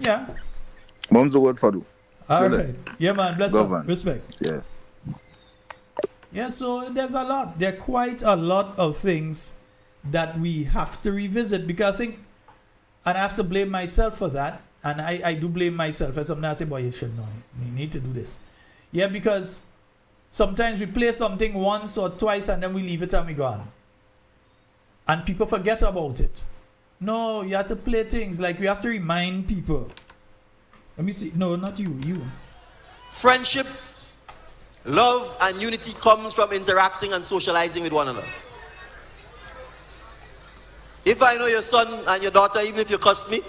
Yeah. Mom's the word for do. All right. Yeah, man. Bless up. Respect. Yeah. Yeah, so there's a lot. There are quite a lot of things that we have to revisit because I think, and I have to blame myself for that, and I do blame myself as sometimes I say, boy, you should know. You need to do this. Yeah, because sometimes we play something once or twice and then we leave it and we go on. And people forget about it. No, you have to play things like we have to remind people. Let me see. No, not you. You. Friendship, love, and unity comes from interacting and socializing with one another. If I know your son and your daughter, even if you cuss me,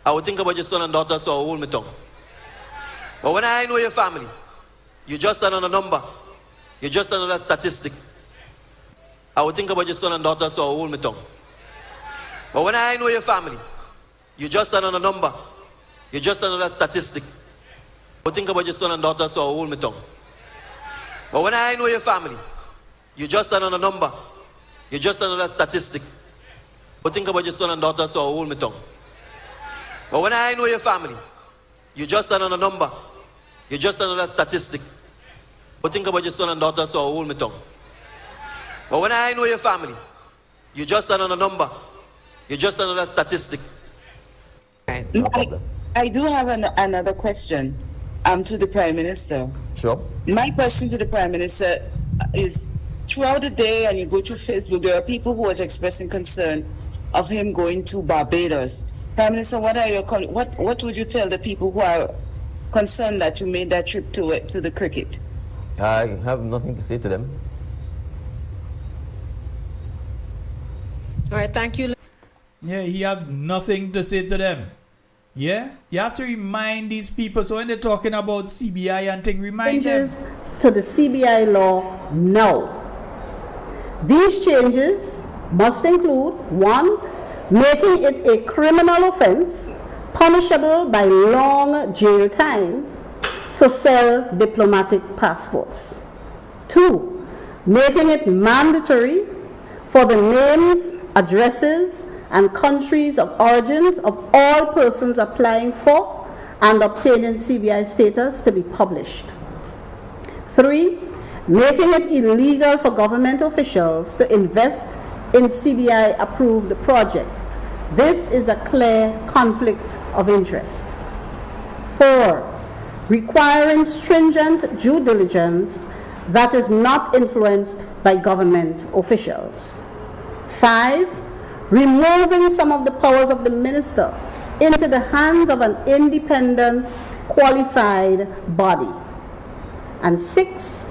I would think about your son and daughter, so I will hold my tongue. But when I know your family, you're just another number. You're just another statistic. I would think about your son and daughter, so I will hold my tongue. But when I know your family, you're just another number. You're just another statistic. I would think about your son and daughter, so I will hold my tongue. But when I know your family, you're just another number. You're just another statistic. I would think about your son and daughter, so I will hold my tongue. But when I know your family, you're just another number. You're just another statistic. I would think about your son and daughter, so I will hold my tongue. But when I know your family, you're just another number. You're just another statistic. I do have another question to the Prime Minister. Sure. My question to the Prime Minister is, throughout the day and you go through Facebook, there are people who are expressing concern of him going to Barbados. Prime Minister, what would you tell the people who are concerned that you made that trip to the cricket? I have nothing to say to them. All right, thank you. Yeah, he have nothing to say to them. Yeah, you have to remind these people. So when they're talking about CBI and thing, remind Changes them. to the CBI law, no. These changes must include 1, making it a criminal offense punishable by long jail time to sell diplomatic passports. 2, making it mandatory for the names, addresses, and countries of origins of all persons applying for and obtaining CBI status to be published. 3, making it illegal for government officials to invest in CBI-approved project. This is a clear conflict of interest. 4, requiring stringent due diligence that is not influenced by government officials. 5, removing some of the powers of the minister into the hands of an independent, qualified body. And 6,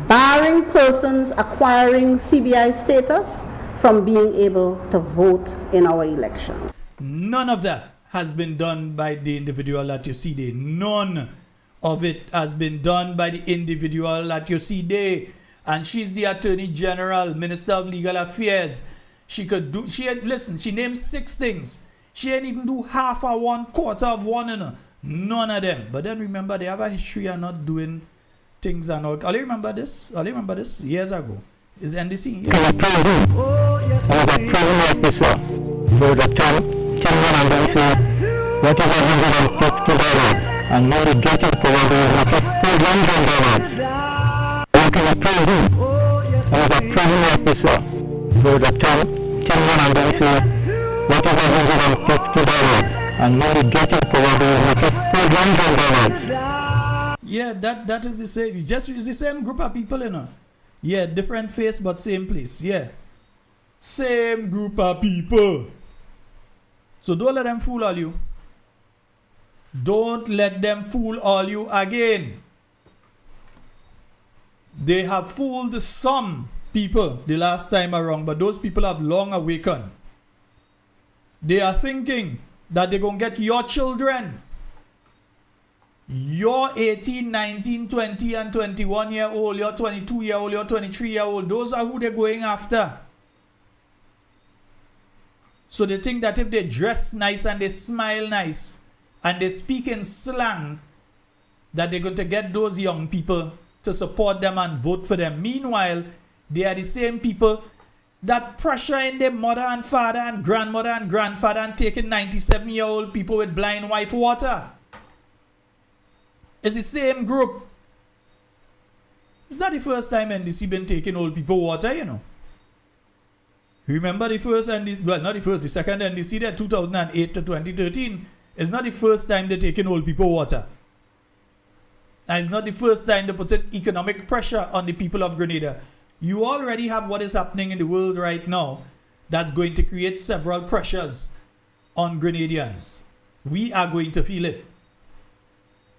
barring persons acquiring CBI status from being able to vote in our election. None of that has been done by the individual that you see there. None of it has been done by the individual that you see there. And she's the Attorney General, Minister of Legal Affairs. She could do, she named 6 things. She ain't even do half or 1/4 of one, you know. None of them. But then remember, they have a history of not doing things and all. All you remember this? All you remember this? Years ago. Is NDC? Yeah. There's a 10 and then say, what is $150? And now we get it probably $100. What is a prison? As a prison officer, there's a 10 and then say, what is $150? And now we get it probably $100. Yeah, that is the same. It's the same group of people, you know. Yeah, different face but same place. Yeah. Same group of people. So don't let them fool all you. Don't let them fool all you again. They have fooled some people the last time around, but those people have long awakened. They are thinking that they're going to get your children. You're 18, 19, 20, and 21 year old, you're 22 year old, you're 23 year old. Those are who they're going after. So they think that if they dress nice and they smile nice and they speak in slang, that they're going to get those young people to support them and vote for them. Meanwhile, they are the same people that pressure in their mother and father and grandmother and grandfather and taking 97-year-old people with blind wife water. It's the same group. It's not the first time NDC been taking old people water, you know. Remember the first NDC, well, not the first, the second NDC there, 2008 to 2013. It's not the first time they're taking old people water. And it's not the first time they put economic pressure on the people of Grenada. You already have what is happening in the world right now that's going to create several pressures on Grenadians. We are going to feel it.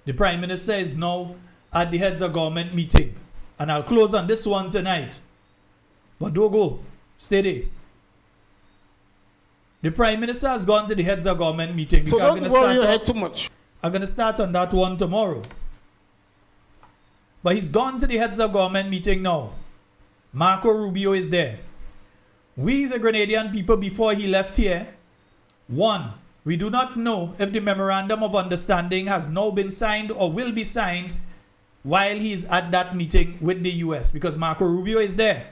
The Prime Minister is now at the heads of government meeting. And I'll close on this one tonight. But don't go. Stay there. The Prime Minister has gone to the heads of government meeting. So don't worry your head too much. I'm going to start on that one tomorrow. But he's gone to the heads of government meeting now. Marco Rubio is there. We, the Grenadian people, before he left here, one, we do not know if the Memorandum of Understanding has now been signed or will be signed while he's at that meeting with the US, because Marco Rubio is there.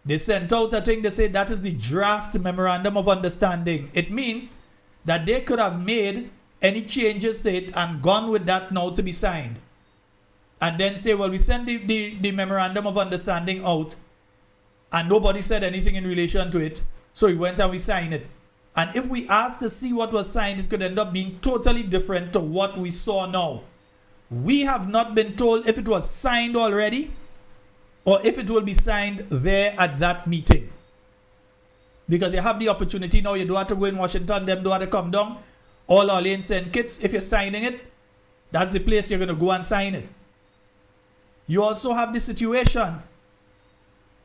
They sent out a thing, they say that is the draft Memorandum of Understanding. It means that they could have made any changes to it and gone with that now to be signed. And then say, well, we sent the Memorandum of Understanding out and nobody said anything in relation to it. So we went and we signed it. And if we asked to see what was signed, it could end up being totally different to what we saw now. We have not been told if it was signed already or if it will be signed there at that meeting. Because you have the opportunity now, you don't have to go in Washington, them don't have to come down. All our lanes send kits. If you're signing it, that's the place you're going to go and sign it. You also have the situation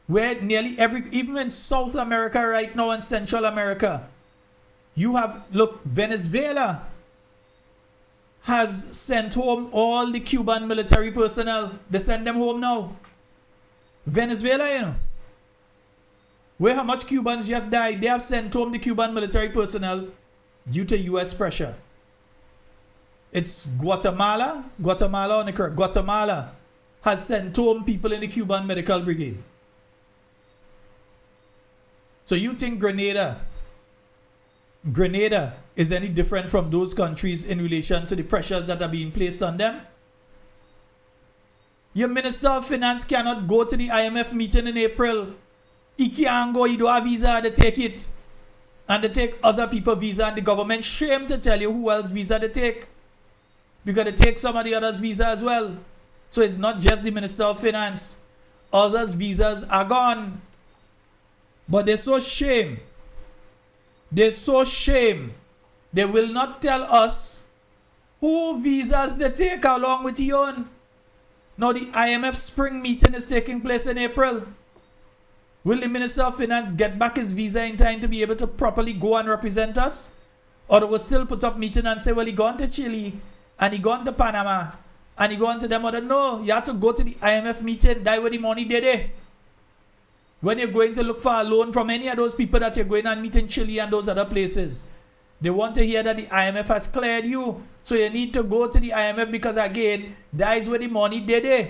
where nearly even in South America right now and Central America, you have, look, Venezuela has sent home all the Cuban military personnel. They send them home now. Venezuela, you know, where how much Cubans just died, they have sent home the Cuban military personnel due to US pressure. It's Guatemala has sent home people in the Cuban Medical Brigade. So you think Grenada is any different from those countries in relation to the pressures that are being placed on them? Your Minister of Finance cannot go to the IMF meeting in April. He can't go, he don't have visa, they take it. And they take other people's visa, and the government shame to tell you who else visa they take. Because they take some of the others' visa as well. So it's not just the Minister of Finance. Others' visas are gone. But they're so shame. They're so shame. They will not tell us who visas they take along with your own. Now the IMF spring meeting is taking place in April. Will the Minister of Finance get back his visa in time to be able to properly go and represent us? Or they will still put up meeting and say, well, he gone to Chile, and he gone to Panama, and he gone to them other. No, you have to go to the IMF meeting, die with the money there. When you're going to look for a loan from any of those people that you're going and meet in Chile and those other places, they want to hear that the IMF has cleared you. So you need to go to the IMF because, again, that is where the money there.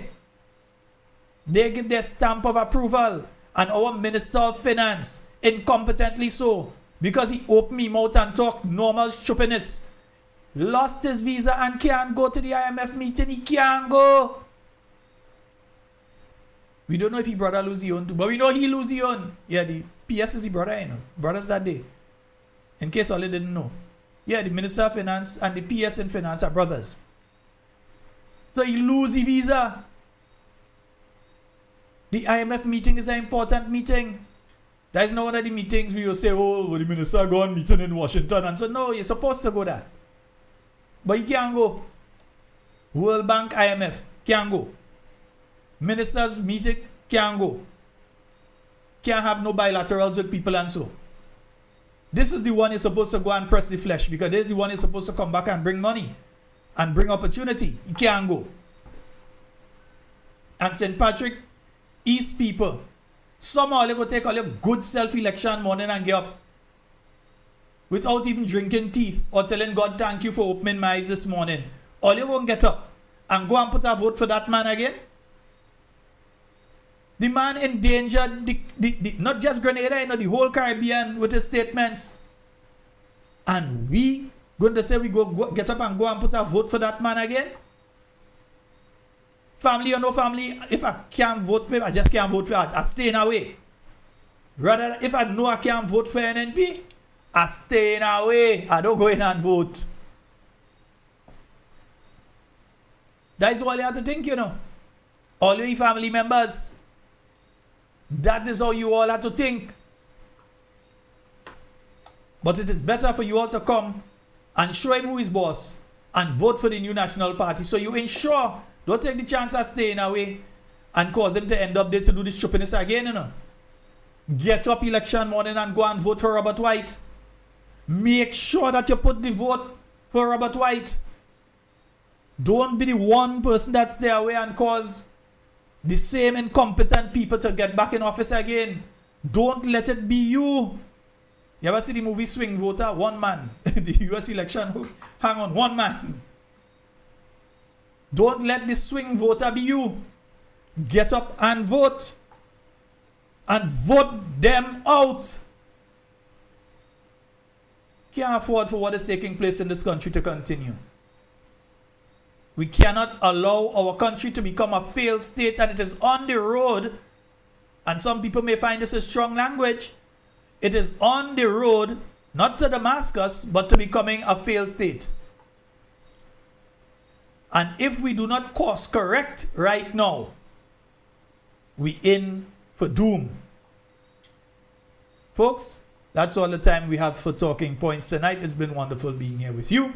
They give their stamp of approval. And our Minister of Finance, incompetently so, because he opened his mouth and talked normal stupidness, lost his visa and can't go to the IMF meeting. He can't go. We don't know if he brother lose his own too, but we know he lose his own. Yeah, the PS is his brother, you know. Brothers that day. In case all you didn't know. Yeah, the Minister of Finance and the PS in Finance are brothers. So he lose his visa. The IMF meeting is an important meeting. That is not one of the meetings where you say, oh, well, the minister go on meeting in Washington. And so, no, you're supposed to go there. But you can't go. World Bank, IMF, can't go. Ministers meeting, can't go. Can't have no bilaterals with people and so. This is the one you're supposed to go and press the flesh, because this is the one you're supposed to come back and bring money and bring opportunity. You can't go. And St. Patrick, East people, somehow they go take all your good self-election morning and get up without even drinking tea or telling God thank you for opening my eyes this morning. All you won't get up and go and put a vote for that man again. The man endangered not just Grenada, you know, the whole Caribbean with his statements. And we going to say we go get up and go and put a vote for that man again? Family or no family, if I can't vote for him, I just can't vote for him. I stay in away. Rather, if I know I can't vote for NNP, I stay in away. I don't go in and vote. That is all you have to think, you know. All your family members. That is how you all have to think. But it is better for you all to come and show him who is boss and vote for the new National Party. So you ensure, don't take the chance of staying away and cause him to end up there to do this stupidness again, you know. Get up election morning and go and vote for Robert White. Make sure that you put the vote for Robert White. Don't be the one person that stay away and cause the same incompetent people to get back in office again. Don't let it be you. You ever see the movie Swing Voter? One man. The US election, hang on, one man. Don't let the swing voter be you. Get up and vote. And vote them out. Can't afford for what is taking place in this country to continue. We cannot allow our country to become a failed state, and it is on the road. And some people may find this a strong language. It is on the road, not to Damascus, but to becoming a failed state. And if we do not course correct right now, we in for doom. Folks, that's all the time we have for Talking Points tonight. It's been wonderful being here with you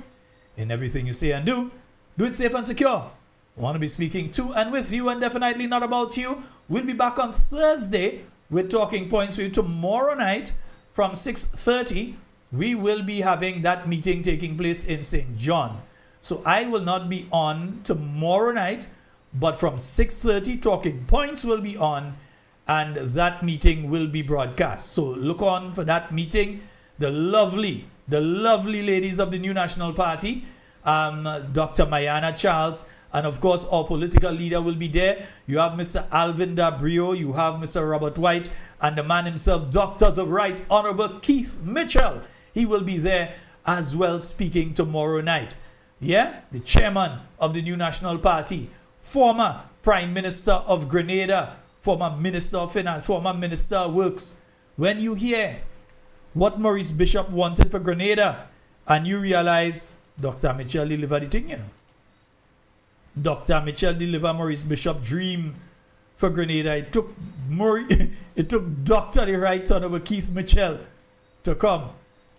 in everything you say and do. Do it safe and secure. I want to be speaking to and with you, and definitely not about you. We'll be back on Thursday with Talking Points for you. Tomorrow night from 6:30, we will be having that meeting taking place in St. John. So I will not be on tomorrow night, but from 6:30, Talking Points will be on, and that meeting will be broadcast. So look on for that meeting. The lovely ladies of the New National Party, Dr. Mayana Charles, and of course our political leader will be there. You have Mr. Alvin Dabrio, you have Mr. Robert White, and the man himself, Dr. the Right Honorable Keith Mitchell. He will be there as well, speaking tomorrow night. Yeah, the chairman of the New National Party, former Prime Minister of Grenada, former Minister of Finance, former Minister of Works. When you hear what Maurice Bishop wanted for Grenada, and you realize Dr. Mitchell delivered the thing, you know. Dr. Mitchell delivered Maurice Bishop's dream for Grenada. It took Dr. the Right Honorable Keith Mitchell to come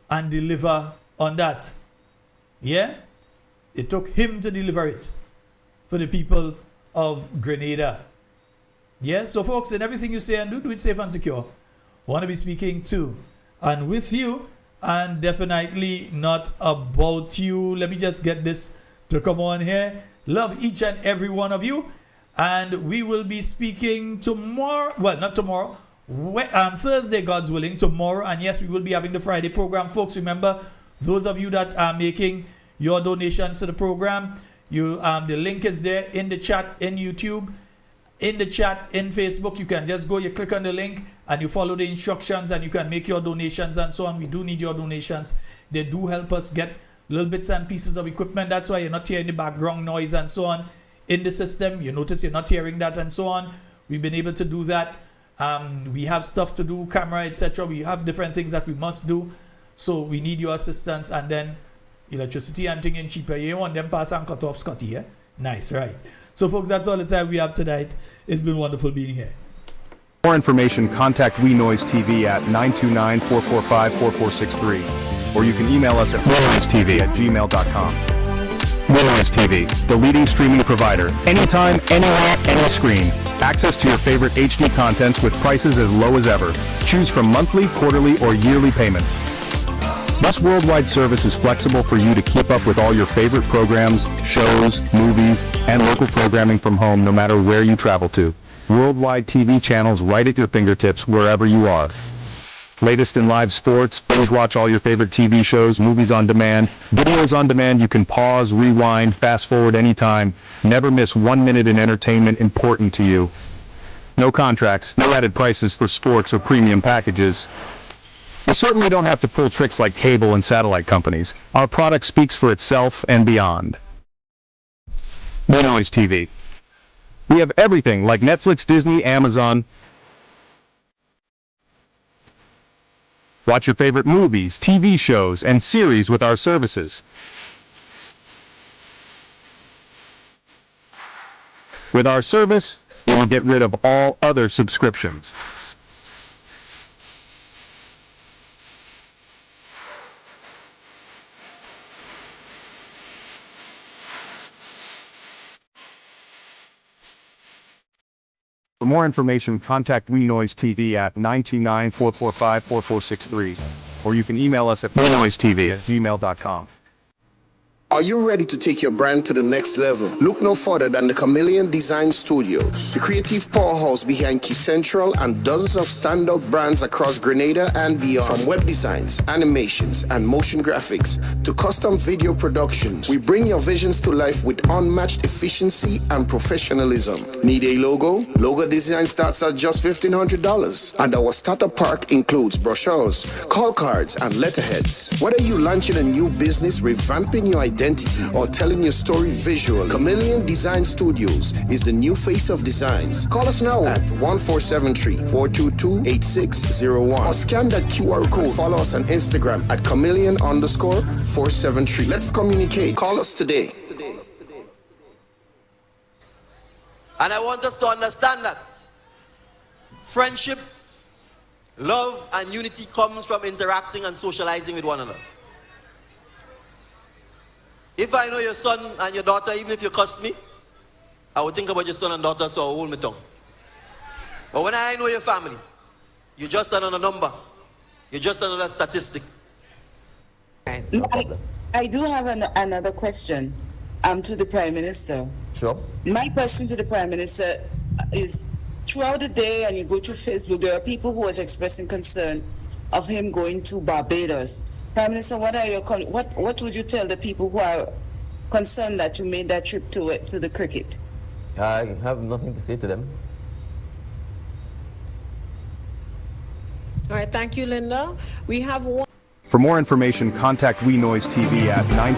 and deliver on that. Yeah? It took him to deliver it for the people of Grenada. Yeah, so folks, in everything you say and do it safe and secure. Want to be speaking to and with you, and definitely not about you. Let me just get this to come on here. Love each and every one of you. And we will be speaking tomorrow. Well, not tomorrow. Thursday, God's willing, tomorrow. And yes, we will be having the Friday program. Folks, remember, those of you that are making your donations to the program, the link is there in the chat, in YouTube, in the chat, in Facebook. You can just go, you click on the link, and you follow the instructions, and you can make your donations and so on. We do need your donations. They do help us get little bits and pieces of equipment. That's why you're not hearing the background noise and so on in the system. You notice you're not hearing that and so on. We've been able to do that. We have stuff to do, camera, etc. We have different things that we must do. So we need your assistance. And then electricity and thing in cheaper. You want them pass and cut off Scotty, yeah? Nice, right? So folks, that's all the time we have tonight. It's been wonderful being here. For more information, contact We Noise TV at 929-445-4463. Or you can email us at wenoisetv@gmail.com. We Noise TV, the leading streaming provider. Anytime, anywhere, any screen. Access to your favorite HD contents with prices as low as ever. Choose from monthly, quarterly, or yearly payments. This worldwide service is flexible for you to keep up with all your favorite programs, shows, movies, and local programming from home no matter where you travel to. Worldwide TV channels right at your fingertips wherever you are. Latest in live sports, binge watch all your favorite TV shows, movies on demand, videos on demand. You can pause, rewind, fast forward anytime. Never miss 1 minute in entertainment important to you. No contracts, no added prices for sports or premium packages. You certainly don't have to pull tricks like cable and satellite companies. Our product speaks for itself and beyond. We Noise TV. We have everything like Netflix, Disney, Amazon. Watch your favorite movies, TV shows, and series with our services. With our service, you will get rid of all other subscriptions. For more information, contact We Noise TV at 929-445-4463, or you can email us at wenoisetv@gmail.com. Are you ready to take your brand to the next level? Look no further than the Chameleon Design Studios, the creative powerhouse behind Key Central and dozens of standout brands across Grenada and beyond. From web designs, animations, and motion graphics to custom video productions, we bring your visions to life with unmatched efficiency and professionalism. Need a logo? Logo design starts at just $1,500, and our starter pack includes brochures, call cards, and letterheads. Whether you're launching a new business, revamping your identity, or telling your story visual, Chameleon Design Studios is the new face of designs. Call us now at 1473-422-8601 or scan that QR code. Follow us on Instagram at chameleon_473. Let's communicate. Call us today. And I want us to understand that friendship, love, and unity comes from interacting and socializing with one another. If I know your son and your daughter, even if you cuss me, I would think about your son and daughter, so I hold my tongue. But when I know your family, you're just another number. You're just another statistic. I do have another question to the Prime Minister. Sure. My question to the Prime Minister is, throughout the day, and you go to Facebook, there are people who are expressing concern of him going to Barbados. Prime Minister, what would you tell the people who are concerned that you made that trip to the cricket? I have nothing to say to them. All right, thank you, Linda. We have one. For more information, contact We Noise TV at 9...